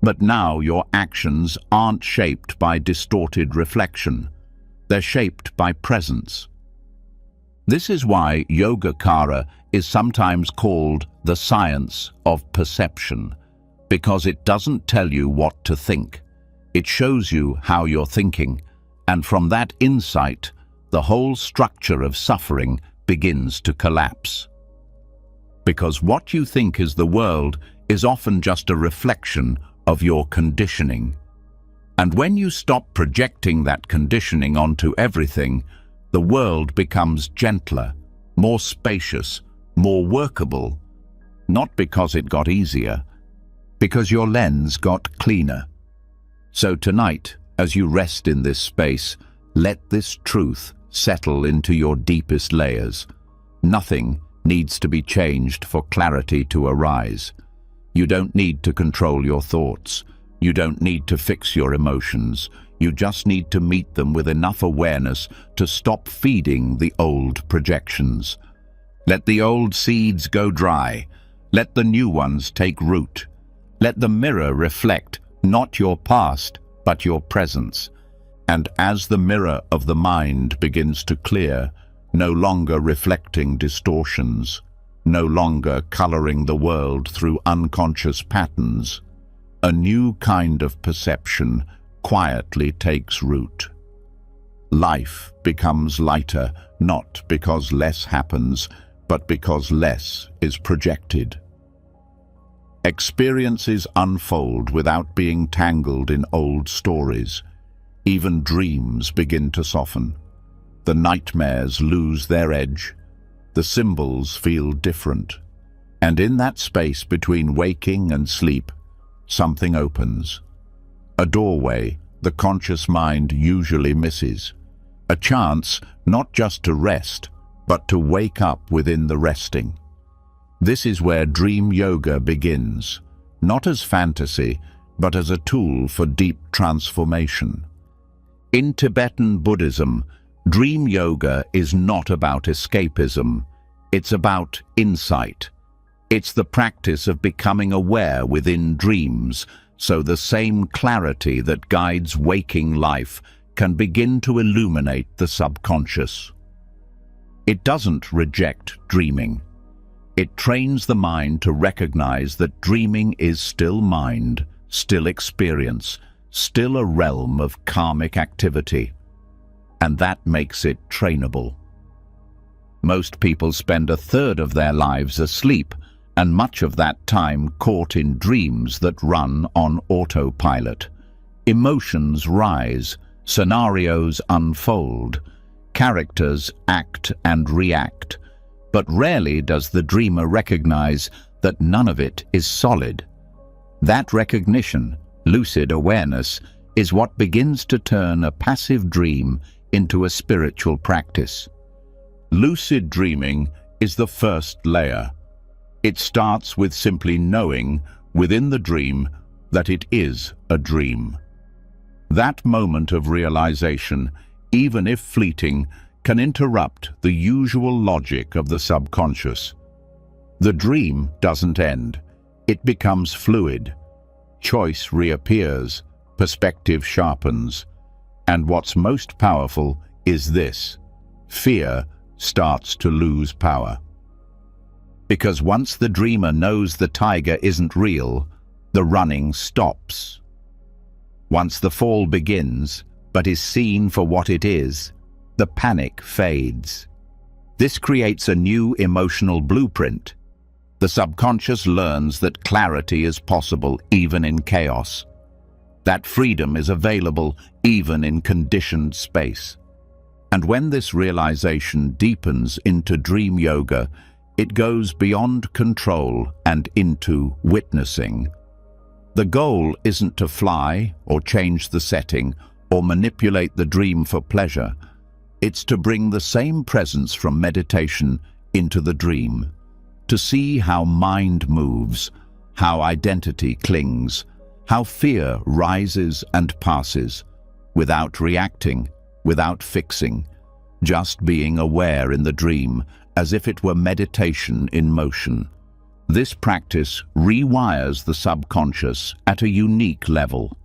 but now your actions aren't shaped by distorted reflection. They're shaped by presence. This is why Yogacara is sometimes called the science of perception, because it doesn't tell you what to think. It shows you how you're thinking, and from that insight, the whole structure of suffering begins to collapse. Because what you think is the world is often just a reflection of your conditioning. And when you stop projecting that conditioning onto everything, the world becomes gentler, more spacious, more workable, not because it got easier, because your lens got cleaner. So tonight, as you rest in this space, let this truth settle into your deepest layers. Nothing needs to be changed for clarity to arise. You don't need to control your thoughts. You don't need to fix your emotions. You just need to meet them with enough awareness to stop feeding the old projections. Let the old seeds go dry. Let the new ones take root. Let the mirror reflect not your past, but your presence. And as the mirror of the mind begins to clear, no longer reflecting distortions, no longer coloring the world through unconscious patterns, a new kind of perception quietly takes root. Life becomes lighter, not because less happens, but because less is projected. Experiences unfold without being tangled in old stories. Even dreams begin to soften. The nightmares lose their edge. The symbols feel different. And in that space between waking and sleep, something opens. A doorway the conscious mind usually misses. A chance not just to rest, but to wake up within the resting. This is where dream yoga begins, not as fantasy, but as a tool for deep transformation. In Tibetan Buddhism, dream yoga is not about escapism. It's about insight. It's the practice of becoming aware within dreams, so the same clarity that guides waking life can begin to illuminate the subconscious. It doesn't reject dreaming. It trains the mind to recognize that dreaming is still mind, still experience, still a realm of karmic activity. And that makes it trainable. Most people spend a third of their lives asleep, and much of that time caught in dreams that run on autopilot. Emotions rise, scenarios unfold, characters act and react, but rarely does the dreamer recognize that none of it is solid. That recognition, lucid awareness, is what begins to turn a passive dream into a spiritual practice. Lucid dreaming is the first layer. It starts with simply knowing within the dream that it is a dream. That moment of realization, even if fleeting, can interrupt the usual logic of the subconscious. The dream doesn't end. It becomes fluid. choice reappears, perspective sharpens, and what's most powerful is this: fear starts to lose power. Because once the dreamer knows the tiger isn't real, the running stops. Once the fall begins, but is seen for what it is, the panic fades. This creates a new emotional blueprint. The subconscious learns that clarity is possible even in chaos, that freedom is available even in conditioned space. And when this realization deepens into dream yoga, it goes beyond control and into witnessing. The goal isn't to fly or change the setting or manipulate the dream for pleasure. It's to bring the same presence from meditation into the dream, to see how mind moves, how identity clings, how fear rises and passes, without reacting, without fixing, just being aware in the dream as if it were meditation in motion. This practice rewires the subconscious at a unique level.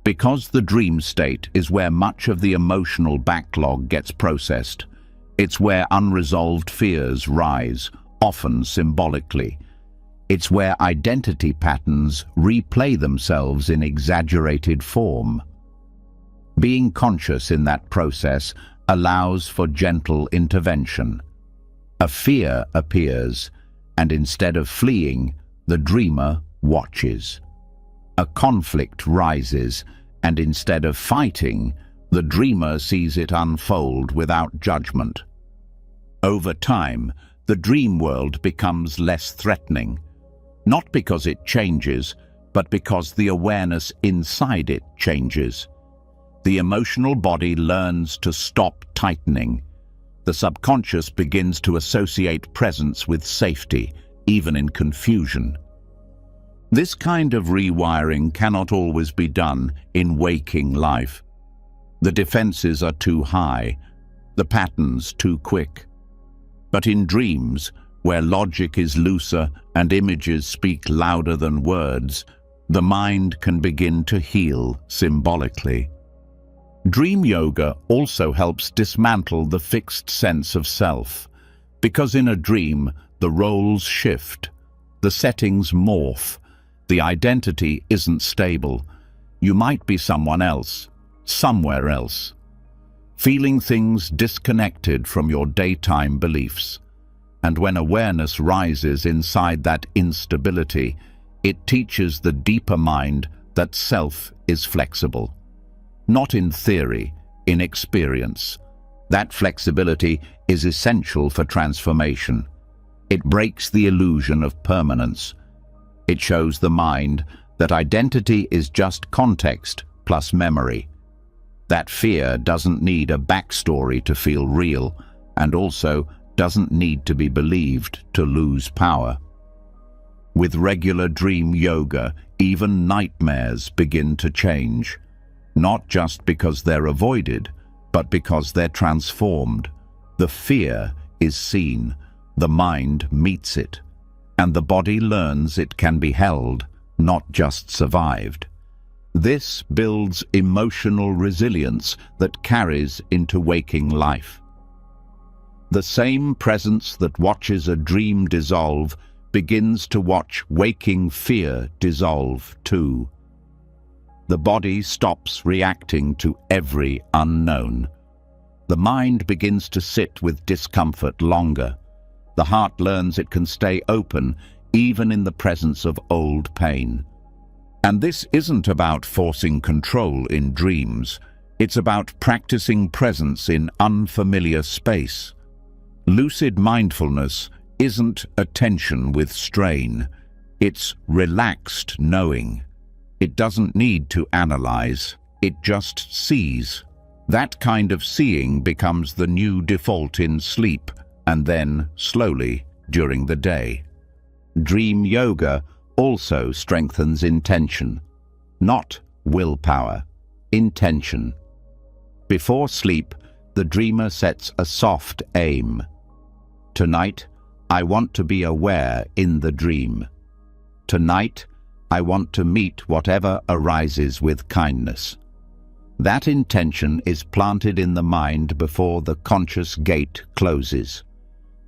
Because the dream state is where much of the emotional backlog gets processed, it's where unresolved fears rise, often symbolically. It's where identity patterns replay themselves in exaggerated form. Being conscious in that process allows for gentle intervention. A fear appears, and instead of fleeing, the dreamer watches. A conflict rises, and instead of fighting, the dreamer sees it unfold without judgment. Over time, the dream world becomes less threatening, not because it changes, but because the awareness inside it changes. The emotional body learns to stop tightening. The subconscious begins to associate presence with safety, even in confusion. This kind of rewiring cannot always be done in waking life. The defenses are too high, the patterns too quick. But in dreams, where logic is looser and images speak louder than words, the mind can begin to heal symbolically. Dream yoga also helps dismantle the fixed sense of self, because in a dream, the roles shift, the settings morph, the identity isn't stable. You might be someone else, somewhere else, feeling things disconnected from your daytime beliefs. And when awareness rises inside that instability, it teaches the deeper mind that self is flexible. Not in theory, in experience. That flexibility is essential for transformation. It breaks the illusion of permanence. It shows the mind that identity is just context plus memory. That fear doesn't need a backstory to feel real, and also doesn't need to be believed to lose power. With regular dream yoga, even nightmares begin to change. Not just because they're avoided, but because they're transformed. The fear is seen, the mind meets it, and the body learns it can be held, not just survived. This builds emotional resilience that carries into waking life. The same presence that watches a dream dissolve begins to watch waking fear dissolve too. The body stops reacting to every unknown. The mind begins to sit with discomfort longer. The heart learns it can stay open even in the presence of old pain. And this isn't about forcing control in dreams. It's about practicing presence in unfamiliar space. Lucid mindfulness isn't attention with strain. It's relaxed knowing. It doesn't need to analyze, it just sees. That kind of seeing becomes the new default in sleep, and then, slowly, during the day. Dream yoga also strengthens intention. Not willpower, intention. Before sleep, the dreamer sets a soft aim. Tonight, I want to be aware in the dream. Tonight, I want to meet whatever arises with kindness. That intention is planted in the mind before the conscious gate closes.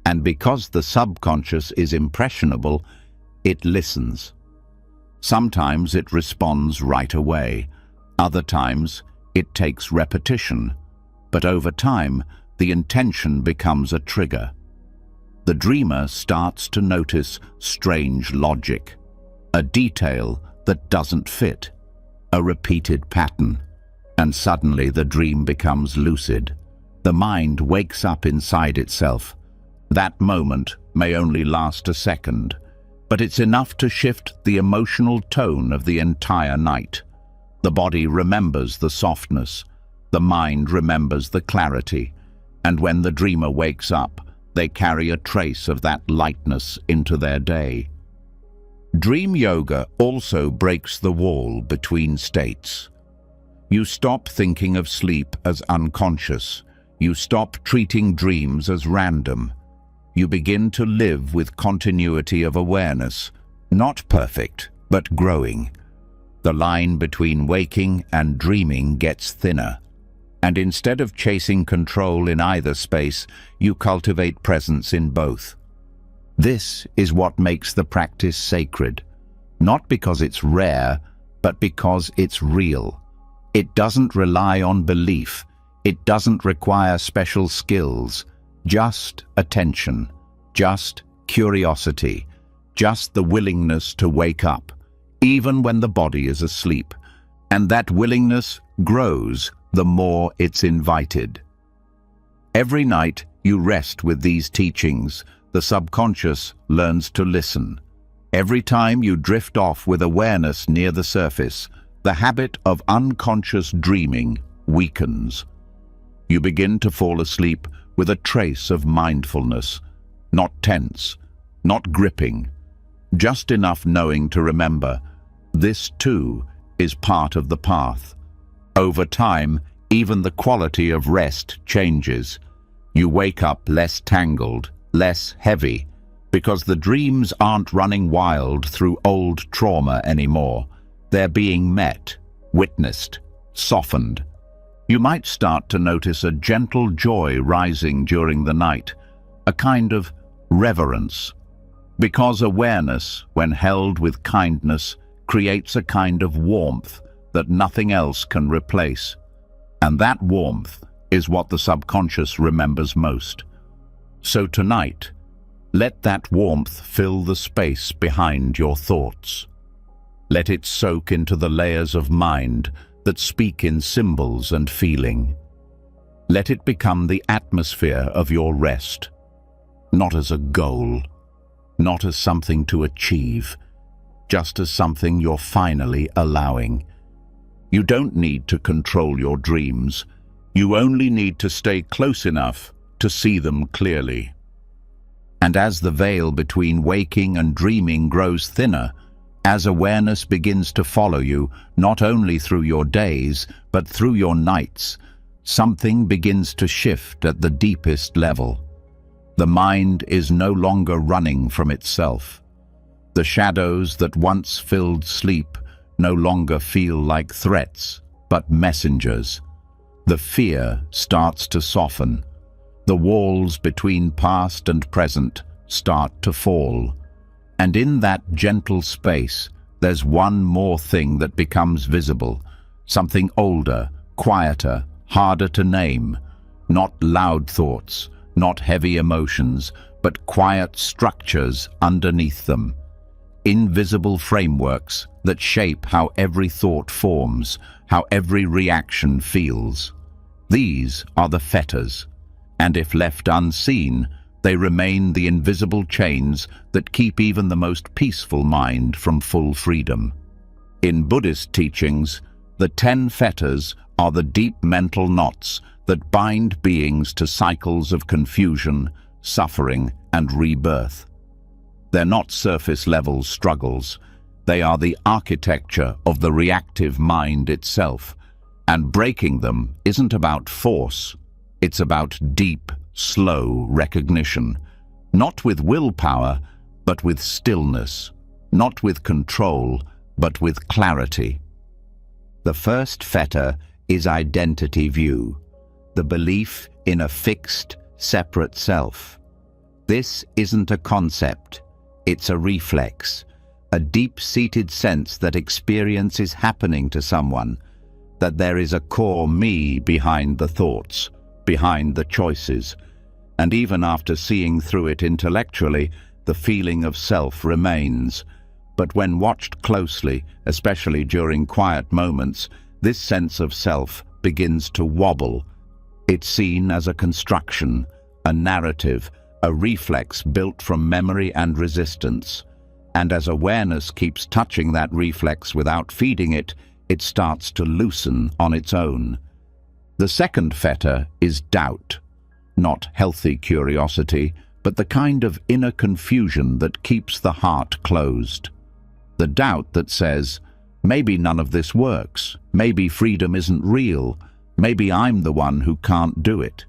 And because the subconscious is impressionable, it listens. Sometimes it responds right away. Other times it takes repetition. But over time, the intention becomes a trigger. The dreamer starts to notice strange logic, a detail that doesn't fit, a repeated pattern, and suddenly the dream becomes lucid. The mind wakes up inside itself. That moment may only last a second, but it's enough to shift the emotional tone of the entire night. The body remembers the softness, the mind remembers the clarity, and when the dreamer wakes up, they carry a trace of that lightness into their day. Dream yoga also breaks the wall between states. You stop thinking of sleep as unconscious. You stop treating dreams as random. You begin to live with continuity of awareness, not perfect, but growing. The line between waking and dreaming gets thinner. And instead of chasing control in either space, you cultivate presence in both. This is what makes the practice sacred, not because it's rare, but because it's real. It doesn't rely on belief. It doesn't require special skills, just attention, just curiosity, just the willingness to wake up, even when the body is asleep. And that willingness grows the more it's invited. Every night you rest with these teachings, the subconscious learns to listen. Every time you drift off with awareness near the surface, the habit of unconscious dreaming weakens. You begin to fall asleep with a trace of mindfulness, not tense, not gripping, just enough knowing to remember, this too is part of the path. Over time, even the quality of rest changes. You wake up less tangled, less heavy, because the dreams aren't running wild through old trauma anymore. They're being met, witnessed, softened. You might start to notice a gentle joy rising during the night, a kind of reverence. Because awareness, when held with kindness, creates a kind of warmth that nothing else can replace. And that warmth is what the subconscious remembers most. So tonight, let that warmth fill the space behind your thoughts. Let it soak into the layers of mind that speak in symbols and feeling. Let it become the atmosphere of your rest, not as a goal, not as something to achieve, just as something you're finally allowing. You don't need to control your dreams. You only need to stay close enough to see them clearly. And as the veil between waking and dreaming grows thinner, as awareness begins to follow you, not only through your days, but through your nights, something begins to shift at the deepest level. The mind is no longer running from itself. The shadows that once filled sleep no longer feel like threats, but messengers. The fear starts to soften. The walls between past and present start to fall. And in that gentle space, there's one more thing that becomes visible, something older, quieter, harder to name. Not loud thoughts, not heavy emotions, but quiet structures underneath them. Invisible frameworks that shape how every thought forms, how every reaction feels. These are the fetters, and if left unseen, they remain the invisible chains that keep even the most peaceful mind from full freedom. In Buddhist teachings, the 10 fetters are the deep mental knots that bind beings to cycles of confusion, suffering, and rebirth. They're not surface-level struggles. They are the architecture of the reactive mind itself. And breaking them isn't about force. It's about deep, slow recognition. Not with willpower, but with stillness. Not with control, but with clarity. The first fetter is identity view, the belief in a fixed, separate self. This isn't a concept, it's a reflex, a deep-seated sense that experience is happening to someone, that there is a core me behind the thoughts, behind the choices, and even after seeing through it intellectually, the feeling of self remains. But when watched closely, especially during quiet moments, this sense of self begins to wobble. It's seen as a construction, a narrative, a reflex built from memory and resistance. And as awareness keeps touching that reflex without feeding it, it starts to loosen on its own. The second fetter is doubt. Not healthy curiosity, but the kind of inner confusion that keeps the heart closed. The doubt that says, maybe none of this works, maybe freedom isn't real, maybe I'm the one who can't do it.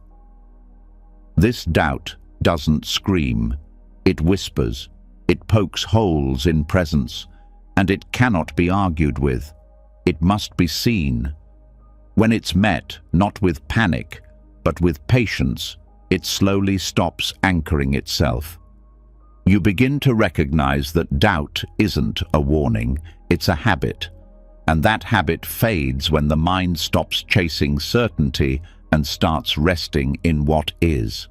This doubt doesn't scream, it whispers, it pokes holes in presence, and it cannot be argued with. It must be seen. When it's met, not with panic, but with patience, it slowly stops anchoring itself. You begin to recognize that doubt isn't a warning, it's a habit, and that habit fades when the mind stops chasing certainty and starts resting in what is.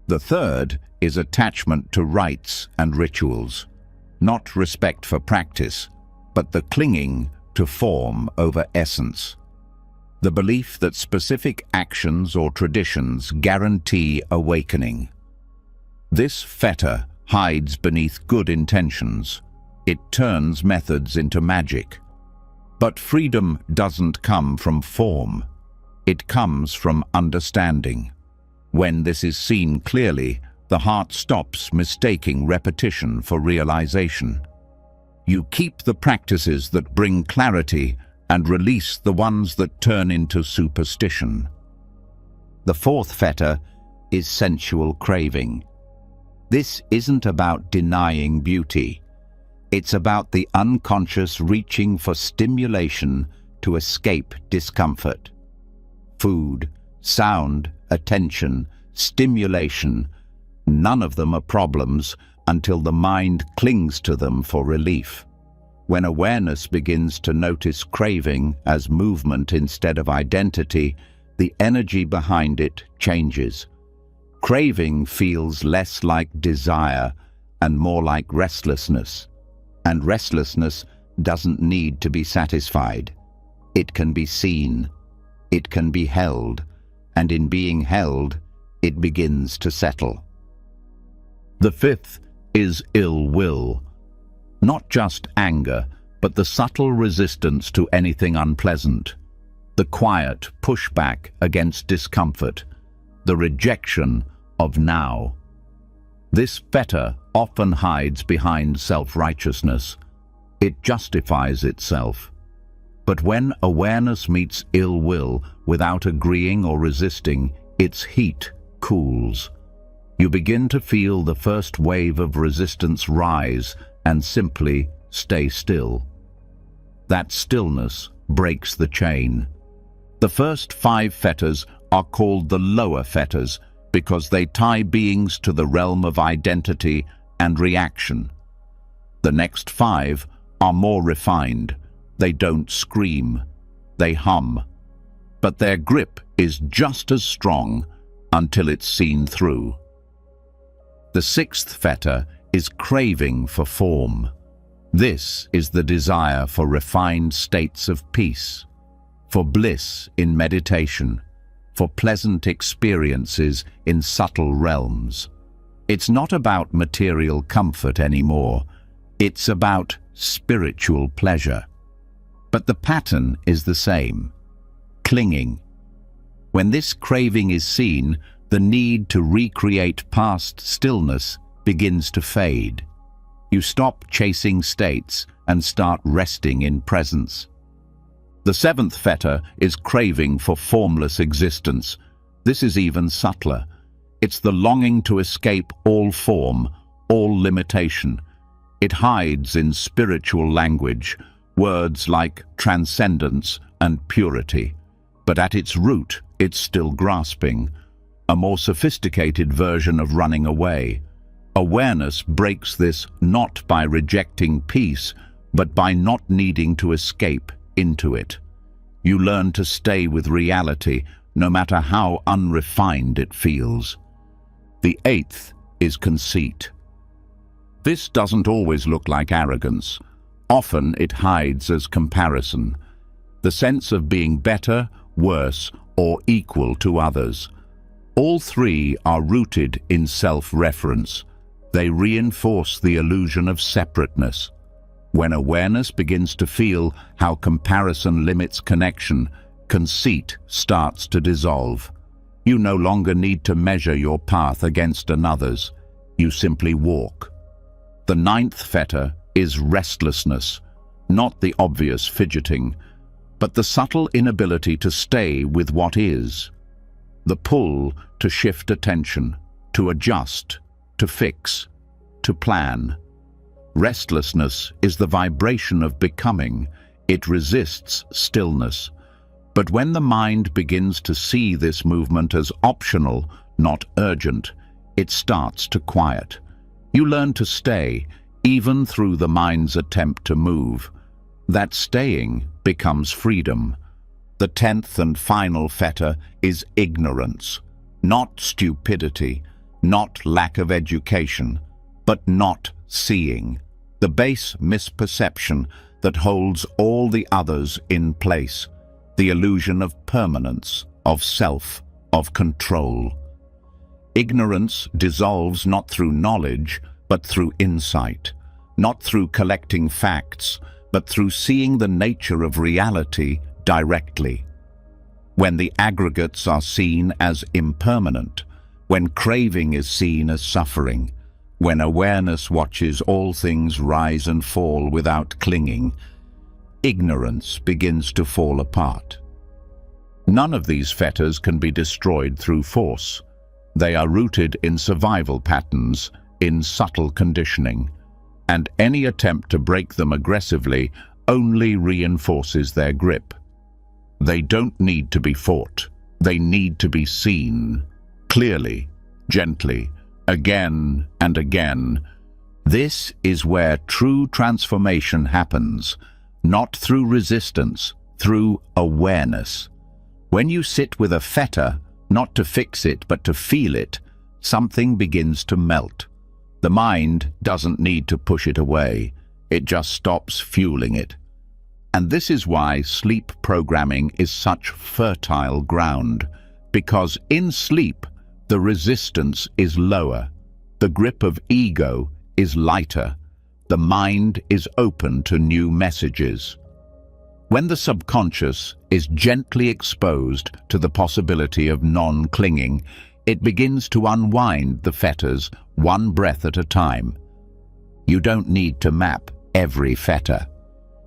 The third is attachment to rites and rituals, not respect for practice, but the clinging to form over essence. The belief that specific actions or traditions guarantee awakening. This fetter hides beneath good intentions. It turns methods into magic. But freedom doesn't come from form. It comes from understanding. When this is seen clearly, the heart stops mistaking repetition for realization. You keep the practices that bring clarity and release the ones that turn into superstition. The fourth fetter is sensual craving. This isn't about denying beauty. It's about the unconscious reaching for stimulation to escape discomfort. Food, sound, attention, stimulation, none of them are problems until the mind clings to them for relief. When awareness begins to notice craving as movement instead of identity, the energy behind it changes. Craving feels less like desire and more like restlessness. And restlessness doesn't need to be satisfied. It can be seen. It can be held. And in being held, it begins to settle. The fifth is ill will. Not just anger, but the subtle resistance to anything unpleasant. The quiet pushback against discomfort. The rejection of now. This fetter often hides behind self-righteousness. It justifies itself. But when awareness meets ill will without agreeing or resisting, its heat cools. You begin to feel the first wave of resistance rise and simply stay still. That stillness breaks the chain. The first 5 fetters are called the lower fetters because they tie beings to the realm of identity and reaction. The next 5 are more refined. They don't scream, they hum. But their grip is just as strong until it's seen through. The 6th fetter is craving for form. This is the desire for refined states of peace, for bliss in meditation, for pleasant experiences in subtle realms. It's not about material comfort anymore. It's about spiritual pleasure. But the pattern is the same. Clinging. When this craving is seen, the need to recreate past stillness begins to fade. You stop chasing states and start resting in presence. The 7th fetter is craving for formless existence. This is even subtler. It's the longing to escape all form, all limitation. It hides in spiritual language, words like transcendence and purity. But at its root, it's still grasping, a more sophisticated version of running away. Awareness breaks this not by rejecting peace, but by not needing to escape into it. You learn to stay with reality, no matter how unrefined it feels. The eighth is conceit. This doesn't always look like arrogance. Often it hides as comparison, the sense of being better, worse, or equal to others. All three are rooted in self-reference. They reinforce the illusion of separateness. When awareness begins to feel how comparison limits connection, conceit starts to dissolve. You no longer need to measure your path against another's. You simply walk. The ninth fetter is restlessness, not the obvious fidgeting, but the subtle inability to stay with what is. The pull to shift attention, to adjust, to fix, to plan. Restlessness is the vibration of becoming. It resists stillness. But when the mind begins to see this movement as optional, not urgent, it starts to quiet. You learn to stay, even through the mind's attempt to move. That staying becomes freedom. The 10th and final fetter is ignorance, not stupidity, not lack of education, but not seeing, the base misperception that holds all the others in place, the illusion of permanence, of self, of control. Ignorance dissolves not through knowledge, but through insight, not through collecting facts, but through seeing the nature of reality directly. When the aggregates are seen as impermanent, when craving is seen as suffering, when awareness watches all things rise and fall without clinging, ignorance begins to fall apart. None of these fetters can be destroyed through force. They are rooted in survival patterns, in subtle conditioning, and any attempt to break them aggressively only reinforces their grip. They don't need to be fought. They need to be seen, clearly, gently, again and again. This is where true transformation happens, not through resistance, through awareness. When you sit with a fetter, not to fix it but to feel it, something begins to melt. The mind doesn't need to push it away, it just stops fueling it. And this is why sleep programming is such fertile ground, because in sleep, the resistance is lower, the grip of ego is lighter, the mind is open to new messages. When the subconscious is gently exposed to the possibility of non-clinging, it begins to unwind the fetters one breath at a time. You don't need to map every fetter.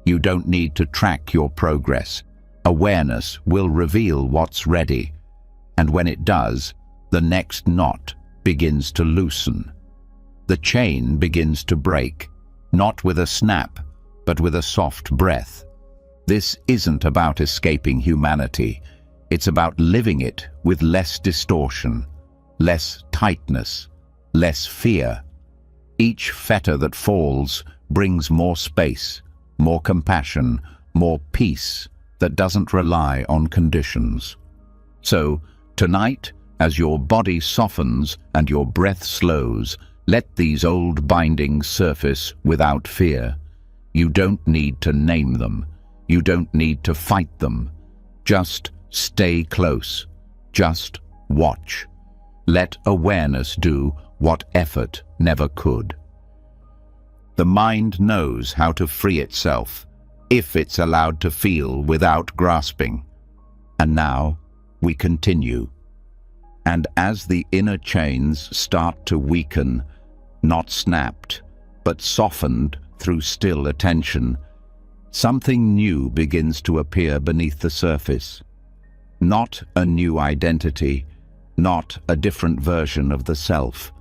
You don't need to track your progress. Awareness will reveal what's ready. And when it does, the next knot begins to loosen. The chain begins to break, not with a snap, but with a soft breath. This isn't about escaping humanity. It's about living it with less distortion, less tightness, less fear. Each fetter that falls brings more space, more compassion, more peace that doesn't rely on conditions. So, tonight, as your body softens and your breath slows, let these old bindings surface without fear. You don't need to name them. You don't need to fight them. Just stay close. Just watch. Let awareness do what effort never could. The mind knows how to free itself, if it's allowed to feel without grasping. And now, we continue. And as the inner chains start to weaken, not snapped, but softened through still attention, something new begins to appear beneath the surface. Not a new identity, not a different version of the self,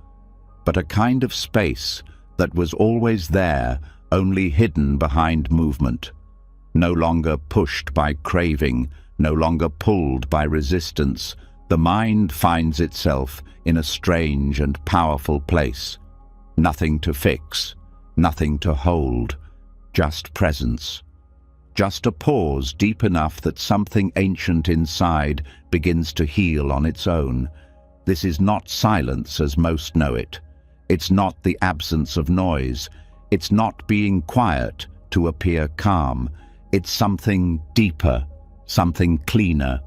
but a kind of space that was always there, only hidden behind movement. No longer pushed by craving, no longer pulled by resistance, the mind finds itself in a strange and powerful place. Nothing to fix, nothing to hold, just presence. Just a pause deep enough that something ancient inside begins to heal on its own. This is not silence as most know it. It's not the absence of noise. It's not being quiet to appear calm. It's something deeper, something cleaner.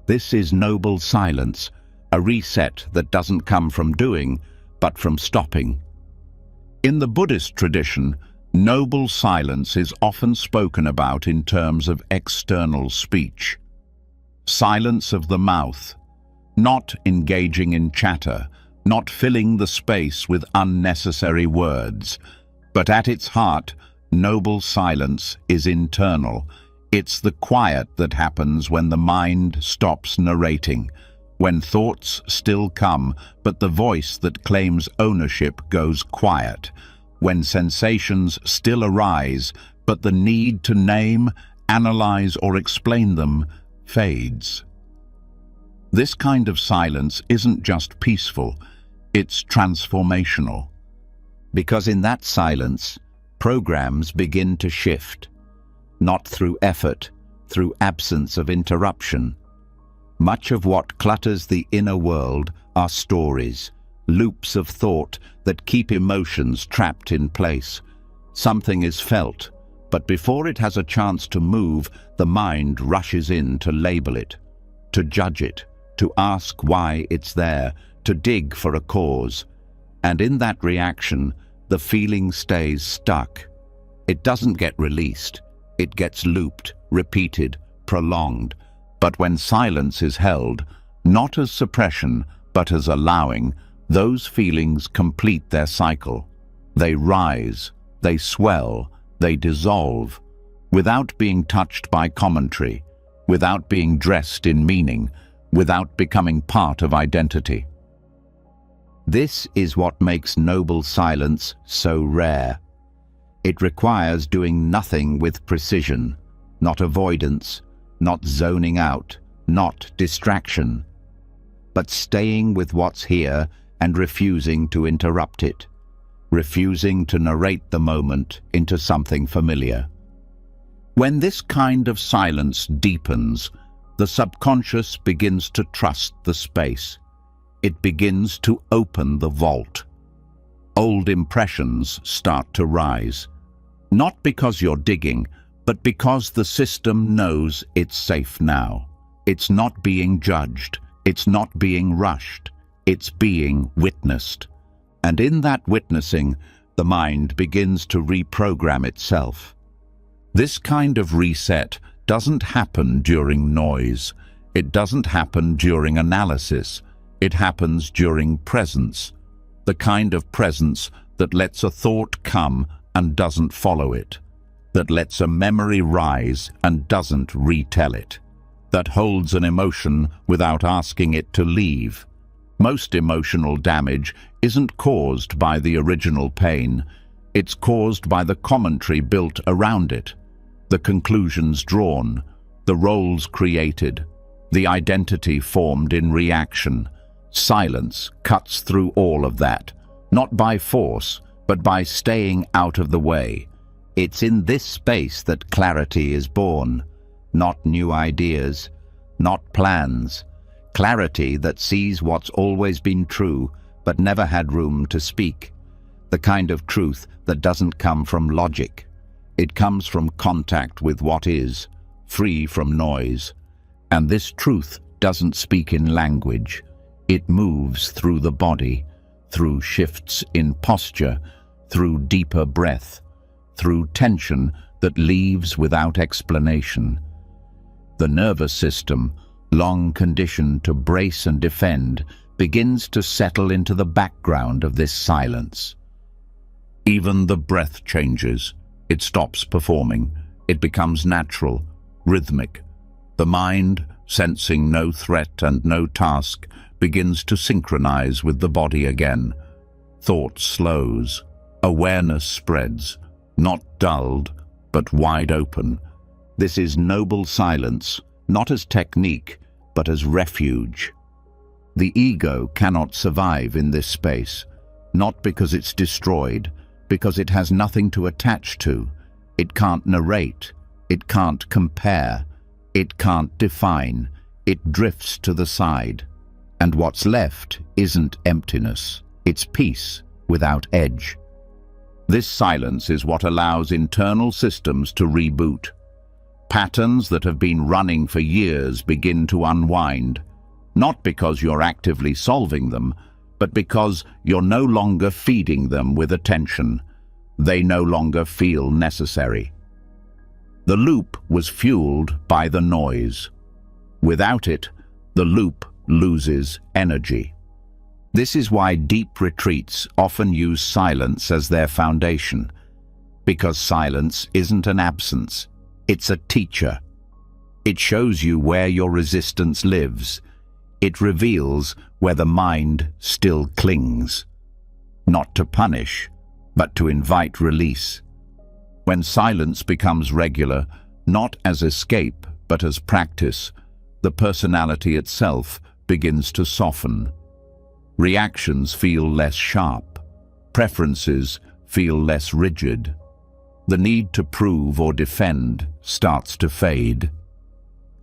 This is noble silence, a reset that doesn't come from doing, but from stopping. In the Buddhist tradition, noble silence is often spoken about in terms of external speech. Silence of the mouth, not engaging in chatter, not filling the space with unnecessary words. But at its heart, noble silence is internal. It's the quiet that happens when the mind stops narrating, when thoughts still come, but the voice that claims ownership goes quiet, when sensations still arise, but the need to name, analyze, or explain them fades. This kind of silence isn't just peaceful, it's transformational. Because in that silence, programs begin to shift, not through effort, through absence of interruption. Much of what clutters the inner world are stories, loops of thought that keep emotions trapped in place. Something is felt, but before it has a chance to move, the mind rushes in to label it, to judge it, to ask why it's there, to dig for a cause. And in that reaction, the feeling stays stuck. It doesn't get released. It gets looped, repeated, prolonged. But when silence is held, not as suppression, but as allowing, those feelings complete their cycle. They rise, they swell, they dissolve, without being touched by commentary, without being dressed in meaning, without becoming part of identity. This is what makes noble silence so rare. It requires doing nothing with precision, not avoidance, not zoning out, not distraction, but staying with what's here and refusing to interrupt it, refusing to narrate the moment into something familiar. When this kind of silence deepens, the subconscious begins to trust the space. It begins to open the vault. Old impressions start to rise, not because you're digging, but because the system knows it's safe now. It's not being judged, it's not being rushed, it's being witnessed. And in that witnessing, the mind begins to reprogram itself. This kind of reset doesn't happen during noise. It doesn't happen during analysis. It happens during presence, the kind of presence that lets a thought come and doesn't follow it, that lets a memory rise and doesn't retell it, that holds an emotion without asking it to leave. Most emotional damage isn't caused by the original pain. It's caused by the commentary built around it, the conclusions drawn, the roles created, the identity formed in reaction. Silence cuts through all of that, not by force, but by staying out of the way. It's in this space that clarity is born, not new ideas, not plans. Clarity that sees what's always been true, but never had room to speak. The kind of truth that doesn't come from logic. It comes from contact with what is, free from noise. And this truth doesn't speak in language. It moves through the body, through shifts in posture, through deeper breath, through tension that leaves without explanation. The nervous system, long conditioned to brace and defend, begins to settle into the background of this silence. Even the breath changes. It stops performing. It becomes natural, rhythmic. The mind, sensing no threat and no task, begins to synchronize with the body again. Thought slows. Awareness spreads, not dulled, but wide open. This is noble silence, not as technique, but as refuge. The ego cannot survive in this space, not because it's destroyed, because it has nothing to attach to. It can't narrate, it can't compare, it can't define. It drifts to the side. And what's left isn't emptiness, it's peace without edge. This silence is what allows internal systems to reboot. Patterns that have been running for years begin to unwind, not because you're actively solving them, but because you're no longer feeding them with attention. They no longer feel necessary. The loop was fueled by the noise. Without it, the loop loses energy. This is why deep retreats often use silence as their foundation, because silence isn't an absence, it's a teacher. It shows you where your resistance lives. It reveals where the mind still clings, not to punish, but to invite release. When silence becomes regular, not as escape, but as practice, the personality itself begins to soften. Reactions feel less sharp. Preferences feel less rigid. The need to prove or defend starts to fade.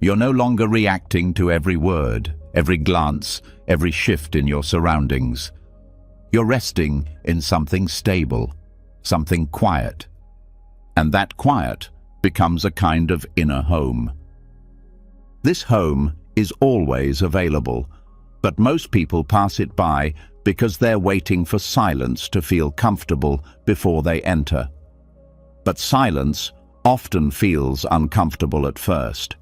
You're no longer reacting to every word, every glance, every shift in your surroundings. You're resting in something stable, something quiet. And that quiet becomes a kind of inner home. This home is always available, but most people pass it by because they're waiting for silence to feel comfortable before they enter. But silence often feels uncomfortable at first.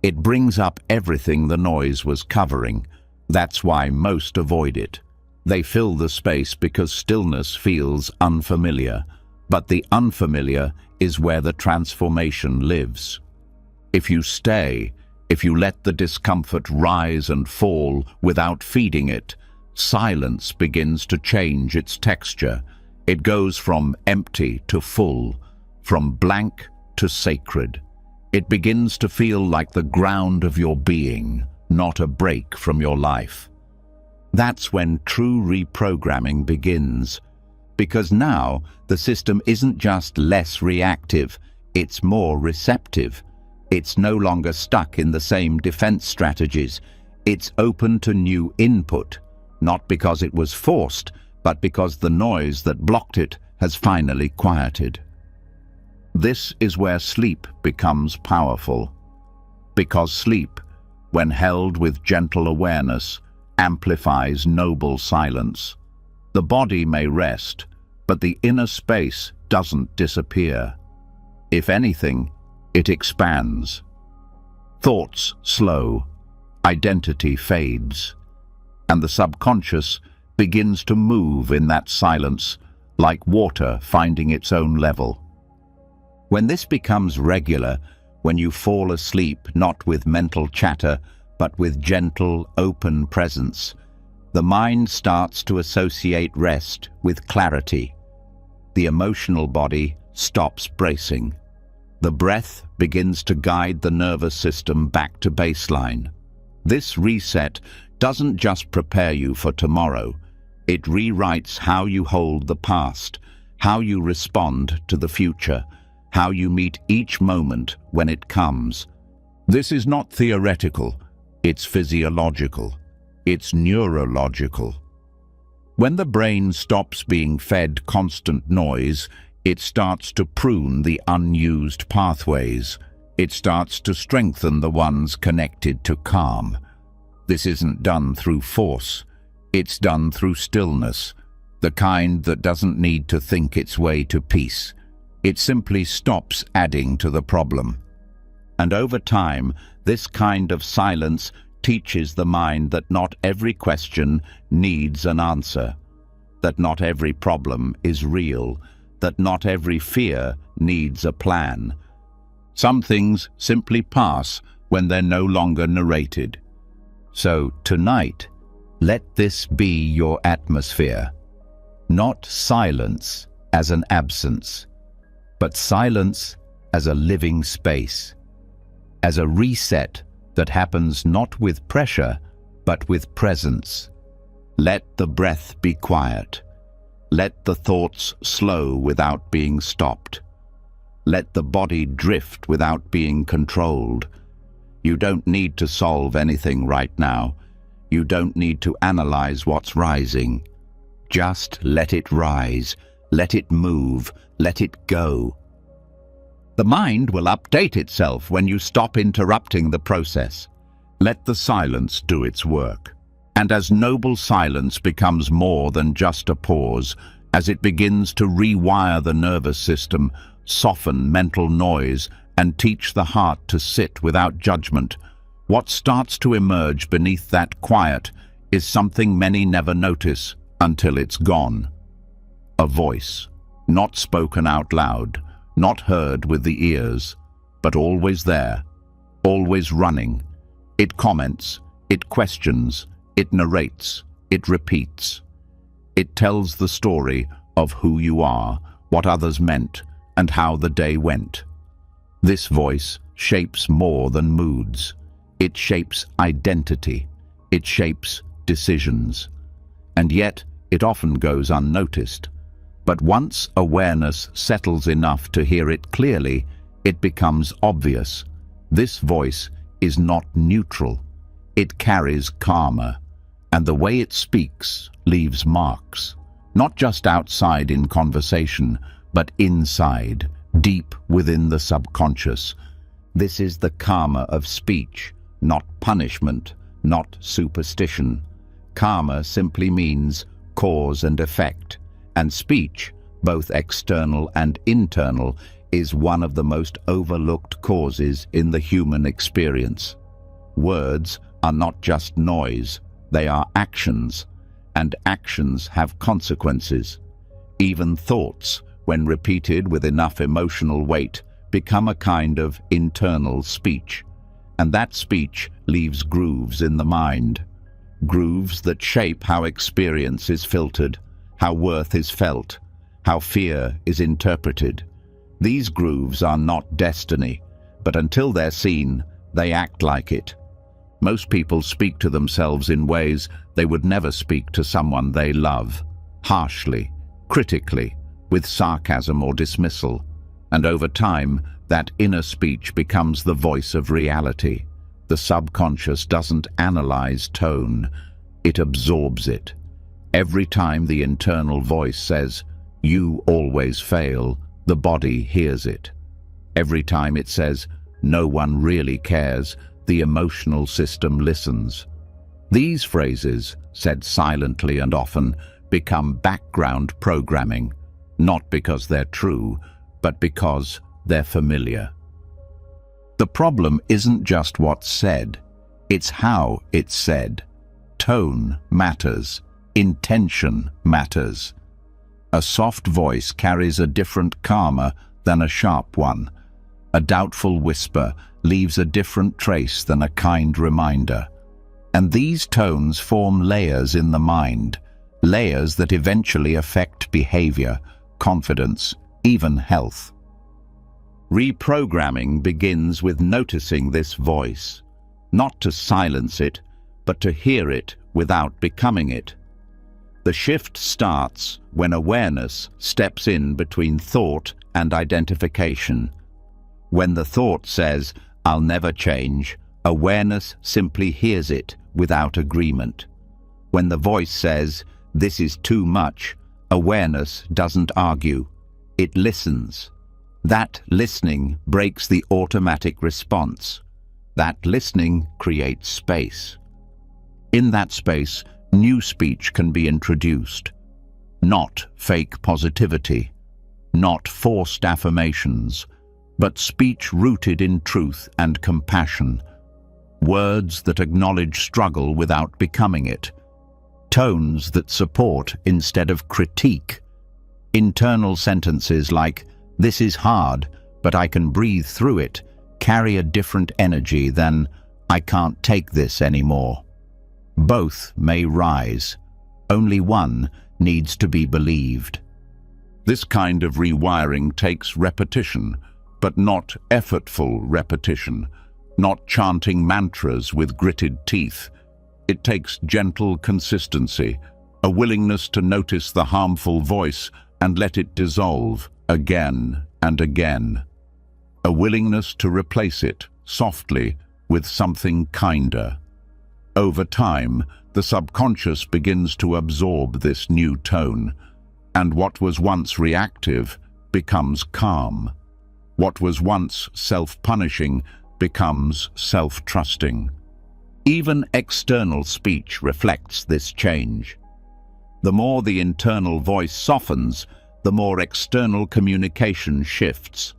It brings up everything the noise was covering. That's why most avoid it. They fill the space because stillness feels unfamiliar, but the unfamiliar is where the transformation lives. If you stay, if you let the discomfort rise and fall without feeding it, silence begins to change its texture. It goes from empty to full, from blank to sacred. It begins to feel like the ground of your being, not a break from your life. That's when true reprogramming begins, because now the system isn't just less reactive, it's more receptive. It's no longer stuck in the same defense strategies. It's open to new input, not because it was forced, but because the noise that blocked it has finally quieted. This is where sleep becomes powerful, because sleep, when held with gentle awareness, amplifies noble silence. The body may rest, but the inner space doesn't disappear. If anything, it expands. Thoughts slow, identity fades, and the subconscious begins to move in that silence, like water finding its own level. When this becomes regular, when you fall asleep not with mental chatter, but with gentle, open presence, the mind starts to associate rest with clarity. The emotional body stops bracing. The breath begins to guide the nervous system back to baseline. This reset doesn't just prepare you for tomorrow. It rewrites how you hold the past, how you respond to the future, how you meet each moment when it comes. This is not theoretical, it's physiological, it's neurological. When the brain stops being fed constant noise, it starts to prune the unused pathways. It starts to strengthen the ones connected to calm. This isn't done through force. It's done through stillness, the kind that doesn't need to think its way to peace. It simply stops adding to the problem. And over time, this kind of silence teaches the mind that not every question needs an answer, that not every problem is real, that not every fear needs a plan. Some things simply pass when they're no longer narrated. So tonight, let this be your atmosphere. Not silence, as an absence, but silence as a living space, as a reset that happens not with pressure, but with presence. Let the breath be quiet. Let the thoughts slow without being stopped. Let the body drift without being controlled. You don't need to solve anything right now. You don't need to analyze what's rising. Just let it rise, let it move, let it go. The mind will update itself when you stop interrupting the process. Let the silence do its work. And as noble silence becomes more than just a pause, as it begins to rewire the nervous system, soften mental noise, and teach the heart to sit without judgment, what starts to emerge beneath that quiet is something many never notice until it's gone. A voice, not spoken out loud, not heard with the ears, but always there, always running. It comments, it questions, it narrates, it repeats. It tells the story of who you are, what others meant, and how the day went. This voice shapes more than moods. It shapes identity. It shapes decisions. And yet, it often goes unnoticed. But once awareness settles enough to hear it clearly, it becomes obvious. This voice is not neutral. It carries karma, and the way it speaks leaves marks, not just outside in conversation, but inside, deep within the subconscious. This is the karma of speech, not punishment, not superstition. Karma simply means cause and effect, and speech, both external and internal, is one of the most overlooked causes in the human experience. Words are not just noise, they are actions, and actions have consequences. Even thoughts, when repeated with enough emotional weight, become a kind of internal speech, and that speech leaves grooves in the mind. Grooves that shape how experience is filtered, how worth is felt, how fear is interpreted. These grooves are not destiny, but until they're seen, they act like it. Most people speak to themselves in ways they would never speak to someone they love, harshly, critically, with sarcasm or dismissal. And over time, that inner speech becomes the voice of reality. The subconscious doesn't analyze tone, it absorbs it. Every time the internal voice says, "You always fail," the body hears it. Every time it says, "No one really cares," the emotional system listens. These phrases, said silently and often, become background programming, not because they're true, but because they're familiar. The problem isn't just what's said, it's how it's said. Tone matters. Intention matters. A soft voice carries a different karma than a sharp one. A doubtful whisper leaves a different trace than a kind reminder. And these tones form layers in the mind, layers that eventually affect behavior, confidence, even health. Reprogramming begins with noticing this voice, not to silence it, but to hear it without becoming it. The shift starts when awareness steps in between thought and identification. When the thought says, "I'll never change," awareness simply hears it without agreement. When the voice says, "This is too much," awareness doesn't argue. It listens. That listening breaks the automatic response. That listening creates space. In that space, new speech can be introduced. Not fake positivity, not forced affirmations, but speech rooted in truth and compassion. Words that acknowledge struggle without becoming it. Tones that support instead of critique. Internal sentences like, "This is hard, but I can breathe through it," carry a different energy than, "I can't take this anymore." Both may rise. Only one needs to be believed. This kind of rewiring takes repetition, but not effortful repetition, not chanting mantras with gritted teeth. It takes gentle consistency, a willingness to notice the harmful voice and let it dissolve again and again. A willingness to replace it softly with something kinder. Over time, the subconscious begins to absorb this new tone, and what was once reactive becomes calm. What was once self-punishing becomes self-trusting. Even external speech reflects this change. The more the internal voice softens, the more external communication shifts.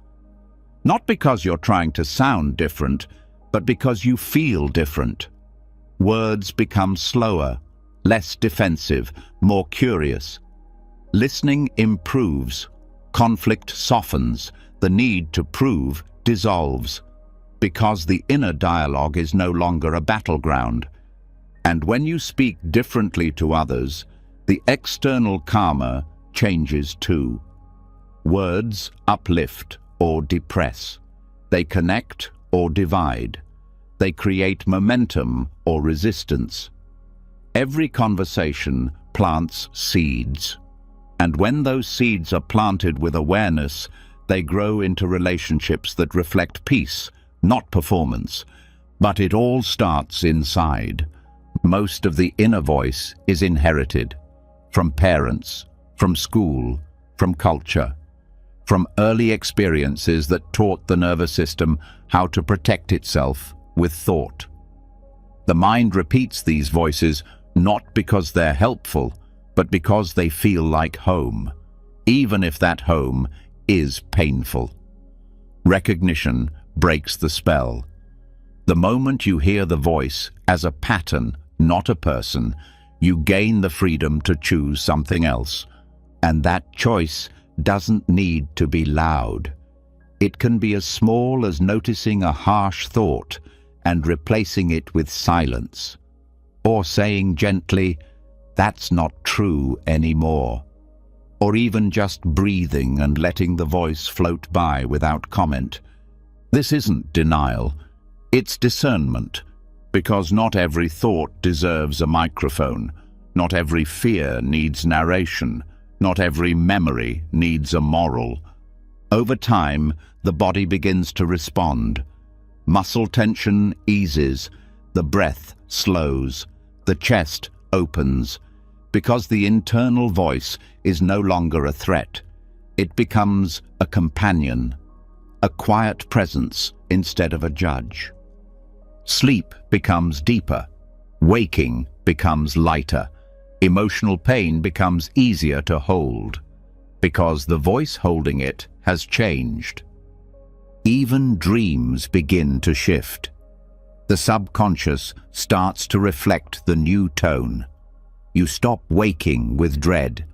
Not because you're trying to sound different, but because you feel different. Words become slower, less defensive, more curious. Listening improves, conflict softens, the need to prove dissolves, because the inner dialogue is no longer a battleground. And when you speak differently to others, the external karma changes too. Words uplift or depress. They connect or divide. They create momentum or resistance. Every conversation plants seeds. And when those seeds are planted with awareness, they grow into relationships that reflect peace, not performance. But it all starts inside. Most of the inner voice is inherited from parents, from school, from culture, from early experiences that taught the nervous system how to protect itself with thought. The mind repeats these voices not because they're helpful, but because they feel like home, even if that home is painful. Recognition breaks the spell. The moment you hear the voice as a pattern, not a person, you gain the freedom to choose something else. And that choice doesn't need to be loud. It can be as small as noticing a harsh thought and replacing it with silence, or saying gently, "That's not true anymore," or even just breathing and letting the voice float by without comment. This isn't denial, it's discernment, because not every thought deserves a microphone, not every fear needs narration, not every memory needs a moral. Over time, the body begins to respond. Muscle tension eases, the breath slows, the chest opens, because the internal voice is no longer a threat. It becomes a companion, a quiet presence instead of a judge. Sleep becomes deeper, waking becomes lighter, emotional pain becomes easier to hold, because the voice holding it has changed. Even dreams begin to shift. The subconscious starts to reflect the new tone. You stop waking with dread.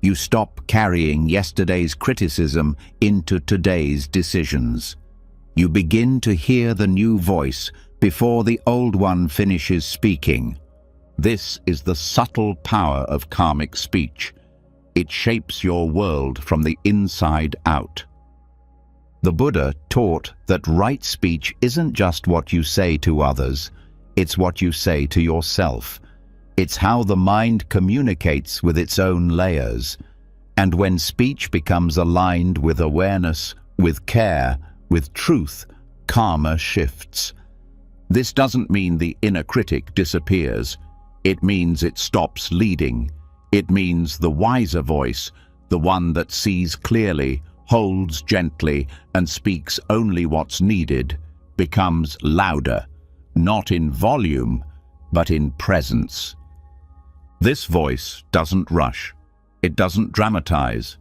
You stop carrying yesterday's criticism into today's decisions. You begin to hear the new voice before the old one finishes speaking. This is the subtle power of karmic speech. It shapes your world from the inside out. The Buddha taught that right speech isn't just what you say to others, it's what you say to yourself. It's how the mind communicates with its own layers. And when speech becomes aligned with awareness, with care, with truth, karma shifts. This doesn't mean the inner critic disappears. It means it stops leading. It means the wiser voice, the one that sees clearly, holds gently, and speaks only what's needed, becomes louder, not in volume, but in presence. This voice doesn't rush. It doesn't dramatize.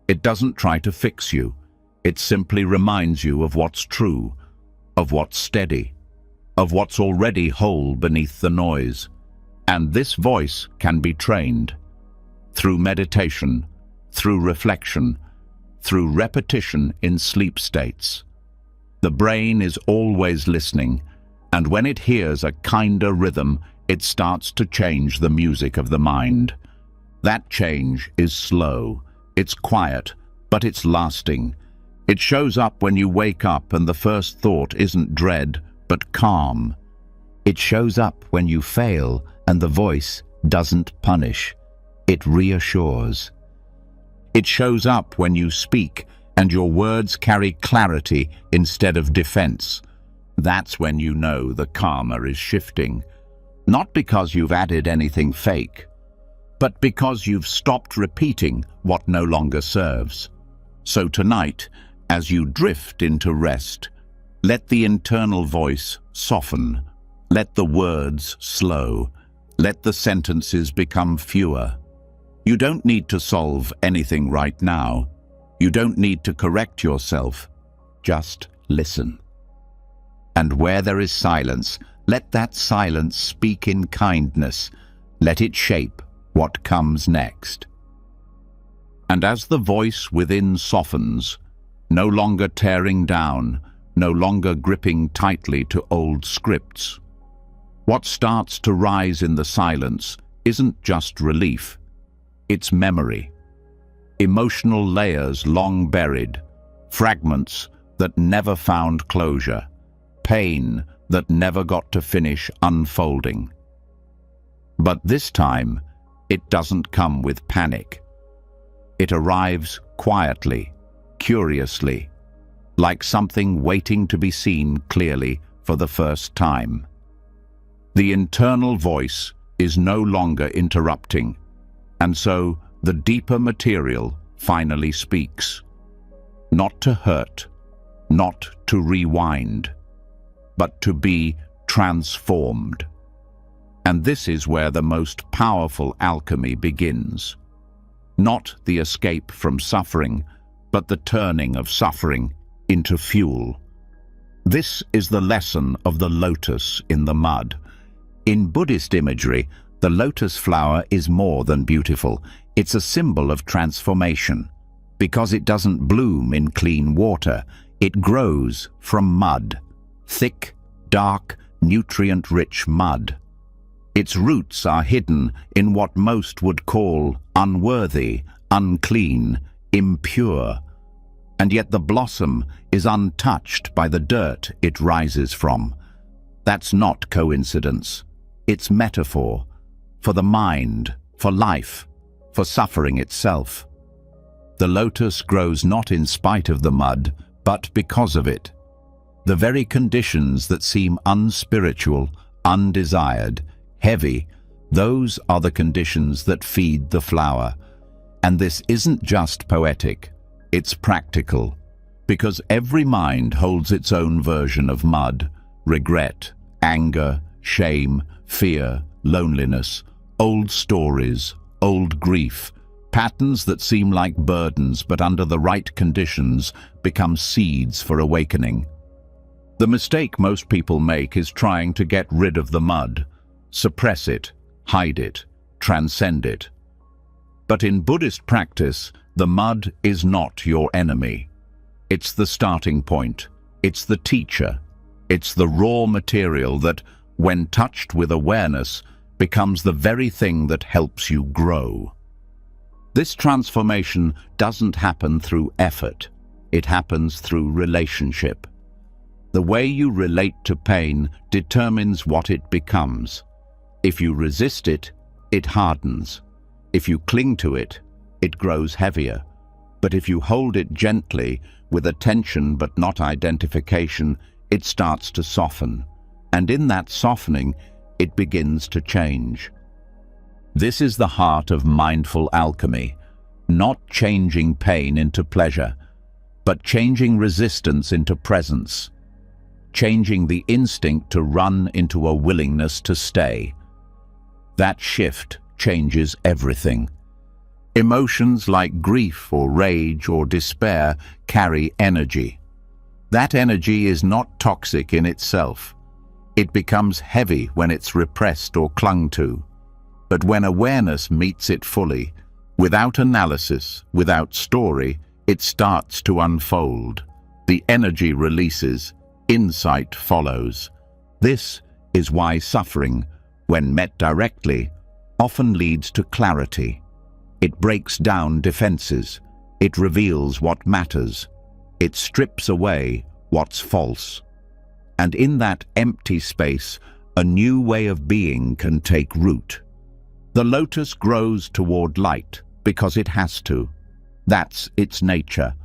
It doesn't try to fix you. It simply reminds you of what's true, of what's steady, of what's already whole beneath the noise. And this voice can be trained through meditation, through reflection, through repetition in sleep states. The brain is always listening, and when it hears a kinder rhythm, it starts to change the music of the mind. That change is slow, It's quiet, but it's lasting. It shows up when you wake up and the first thought isn't dread, but calm. It shows up when you fail and the voice doesn't punish. It reassures. It shows up when you speak and your words carry clarity instead of defense. That's when you know the karma is shifting. Not because you've added anything fake, but because you've stopped repeating what no longer serves. So tonight, as you drift into rest, let the internal voice soften. Let the words slow. Let the sentences become fewer. You don't need to solve anything right now. You don't need to correct yourself. Just listen. And where there is silence, let that silence speak in kindness. Let it shape what comes next. And as the voice within softens, no longer tearing down, no longer gripping tightly to old scripts, what starts to rise in the silence isn't just relief, it's memory. Emotional layers long buried, fragments that never found closure, pain that never got to finish unfolding. But this time, it doesn't come with panic. It arrives quietly, curiously, like something waiting to be seen clearly for the first time. The internal voice is no longer interrupting, and so the deeper material finally speaks. Not to hurt, not to rewind, but to be transformed. And this is where the most powerful alchemy begins. Not the escape from suffering, but the turning of suffering into fuel. This is the lesson of the lotus in the mud. In Buddhist imagery, the lotus flower is more than beautiful. It's a symbol of transformation. Because it doesn't bloom in clean water, it grows from mud. Thick, dark, nutrient-rich mud. Its roots are hidden in what most would call unworthy, unclean, impure. And yet the blossom is untouched by the dirt it rises from. That's not coincidence. It's metaphor for the mind, for life, for suffering itself. The lotus grows not in spite of the mud, but because of it. The very conditions that seem unspiritual, undesired, heavy, those are the conditions that feed the flower. And this isn't just poetic, it's practical, because every mind holds its own version of mud: regret, anger, shame, fear, loneliness, old stories, old grief, patterns that seem like burdens but under the right conditions become seeds for awakening. The mistake most people make is trying to get rid of the mud, suppress it, hide it, transcend it. But in Buddhist practice, the mud is not your enemy. It's the starting point. It's the teacher. It's the raw material that, when touched with awareness, becomes the very thing that helps you grow. This transformation doesn't happen through effort. It happens through relationship. The way you relate to pain determines what it becomes. If you resist it, it hardens. If you cling to it, it grows heavier. But if you hold it gently, with attention but not identification, it starts to soften. And in that softening, it begins to change. This is the heart of mindful alchemy, not changing pain into pleasure, but changing resistance into presence, changing the instinct to run into a willingness to stay. That shift changes everything. Emotions like grief or rage or despair carry energy. That energy is not toxic in itself. It becomes heavy when it's repressed or clung to. But when awareness meets it fully, without analysis, without story, it starts to unfold. The energy releases, insight follows. This is why suffering, when met directly, often leads to clarity. It breaks down defenses, It reveals what matters. It strips away what's false. And in that empty space, a new way of being can take root. The lotus grows toward light because it has to. That's its nature.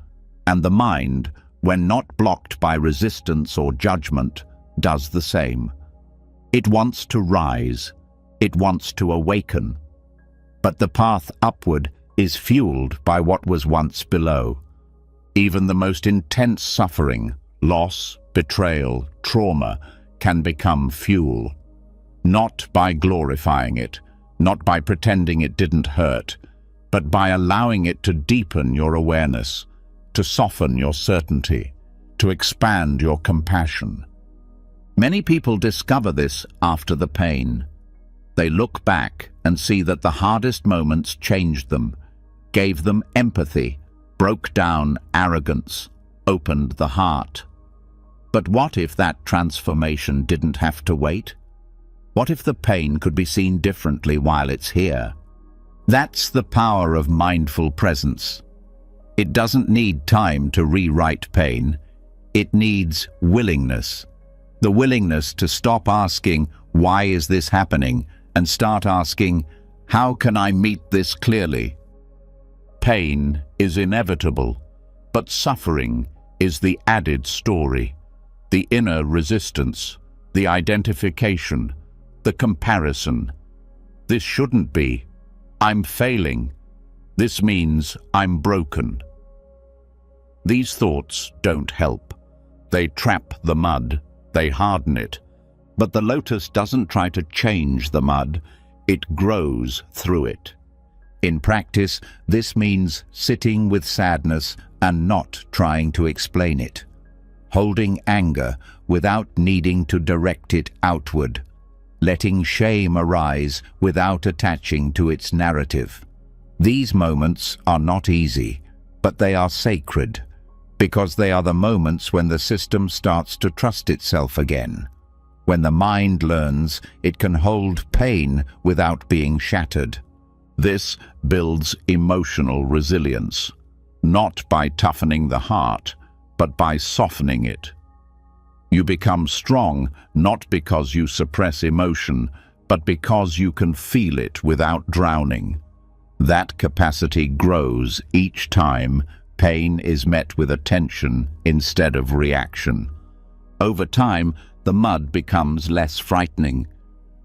And the mind, when not blocked by resistance or judgment, does the same. It wants to rise. It wants to awaken. But the path upward is fueled by what was once below. Even the most intense suffering, loss, betrayal, trauma, can become fuel. Not by glorifying it, not by pretending it didn't hurt, but by allowing it to deepen your awareness, to soften your certainty, to expand your compassion. Many people discover this after the pain. They look back and see that the hardest moments changed them, gave them empathy, broke down arrogance, opened the heart. But what if that transformation didn't have to wait? What if the pain could be seen differently while it's here? That's the power of mindful presence. It doesn't need time to rewrite pain. It needs willingness. The willingness to stop asking, "Why is this happening?" and start asking, "How can I meet this clearly?" Pain is inevitable, but suffering is the added story, the inner resistance, the identification, the comparison. This shouldn't be. I'm failing. This means I'm broken. These thoughts don't help. They trap the mud. They harden it. But the lotus doesn't try to change the mud. It grows through it. In practice, this means sitting with sadness and not trying to explain it. Holding anger without needing to direct it outward. Letting shame arise without attaching to its narrative. These moments are not easy, but they are sacred, because they are the moments when the system starts to trust itself again. When the mind learns it can hold pain without being shattered. This builds emotional resilience, not by toughening the heart, but by softening it. You become strong not because you suppress emotion, but because you can feel it without drowning. That capacity grows each time pain is met with attention instead of reaction. Over time, the mud becomes less frightening.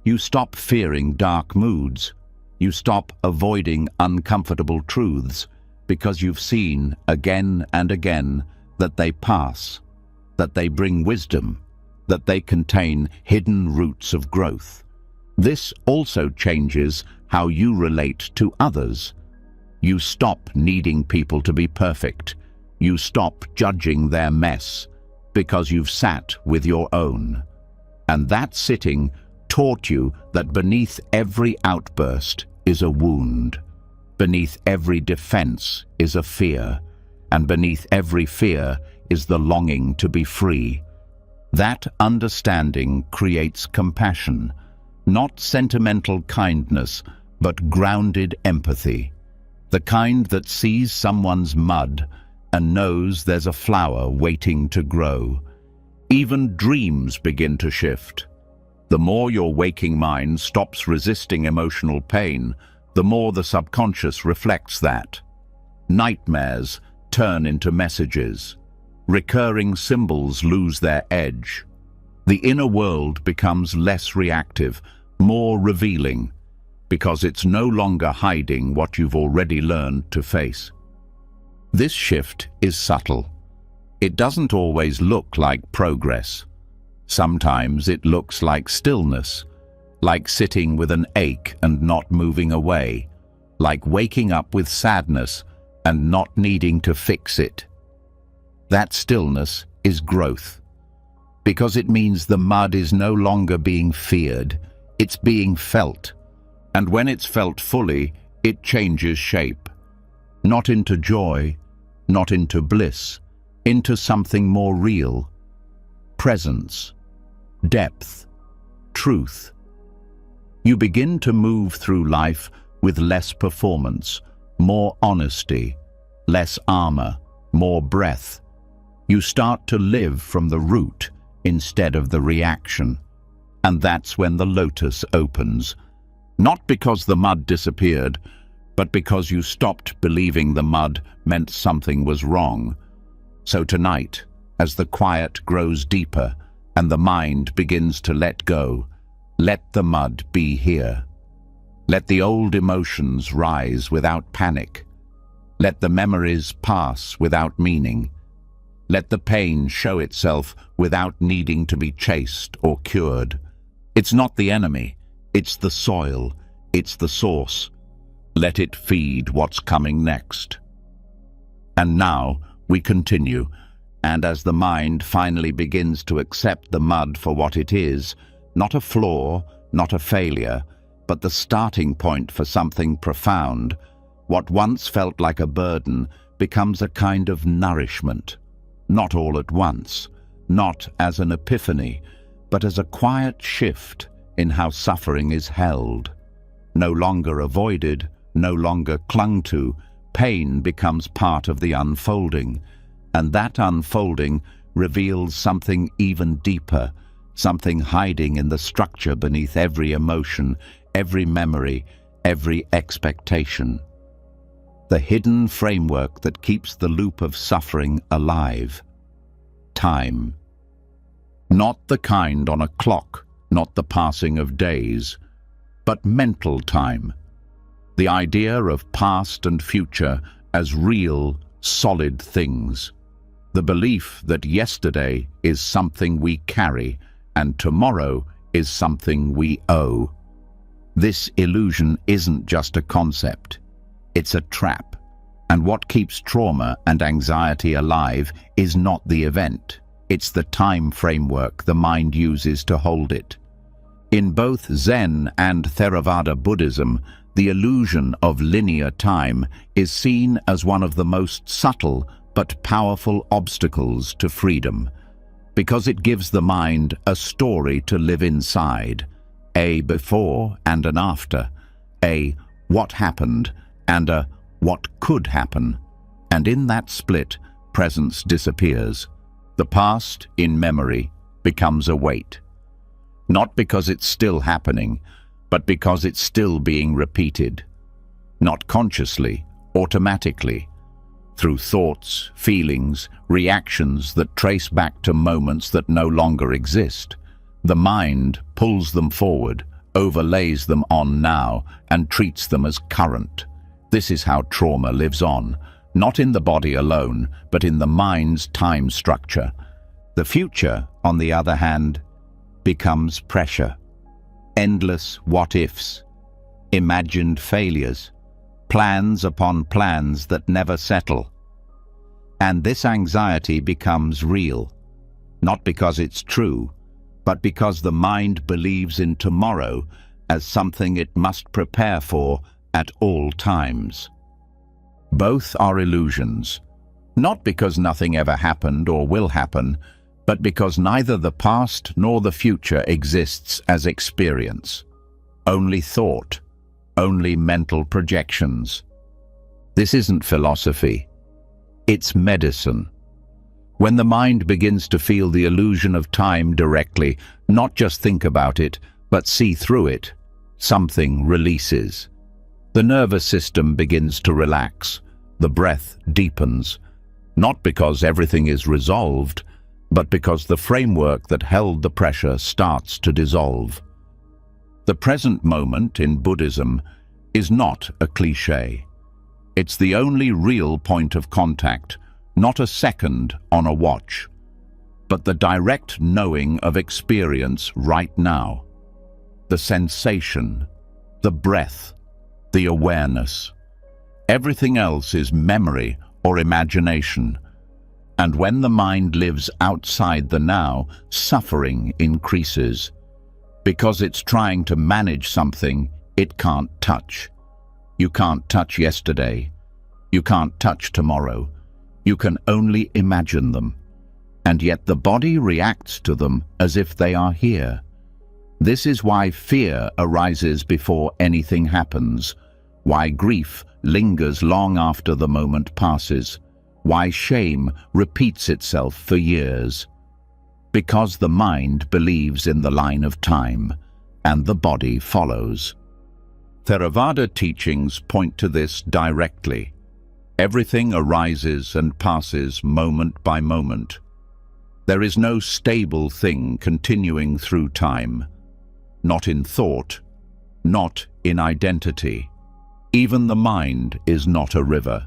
You stop fearing dark moods. You stop avoiding uncomfortable truths because you've seen again and again that they pass, that they bring wisdom, that they contain hidden roots of growth. This also changes how you relate to others. You stop needing people to be perfect. You stop judging their mess because you've sat with your own. And that sitting taught you that beneath every outburst is a wound. Beneath every defense is a fear. And beneath every fear is the longing to be free. That understanding creates compassion, not sentimental kindness, but grounded empathy. The kind that sees someone's mud and knows there's a flower waiting to grow. Even dreams begin to shift. The more your waking mind stops resisting emotional pain, the more the subconscious reflects that. Nightmares turn into messages. Recurring symbols lose their edge. The inner world becomes less reactive, more revealing, because it's no longer hiding what you've already learned to face. This shift is subtle. It doesn't always look like progress. Sometimes it looks like stillness, like sitting with an ache and not moving away, like waking up with sadness and not needing to fix it. That stillness is growth, because it means the mud is no longer being feared, it's being felt. And when it's felt fully, it changes shape. Not into joy, not into bliss, into something more real. Presence, depth, truth. You begin to move through life with less performance, more honesty, less armor, more breath. You start to live from the root instead of the reaction. And that's when the lotus opens. Not because the mud disappeared, but because you stopped believing the mud meant something was wrong. So tonight, as the quiet grows deeper and the mind begins to let go, let the mud be here. Let the old emotions rise without panic. Let the memories pass without meaning. Let the pain show itself without needing to be chased or cured. It's not the enemy, it's the soil, it's the source. Let it feed what's coming next. And now we continue, and as the mind finally begins to accept the mud for what it is, not a flaw, not a failure, but the starting point for something profound, what once felt like a burden becomes a kind of nourishment. Not all at once, not as an epiphany, but as a quiet shift in how suffering is held. No longer avoided, no longer clung to, pain becomes part of the unfolding, and that unfolding reveals something even deeper, something hiding in the structure beneath every emotion, every memory, every expectation. The hidden framework that keeps the loop of suffering alive. Time. Not the kind on a clock, not the passing of days, but mental time. The idea of past and future as real, solid things. The belief that yesterday is something we carry and tomorrow is something we owe. This illusion isn't just a concept. It's a trap. And what keeps trauma and anxiety alive is not the event. It's the time framework the mind uses to hold it. In both Zen and Theravada Buddhism, the illusion of linear time is seen as one of the most subtle but powerful obstacles to freedom, because it gives the mind a story to live inside, a before and an after, a what happened and a what could happen, and in that split, presence disappears. The past, in memory, becomes a weight. Not because it's still happening, but because it's still being repeated. Not consciously, automatically, through thoughts, feelings, reactions that trace back to moments that no longer exist. The mind pulls them forward, overlays them on now, and treats them as current. This is how trauma lives on, not in the body alone, but in the mind's time structure. The future, on the other hand, becomes pressure. Endless what-ifs, imagined failures, plans upon plans that never settle. And this anxiety becomes real, not because it's true, but because the mind believes in tomorrow as something it must prepare for at all times. Both are illusions, not because nothing ever happened or will happen, but because neither the past nor the future exists as experience. Only thought, only mental projections. This isn't philosophy, it's medicine. When the mind begins to feel the illusion of time directly, not just think about it, but see through it, something releases. The nervous system begins to relax, the breath deepens, not because everything is resolved, but because the framework that held the pressure starts to dissolve. The present moment in Buddhism is not a cliché. It's the only real point of contact, not a second on a watch, but the direct knowing of experience right now. The sensation, the breath, the awareness. Everything else is memory or imagination. And when the mind lives outside the now, suffering increases, because it's trying to manage something it can't touch. You can't touch yesterday. You can't touch tomorrow. You can only imagine them. And yet the body reacts to them as if they are here. This is why fear arises before anything happens, why grief lingers long after the moment passes, why shame repeats itself for years. Because the mind believes in the line of time, and the body follows. Theravada teachings point to this directly. Everything arises and passes moment by moment. There is no stable thing continuing through time, not in thought, not in identity. Even the mind is not a river.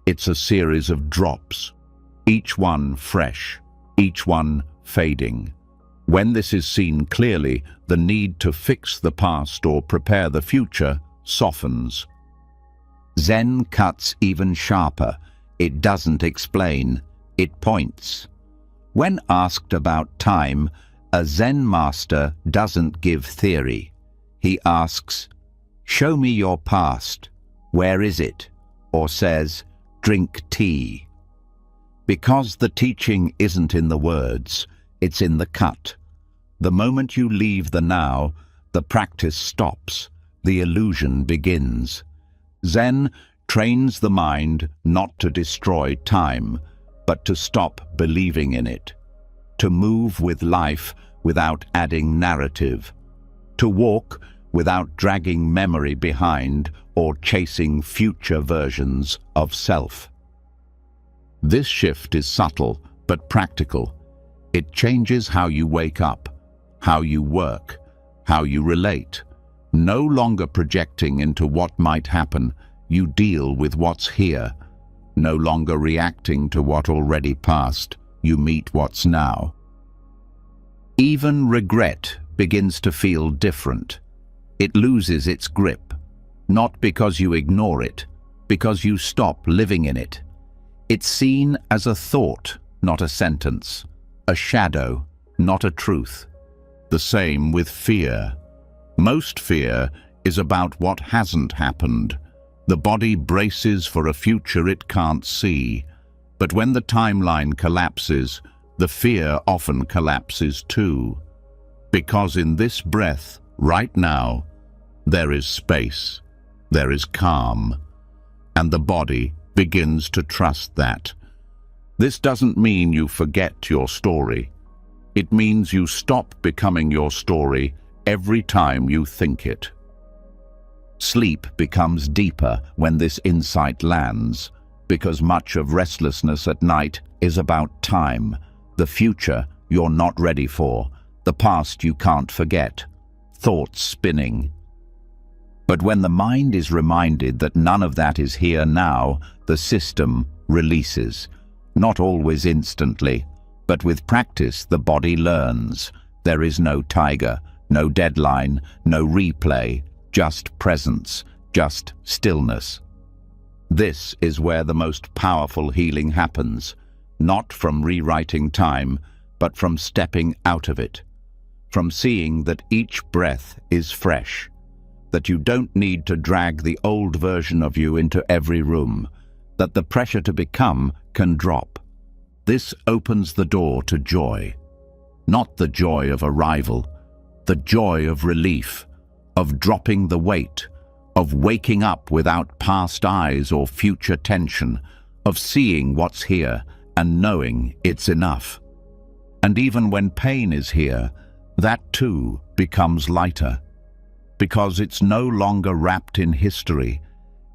It's a series of drops, each one fresh, each one fading. When this is seen clearly, the need to fix the past or prepare the future softens. Zen cuts even sharper. It doesn't explain, it points. When asked about time, a Zen master doesn't give theory. He asks, "Show me your past. Where is it?" Or says, "Drink tea." Because the teaching isn't in the words, it's in the cut. The moment you leave the now, the practice stops, the illusion begins. Zen trains the mind not to destroy time, but to stop believing in it, to move with life without adding narrative, to walk without dragging memory behind or chasing future versions of self. This shift is subtle but practical. It changes how you wake up, how you work, how you relate. No longer projecting into what might happen, you deal with what's here. No longer reacting to what already passed, you meet what's now. Even regret begins to feel different. It loses its grip, not because you ignore it, because you stop living in it. It's seen as a thought, not a sentence, a shadow, not a truth. The same with fear. Most fear is about what hasn't happened. The body braces for a future it can't see. But when the timeline collapses, the fear often collapses too. Because in this breath, right now, there is space, there is calm, and the body begins to trust that. This doesn't mean you forget your story. It means you stop becoming your story every time you think it. Sleep becomes deeper when this insight lands, because much of restlessness at night is about time, the future you're not ready for, the past you can't forget, thoughts spinning. But when the mind is reminded that none of that is here now, the system releases. Not always instantly, but with practice the body learns. There is no tiger, no deadline, no replay, just presence, just stillness. This is where the most powerful healing happens, not from rewriting time, but from stepping out of it, from seeing that each breath is fresh, that you don't need to drag the old version of you into every room, that the pressure to become can drop. This opens the door to joy, not the joy of arrival, the joy of relief, of dropping the weight, of waking up without past eyes or future tension, of seeing what's here and knowing it's enough. And even when pain is here, that too becomes lighter, because it's no longer wrapped in history.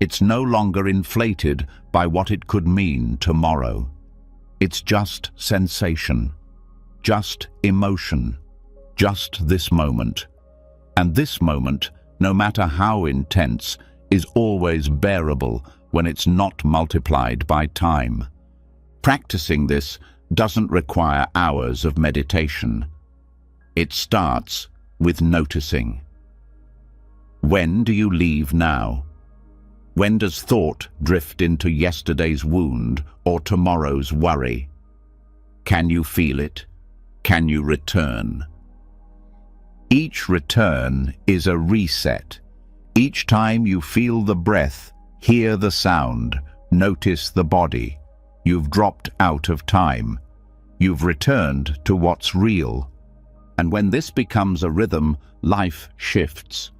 It's no longer inflated by what it could mean tomorrow. It's just sensation, just emotion, just this moment. And this moment, no matter how intense, is always bearable when it's not multiplied by time. Practicing this doesn't require hours of meditation. It starts with noticing. When do you leave now? When does thought drift into yesterday's wound or tomorrow's worry? Can you feel it? Can you return? Each return is a reset. Each time you feel the breath, hear the sound, notice the body, you've dropped out of time. You've returned to what's real. And when this becomes a rhythm, life shifts.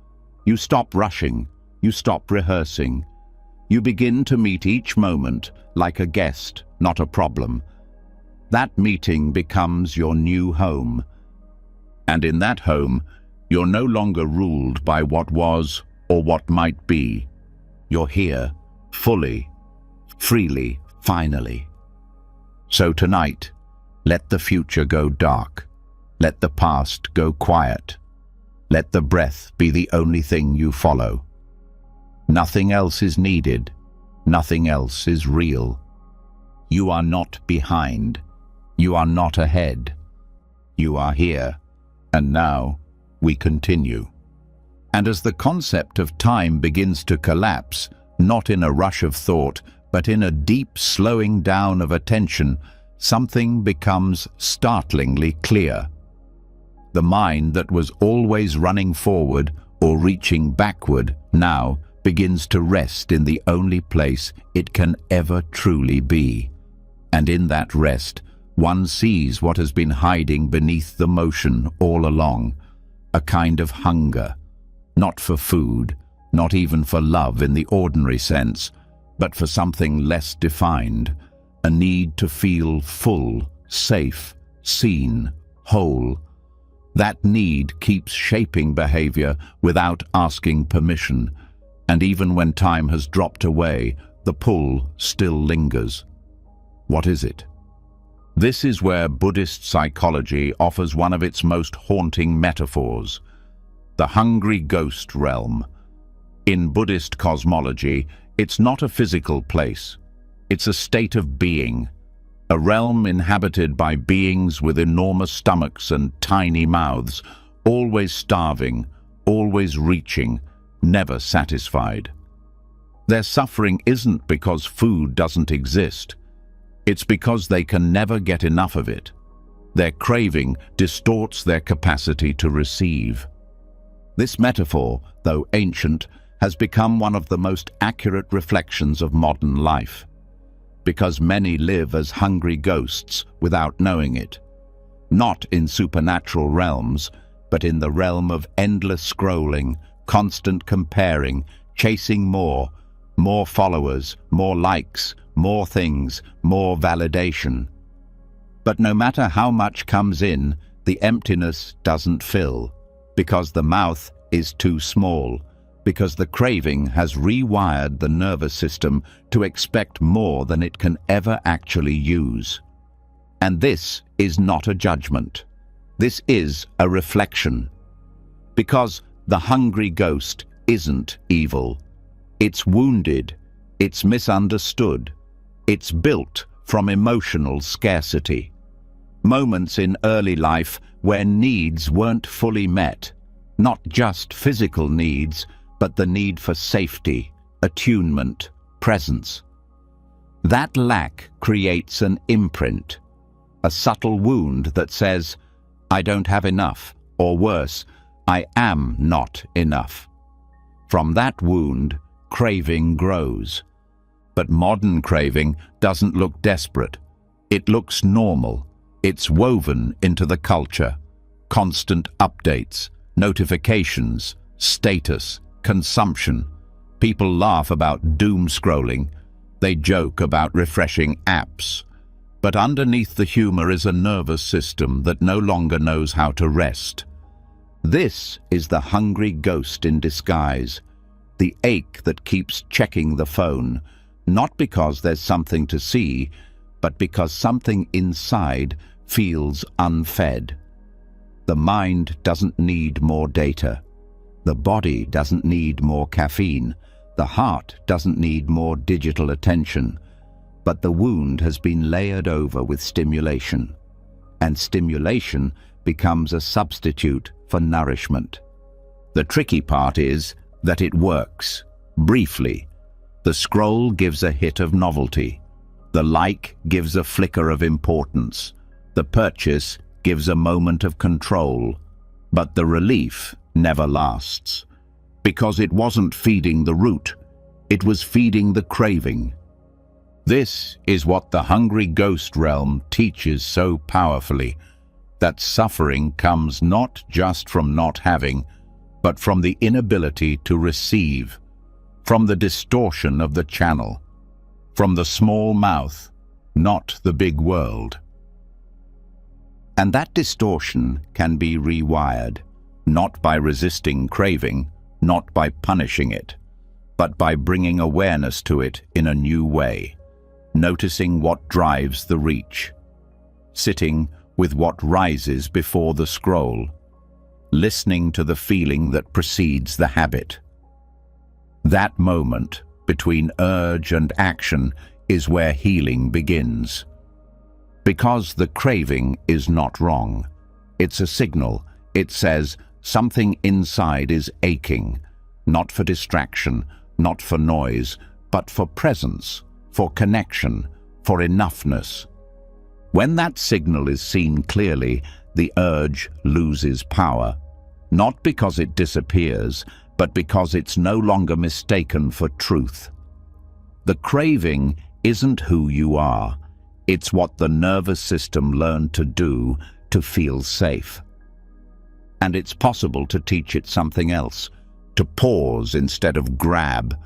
You stop rushing, you stop rehearsing. You begin to meet each moment like a guest, not a problem. That meeting becomes your new home. And in that home, you're no longer ruled by what was or what might be. You're here, fully, freely, finally. So tonight, let the future go dark. Let the past go quiet. Let the breath be the only thing you follow. Nothing else is needed. Nothing else is real. You are not behind. You are not ahead. You are here. And now we continue. And as the concept of time begins to collapse, not in a rush of thought, but in a deep slowing down of attention, something becomes startlingly clear. The mind that was always running forward or reaching backward now begins to rest in the only place it can ever truly be. And in that rest, one sees what has been hiding beneath the motion all along, a kind of hunger, not for food, not even for love in the ordinary sense, but for something less defined, a need to feel full, safe, seen, whole. That need keeps shaping behavior without asking permission, and even when time has dropped away, the pull still lingers. What is it? This is where Buddhist psychology offers one of its most haunting metaphors, the hungry ghost realm. In Buddhist cosmology, it's not a physical place. It's a state of being, a realm inhabited by beings with enormous stomachs and tiny mouths, always starving, always reaching, never satisfied. Their suffering isn't because food doesn't exist. It's because they can never get enough of it. Their craving distorts their capacity to receive. This metaphor, though ancient, has become one of the most accurate reflections of modern life, because many live as hungry ghosts without knowing it, not in supernatural realms, but in the realm of endless scrolling, constant comparing, chasing more followers, more likes, more things, more validation. But no matter how much comes in, the emptiness doesn't fill, because the mouth is too small, because the craving has rewired the nervous system to expect more than it can ever actually use. And this is not a judgment. This is a reflection. Because the hungry ghost isn't evil. It's wounded. It's misunderstood. It's built from emotional scarcity. Moments in early life where needs weren't fully met, not just physical needs, but the need for safety, attunement, presence. That lack creates an imprint, a subtle wound that says, I don't have enough, or worse, I am not enough. From that wound, craving grows. But modern craving doesn't look desperate. It looks normal. It's woven into the culture. Constant updates, notifications, status, consumption. People laugh about doom scrolling. They joke about refreshing apps. But underneath the humor is a nervous system that no longer knows how to rest. This is the hungry ghost in disguise, the ache that keeps checking the phone, not because there's something to see, but because something inside feels unfed. The mind doesn't need more data. The body doesn't need more caffeine. The heart doesn't need more digital attention. But the wound has been layered over with stimulation. And stimulation becomes a substitute for nourishment. The tricky part is that it works, briefly. The scroll gives a hit of novelty. The like gives a flicker of importance. The purchase gives a moment of control. But the relief never lasts. Because it wasn't feeding the root, it was feeding the craving. This is what the hungry ghost realm teaches so powerfully, that suffering comes not just from not having, but from the inability to receive. from the distortion of the channel, from the small mouth, not the big world. And that distortion can be rewired, not by resisting craving, not by punishing it, but by bringing awareness to it in a new way, noticing what drives the reach, sitting with what rises before the scroll, listening to the feeling that precedes the habit. That moment between urge and action is where healing begins. Because the craving is not wrong. It's a signal. It says something inside is aching, not for distraction, not for noise, but for presence, for connection, for enoughness. When that signal is seen clearly, the urge loses power, not because it disappears, but because it's no longer mistaken for truth. The craving isn't who you are. It's what the nervous system learned to do to feel safe. And it's possible to teach it something else, to pause instead of grab,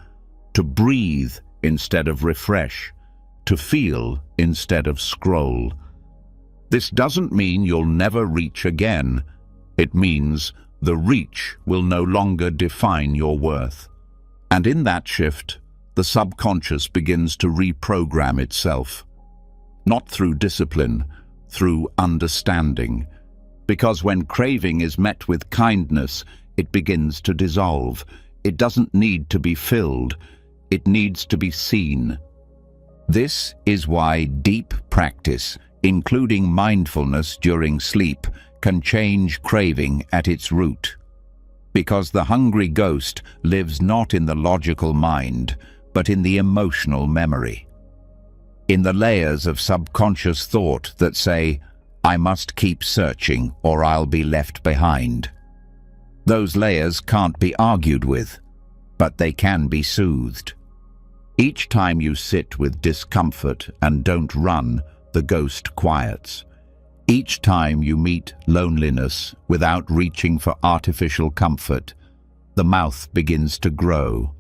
to breathe instead of refresh, to feel instead of scroll. This doesn't mean you'll never reach again. It means the reach will no longer define your worth. And in that shift, the subconscious begins to reprogram itself. Not through discipline, through understanding. Because when craving is met with kindness, it begins to dissolve. It doesn't need to be filled. It needs to be seen. This is why deep practice, including mindfulness during sleep, can change craving at its root. Because the hungry ghost lives not in the logical mind, but in the emotional memory. In the layers of subconscious thought that say, I must keep searching or I'll be left behind. Those layers can't be argued with, but they can be soothed. Each time you sit with discomfort and don't run, the ghost quiets. Each time you meet loneliness without reaching for artificial comfort, the mouth begins to grow.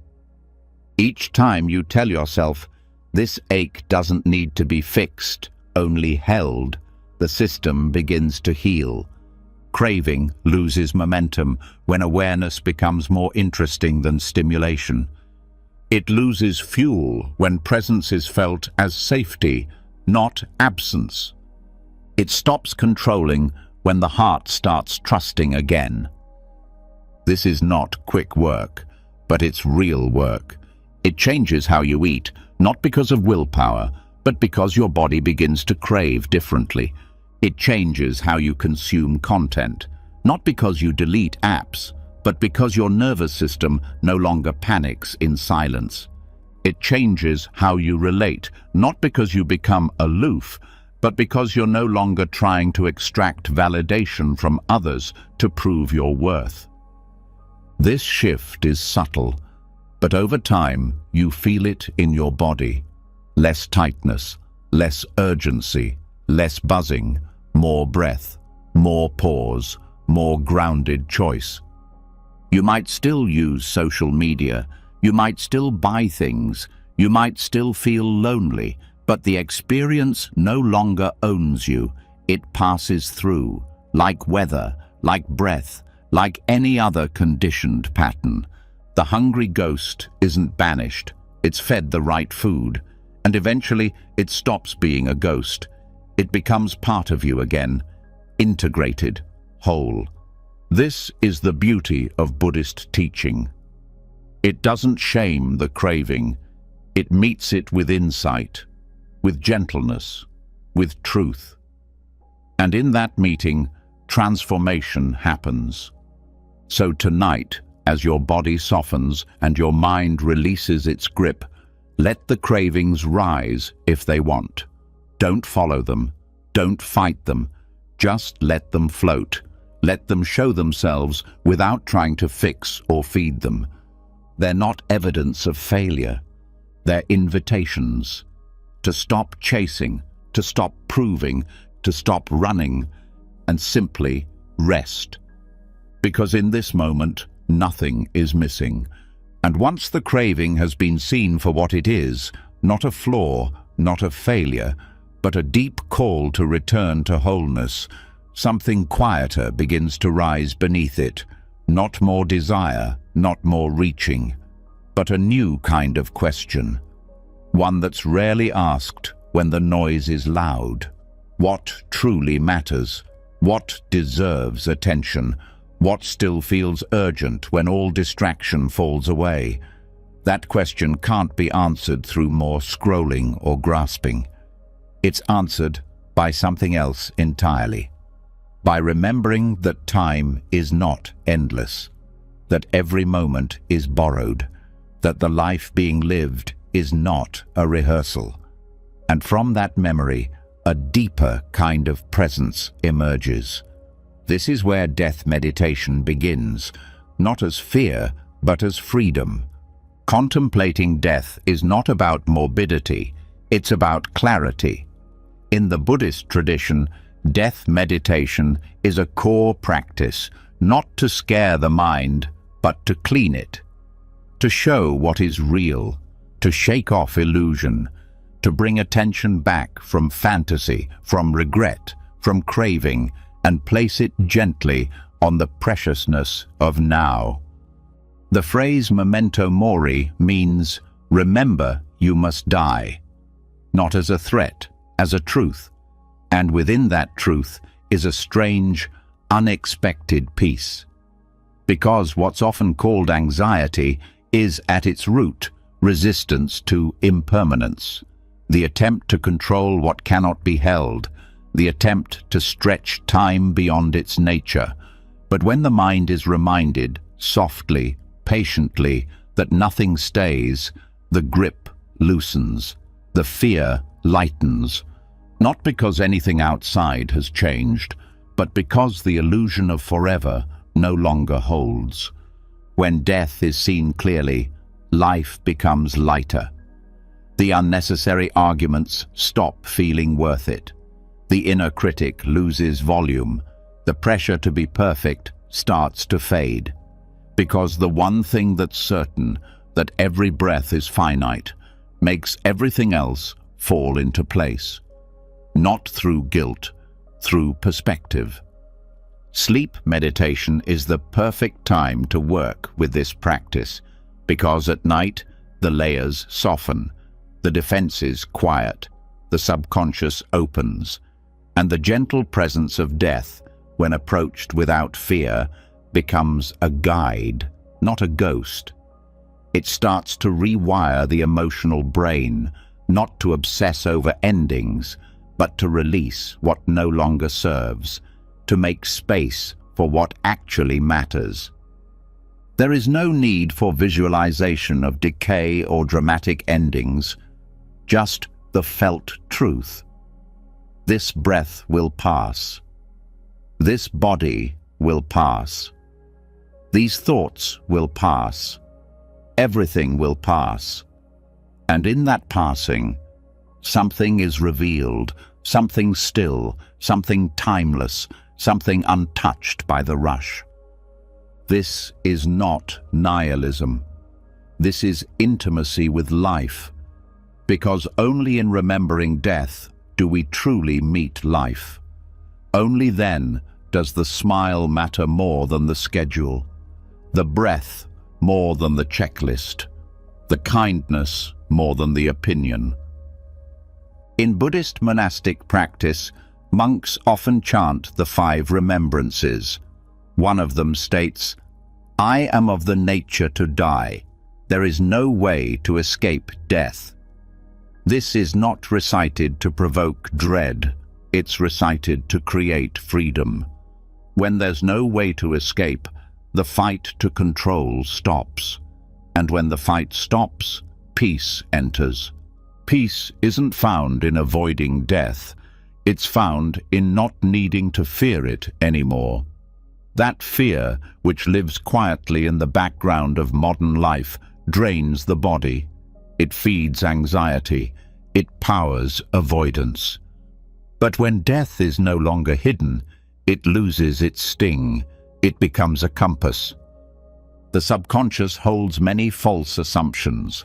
Each time you tell yourself, this ache doesn't need to be fixed, only held, the system begins to heal. Craving loses momentum when awareness becomes more interesting than stimulation. It loses fuel when presence is felt as safety, not absence. It stops controlling when the heart starts trusting again. This is not quick work, but it's real work. It changes how you eat, not because of willpower, but because your body begins to crave differently. It changes how you consume content, not because you delete apps, but because your nervous system no longer panics in silence. It changes how you relate, not because you become aloof, but because you're no longer trying to extract validation from others to prove your worth. This shift is subtle, but over time you feel it in your body. Less tightness, less urgency, less buzzing, more breath, more pause, more grounded choice. You might still use social media, you might still buy things, you might still feel lonely, but the experience no longer owns you. It passes through, like weather, like breath, like any other conditioned pattern. The hungry ghost isn't banished, it's fed the right food, and eventually it stops being a ghost. It becomes part of you again, integrated, whole. This is the beauty of Buddhist teaching. It doesn't shame the craving, it meets it with insight, with gentleness, with truth. And in that meeting, transformation happens. So tonight, as your body softens and your mind releases its grip, let the cravings rise if they want. Don't follow them, don't fight them, just let them float. Let them show themselves without trying to fix or feed them. They're not evidence of failure, they're invitations. To stop chasing, to stop proving, to stop running, and simply rest. Because in this moment, nothing is missing. And once the craving has been seen for what it is, not a flaw, not a failure, but a deep call to return to wholeness, something quieter begins to rise beneath it. Not more desire, not more reaching, but a new kind of question. One that's rarely asked when the noise is loud. What truly matters? What deserves attention? What still feels urgent when all distraction falls away? That question can't be answered through more scrolling or grasping. It's answered by something else entirely. By remembering that time is not endless, that every moment is borrowed, that the life being lived is not a rehearsal. And from that memory, a deeper kind of presence emerges. This is where death meditation begins, not as fear, but as freedom. Contemplating death is not about morbidity, it's about clarity. In the Buddhist tradition, death meditation is a core practice, not to scare the mind, but to clean it, to show what is real, to shake off illusion, to bring attention back from fantasy, from regret, from craving, and place it gently on the preciousness of now. The phrase memento mori means, remember you must die, not as a threat, as a truth. And within that truth is a strange, unexpected peace. Because what's often called anxiety is at its root resistance to impermanence, the attempt to control what cannot be held, the attempt to stretch time beyond its nature. But when the mind is reminded, softly, patiently, that nothing stays, the grip loosens, the fear lightens, not because anything outside has changed, but because the illusion of forever no longer holds. When death is seen clearly, life becomes lighter. The unnecessary arguments stop feeling worth it. The inner critic loses volume. The pressure to be perfect starts to fade. Because the one thing that's certain, that every breath is finite, makes everything else fall into place. Not through guilt, through perspective. Sleep meditation is the perfect time to work with this practice, because at night the layers soften, the defenses quiet, the subconscious opens, and the gentle presence of death, when approached without fear, becomes a guide, not a ghost. It starts to rewire the emotional brain, not to obsess over endings, but to release what no longer serves, to make space for what actually matters. There is no need for visualization of decay or dramatic endings, just the felt truth. This breath will pass. This body will pass. These thoughts will pass. Everything will pass. And in that passing, something is revealed, something still, something timeless, something untouched by the rush. This is not nihilism. This is intimacy with life, because only in remembering death do we truly meet life. Only then does the smile matter more than the schedule, the breath more than the checklist, the kindness more than the opinion. In Buddhist monastic practice, monks often chant the 5 remembrances. One of them states, "I am of the nature to die. There is no way to escape death." This is not recited to provoke dread. It's recited to create freedom. When there's no way to escape, the fight to control stops. And when the fight stops, peace enters. Peace isn't found in avoiding death. It's found in not needing to fear it anymore. That fear, which lives quietly in the background of modern life, drains the body. It feeds anxiety. It powers avoidance. But when death is no longer hidden, it loses its sting. It becomes a compass. The subconscious holds many false assumptions,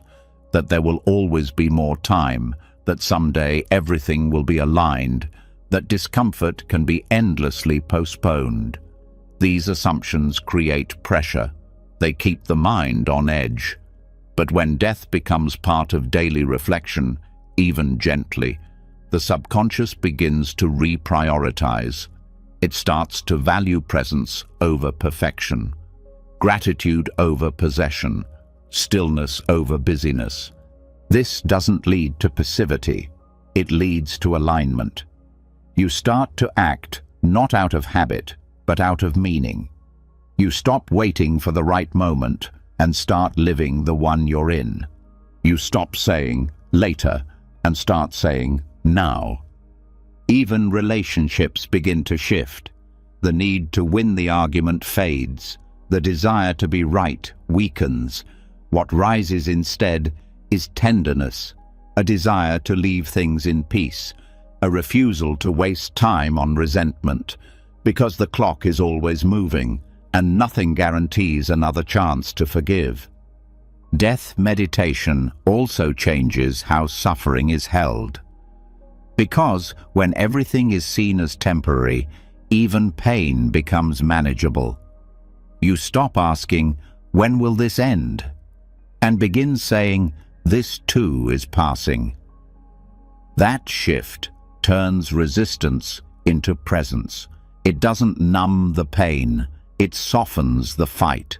that there will always be more time, that someday everything will be aligned, that discomfort can be endlessly postponed. These assumptions create pressure. They keep the mind on edge. But when death becomes part of daily reflection, even gently, the subconscious begins to reprioritize. It starts to value presence over perfection, gratitude over possession, stillness over busyness. This doesn't lead to passivity. It leads to alignment. You start to act not out of habit, but out of meaning. You stop waiting for the right moment and start living the one you're in. You stop saying later and start saying now. Even relationships begin to shift. The need to win the argument fades. The desire to be right weakens. What rises instead is tenderness, a desire to leave things in peace, a refusal to waste time on resentment, because the clock is always moving, and nothing guarantees another chance to forgive. Death meditation also changes how suffering is held. Because when everything is seen as temporary, even pain becomes manageable. You stop asking, "When will this end?" and begin saying, "This too is passing." That shift turns resistance into presence. It doesn't numb the pain, it softens the fight.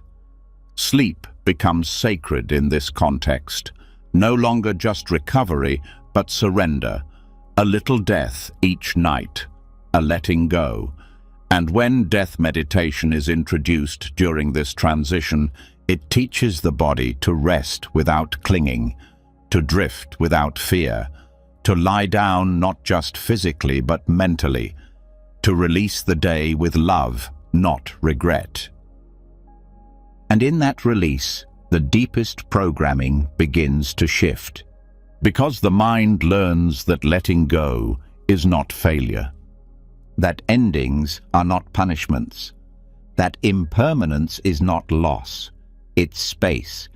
Sleep becomes sacred in this context, no longer just recovery, but surrender. A little death each night, a letting go. And when death meditation is introduced during this transition, it teaches the body to rest without clinging, to drift without fear, to lie down not just physically but mentally, to release the day with love, not regret. And in that release, the deepest programming begins to shift, because the mind learns that letting go is not failure, that endings are not punishments, that impermanence is not loss, it's space,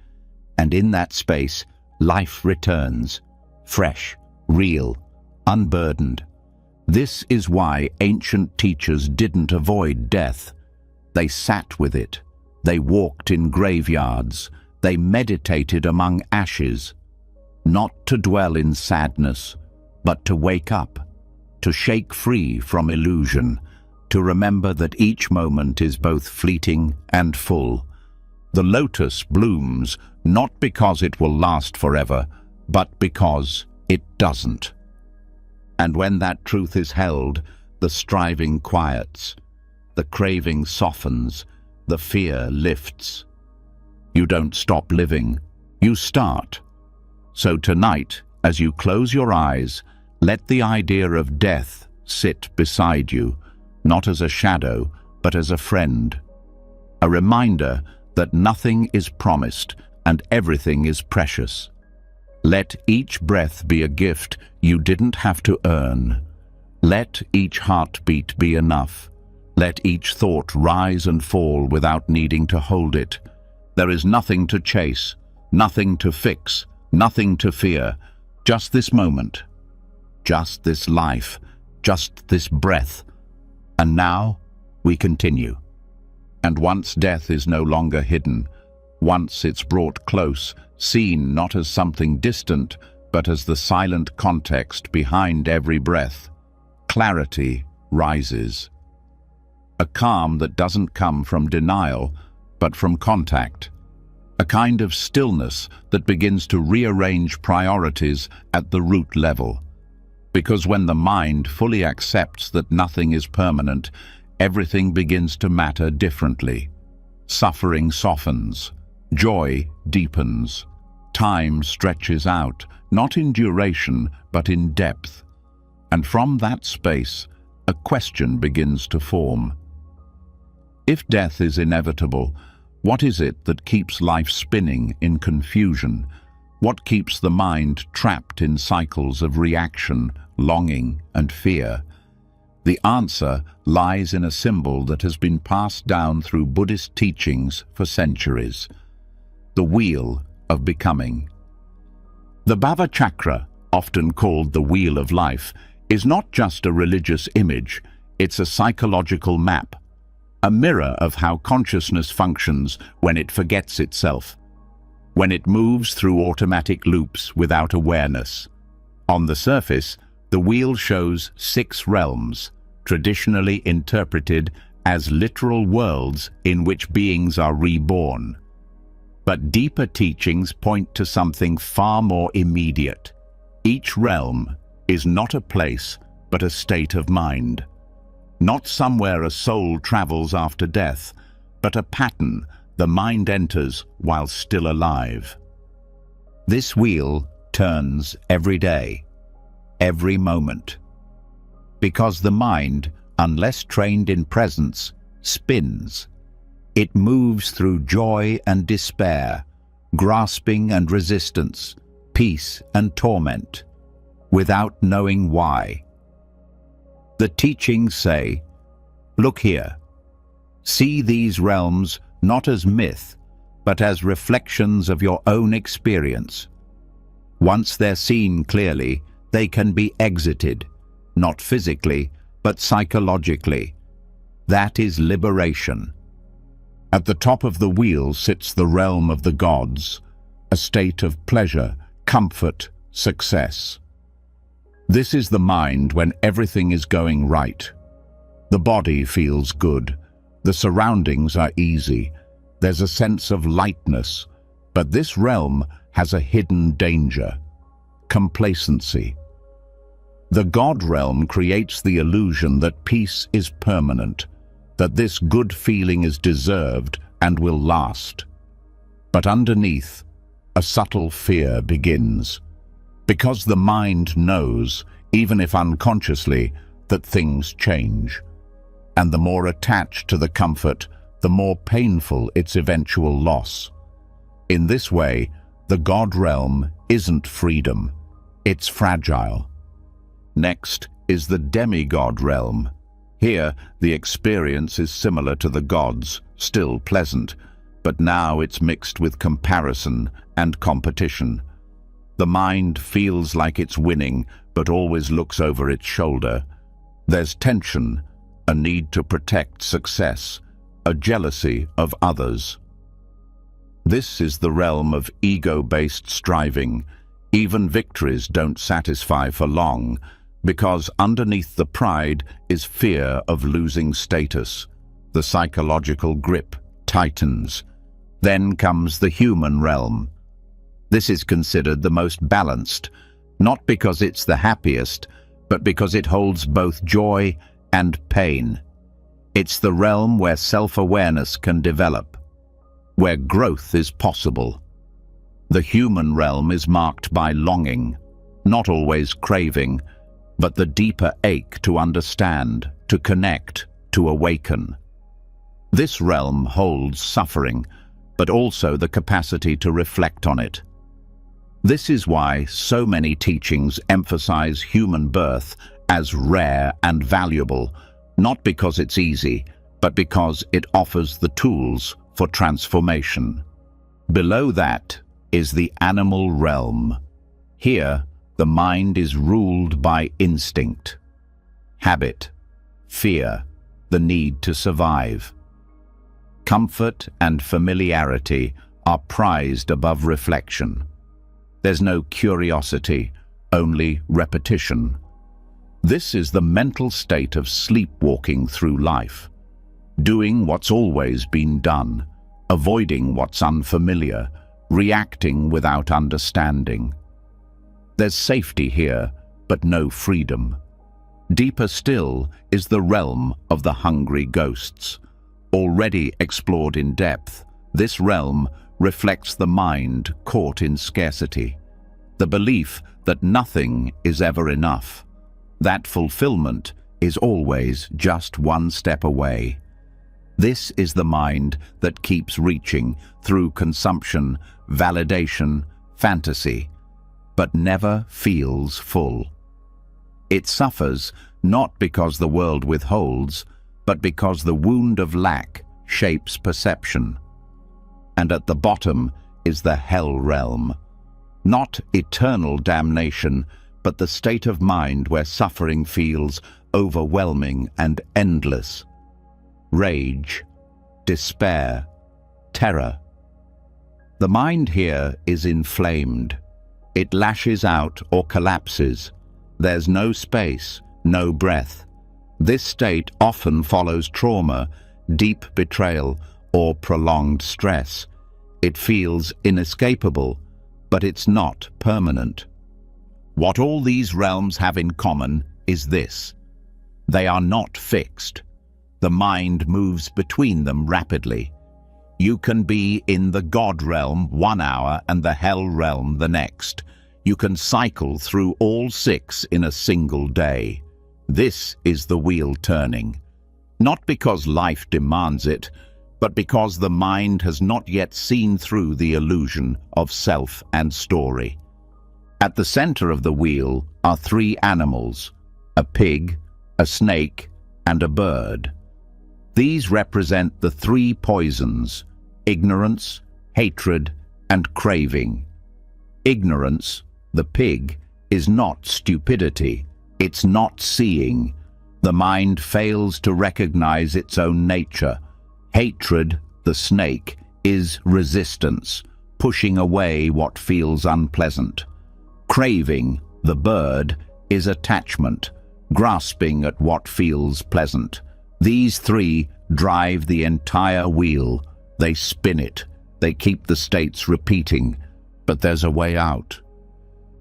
and in that space, life returns, fresh, real, unburdened. This is why ancient teachers didn't avoid death. They sat with it. They walked in graveyards. They meditated among ashes, not to dwell in sadness, but to wake up, to shake free from illusion, to remember that each moment is both fleeting and full. The lotus blooms not because it will last forever, but because it doesn't. And when that truth is held, the striving quiets, the craving softens, the fear lifts. You don't stop living, you start. So tonight, as you close your eyes, let the idea of death sit beside you, not as a shadow, but as a friend. A reminder that nothing is promised and everything is precious. Let each breath be a gift you didn't have to earn. Let each heartbeat be enough. Let each thought rise and fall without needing to hold it. There is nothing to chase, nothing to fix, nothing to fear. Just this moment, just this life, just this breath. And now we continue. And once death is no longer hidden, once it's brought close, seen not as something distant, but as the silent context behind every breath, clarity rises. A calm that doesn't come from denial, but from contact. A kind of stillness that begins to rearrange priorities at the root level. Because when the mind fully accepts that nothing is permanent, everything begins to matter differently. Suffering softens. Joy deepens. Time stretches out, not in duration, but in depth. And from that space, a question begins to form. If death is inevitable, what is it that keeps life spinning in confusion? What keeps the mind trapped in cycles of reaction, longing, and fear? The answer lies in a symbol that has been passed down through Buddhist teachings for centuries: the wheel of becoming. The Bhava Chakra, often called the Wheel of Life, is not just a religious image, it's a psychological map, a mirror of how consciousness functions when it forgets itself, when it moves through automatic loops without awareness. On the surface, the wheel shows 6 realms, traditionally interpreted as literal worlds in which beings are reborn. But deeper teachings point to something far more immediate. Each realm is not a place, but a state of mind. Not somewhere a soul travels after death, but a pattern the mind enters while still alive. This wheel turns every day, every moment. Because the mind, unless trained in presence, spins. It moves through joy and despair, grasping and resistance, peace and torment, without knowing why. The teachings say, look here. See these realms not as myth, but as reflections of your own experience. Once they're seen clearly, they can be exited, not physically, but psychologically. That is liberation. At the top of the wheel sits the realm of the gods, a state of pleasure, comfort, success. This is the mind when everything is going right. The body feels good. The surroundings are easy. There's a sense of lightness. But this realm has a hidden danger: complacency. The God realm creates the illusion that peace is permanent, that this good feeling is deserved and will last. But underneath, a subtle fear begins. Because the mind knows, even if unconsciously, that things change. And the more attached to the comfort, the more painful its eventual loss. In this way, the God realm isn't freedom, it's fragile. Next is the demigod realm. Here, the experience is similar to the gods, still pleasant, but now it's mixed with comparison and competition. The mind feels like it's winning, but always looks over its shoulder. There's tension, a need to protect success, a jealousy of others. This is the realm of ego-based striving. Even victories don't satisfy for long, because underneath the pride is fear of losing status. The psychological grip tightens. Then comes the human realm. This is considered the most balanced, not because it's the happiest, but because it holds both joy and pain. It's the realm where self-awareness can develop, where growth is possible. The human realm is marked by longing, not always craving, but the deeper ache to understand, to connect, to awaken. This realm holds suffering, but also the capacity to reflect on it. This is why so many teachings emphasize human birth as rare and valuable, not because it's easy, but because it offers the tools for transformation. Below that is the animal realm. Here, the mind is ruled by instinct, habit, fear, the need to survive. Comfort and familiarity are prized above reflection. There's no curiosity, only repetition. This is the mental state of sleepwalking through life, doing what's always been done, avoiding what's unfamiliar, reacting without understanding. There's safety here, but no freedom. Deeper still is the realm of the hungry ghosts. Already explored in depth, this realm reflects the mind caught in scarcity, the belief that nothing is ever enough, that fulfillment is always just one step away. This is the mind that keeps reaching through consumption, validation, fantasy, but never feels full. It suffers not because the world withholds, but because the wound of lack shapes perception. And at the bottom is the hell realm. Not eternal damnation, but the state of mind where suffering feels overwhelming and endless. Rage, despair, terror. The mind here is inflamed. It lashes out or collapses. There's no space, no breath. This state often follows trauma, deep betrayal, or prolonged stress. It feels inescapable, but it's not permanent. What all these realms have in common is this: they are not fixed. The mind moves between them rapidly. You can be in the God realm 1 hour and the hell realm the next. You can cycle through all 6 in a single day. This is the wheel turning. Not because life demands it, but because the mind has not yet seen through the illusion of self and story. At the center of the wheel are 3 animals: a pig, a snake, and a bird. These represent the 3 poisons: ignorance, hatred, and craving. Ignorance, the pig, is not stupidity. It's not seeing. The mind fails to recognize its own nature. Hatred, the snake, is resistance, pushing away what feels unpleasant. Craving, the bird, is attachment, grasping at what feels pleasant. These 3 drive the entire wheel. They spin it. They keep the states repeating. But there's a way out.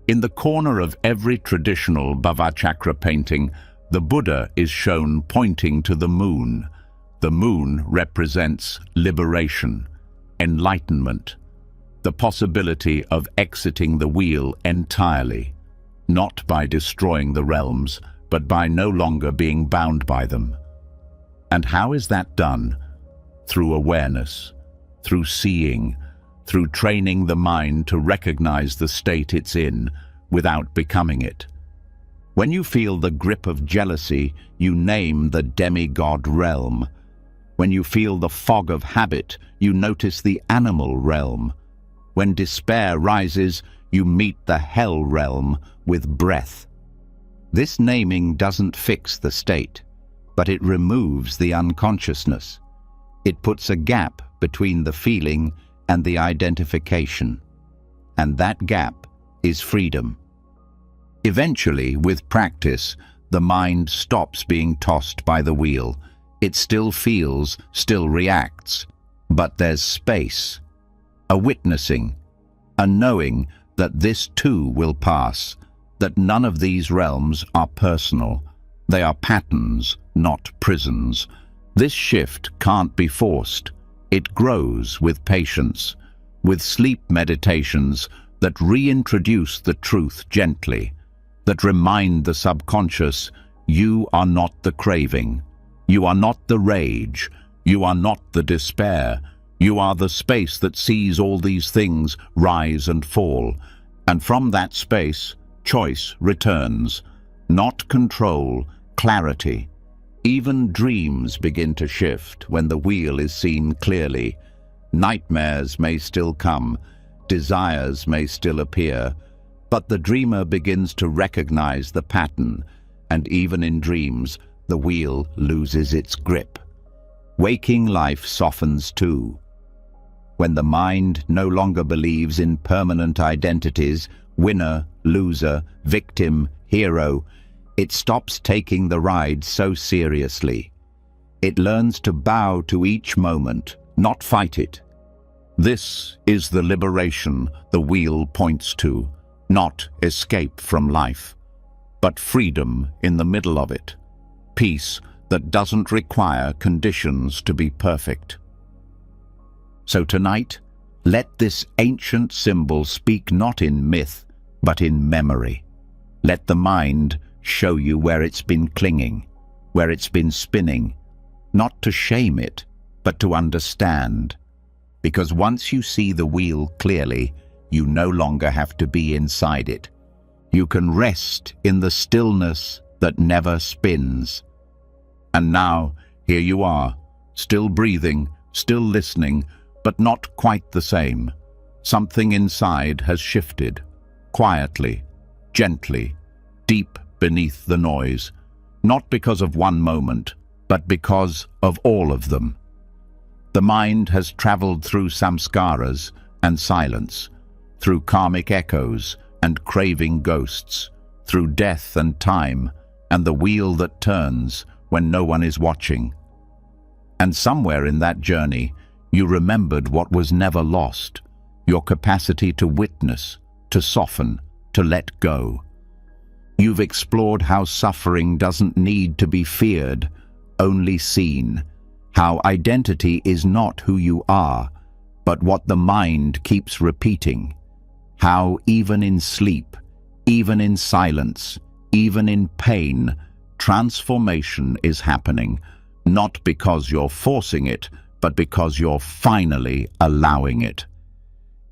In the corner of every traditional Bhavachakra painting, the Buddha is shown pointing to the moon. The moon represents liberation, enlightenment, the possibility of exiting the wheel entirely, not by destroying the realms, but by no longer being bound by them. And how is that done? Through awareness, through seeing, through training the mind to recognize the state it's in without becoming it. When you feel the grip of jealousy, you name the demigod realm. When you feel the fog of habit, you notice the animal realm. When despair rises, you meet the hell realm with breath. This naming doesn't fix the state, but it removes the unconsciousness. It puts a gap between the feeling and the identification. And that gap is freedom. Eventually, with practice, the mind stops being tossed by the wheel. It still feels, still reacts, but there's space, a witnessing, a knowing that this too will pass, that none of these realms are personal. They are patterns, not prisons. This shift can't be forced. It grows with patience, with sleep meditations that reintroduce the truth gently, that remind the subconscious, you are not the craving, you are not the rage, you are not the despair, you are the space that sees all these things rise and fall. And from that space, choice returns, not control, clarity. Even dreams begin to shift when the wheel is seen clearly. Nightmares may still come, desires may still appear, but the dreamer begins to recognize the pattern, and even in dreams, the wheel loses its grip. Waking life softens too. When the mind no longer believes in permanent identities, winner, loser, victim, hero, it stops taking the ride so seriously. It learns to bow to each moment, not fight it. This is the liberation the wheel points to, not escape from life, but freedom in the middle of it, peace that doesn't require conditions to be perfect. So tonight, let this ancient symbol speak not in myth, but in memory. Let the mind show you where it's been clinging, where it's been spinning, not to shame it, but to understand. Because once you see the wheel clearly, you no longer have to be inside it. You can rest in the stillness, that never spins. And now, here you are, still breathing, still listening, but not quite the same. Something inside has shifted, quietly, gently, deep beneath the noise, not because of one moment, but because of all of them. The mind has traveled through samskaras and silence, through karmic echoes and craving ghosts, through death and time, and the wheel that turns when no one is watching. And somewhere in that journey, you remembered what was never lost, your capacity to witness, to soften, to let go. You've explored how suffering doesn't need to be feared, only seen, how identity is not who you are, but what the mind keeps repeating, how even in sleep, even in silence, even in pain, transformation is happening, not because you're forcing it, but because you're finally allowing it.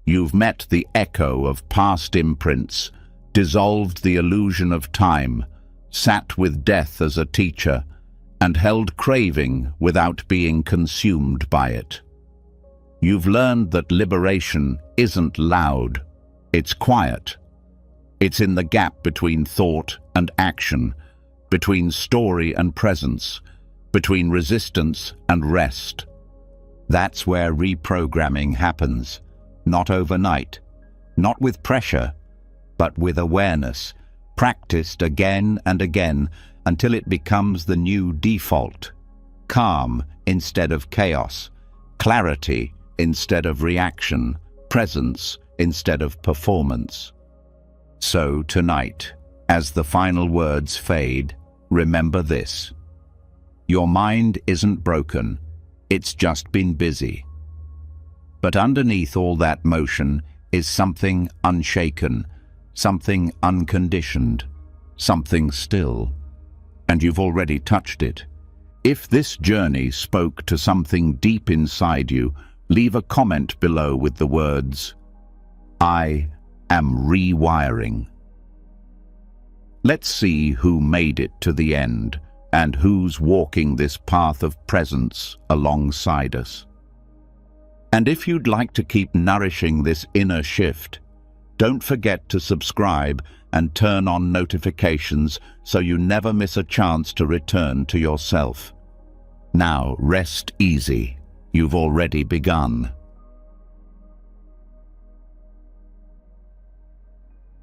You've met the echo of past imprints, dissolved the illusion of time, sat with death as a teacher, and held craving without being consumed by it. You've learned that liberation isn't loud, it's quiet. It's in the gap between thought and action, between story and presence, between resistance and rest. That's where reprogramming happens, not overnight, not with pressure, but with awareness, practiced again and again until it becomes the new default. Calm instead of chaos, clarity instead of reaction, presence instead of performance. So tonight, as the final words fade, remember this. Your mind isn't broken, it's just been busy. But underneath all that motion is something unshaken, something unconditioned, something still. And you've already touched it. If this journey spoke to something deep inside you, leave a comment below with the words, "I am rewiring." Let's see who made it to the end and who's walking this path of presence alongside us. And if you'd like to keep nourishing this inner shift, don't forget to subscribe and turn on notifications so you never miss a chance to return to yourself. Now rest easy. You've already begun.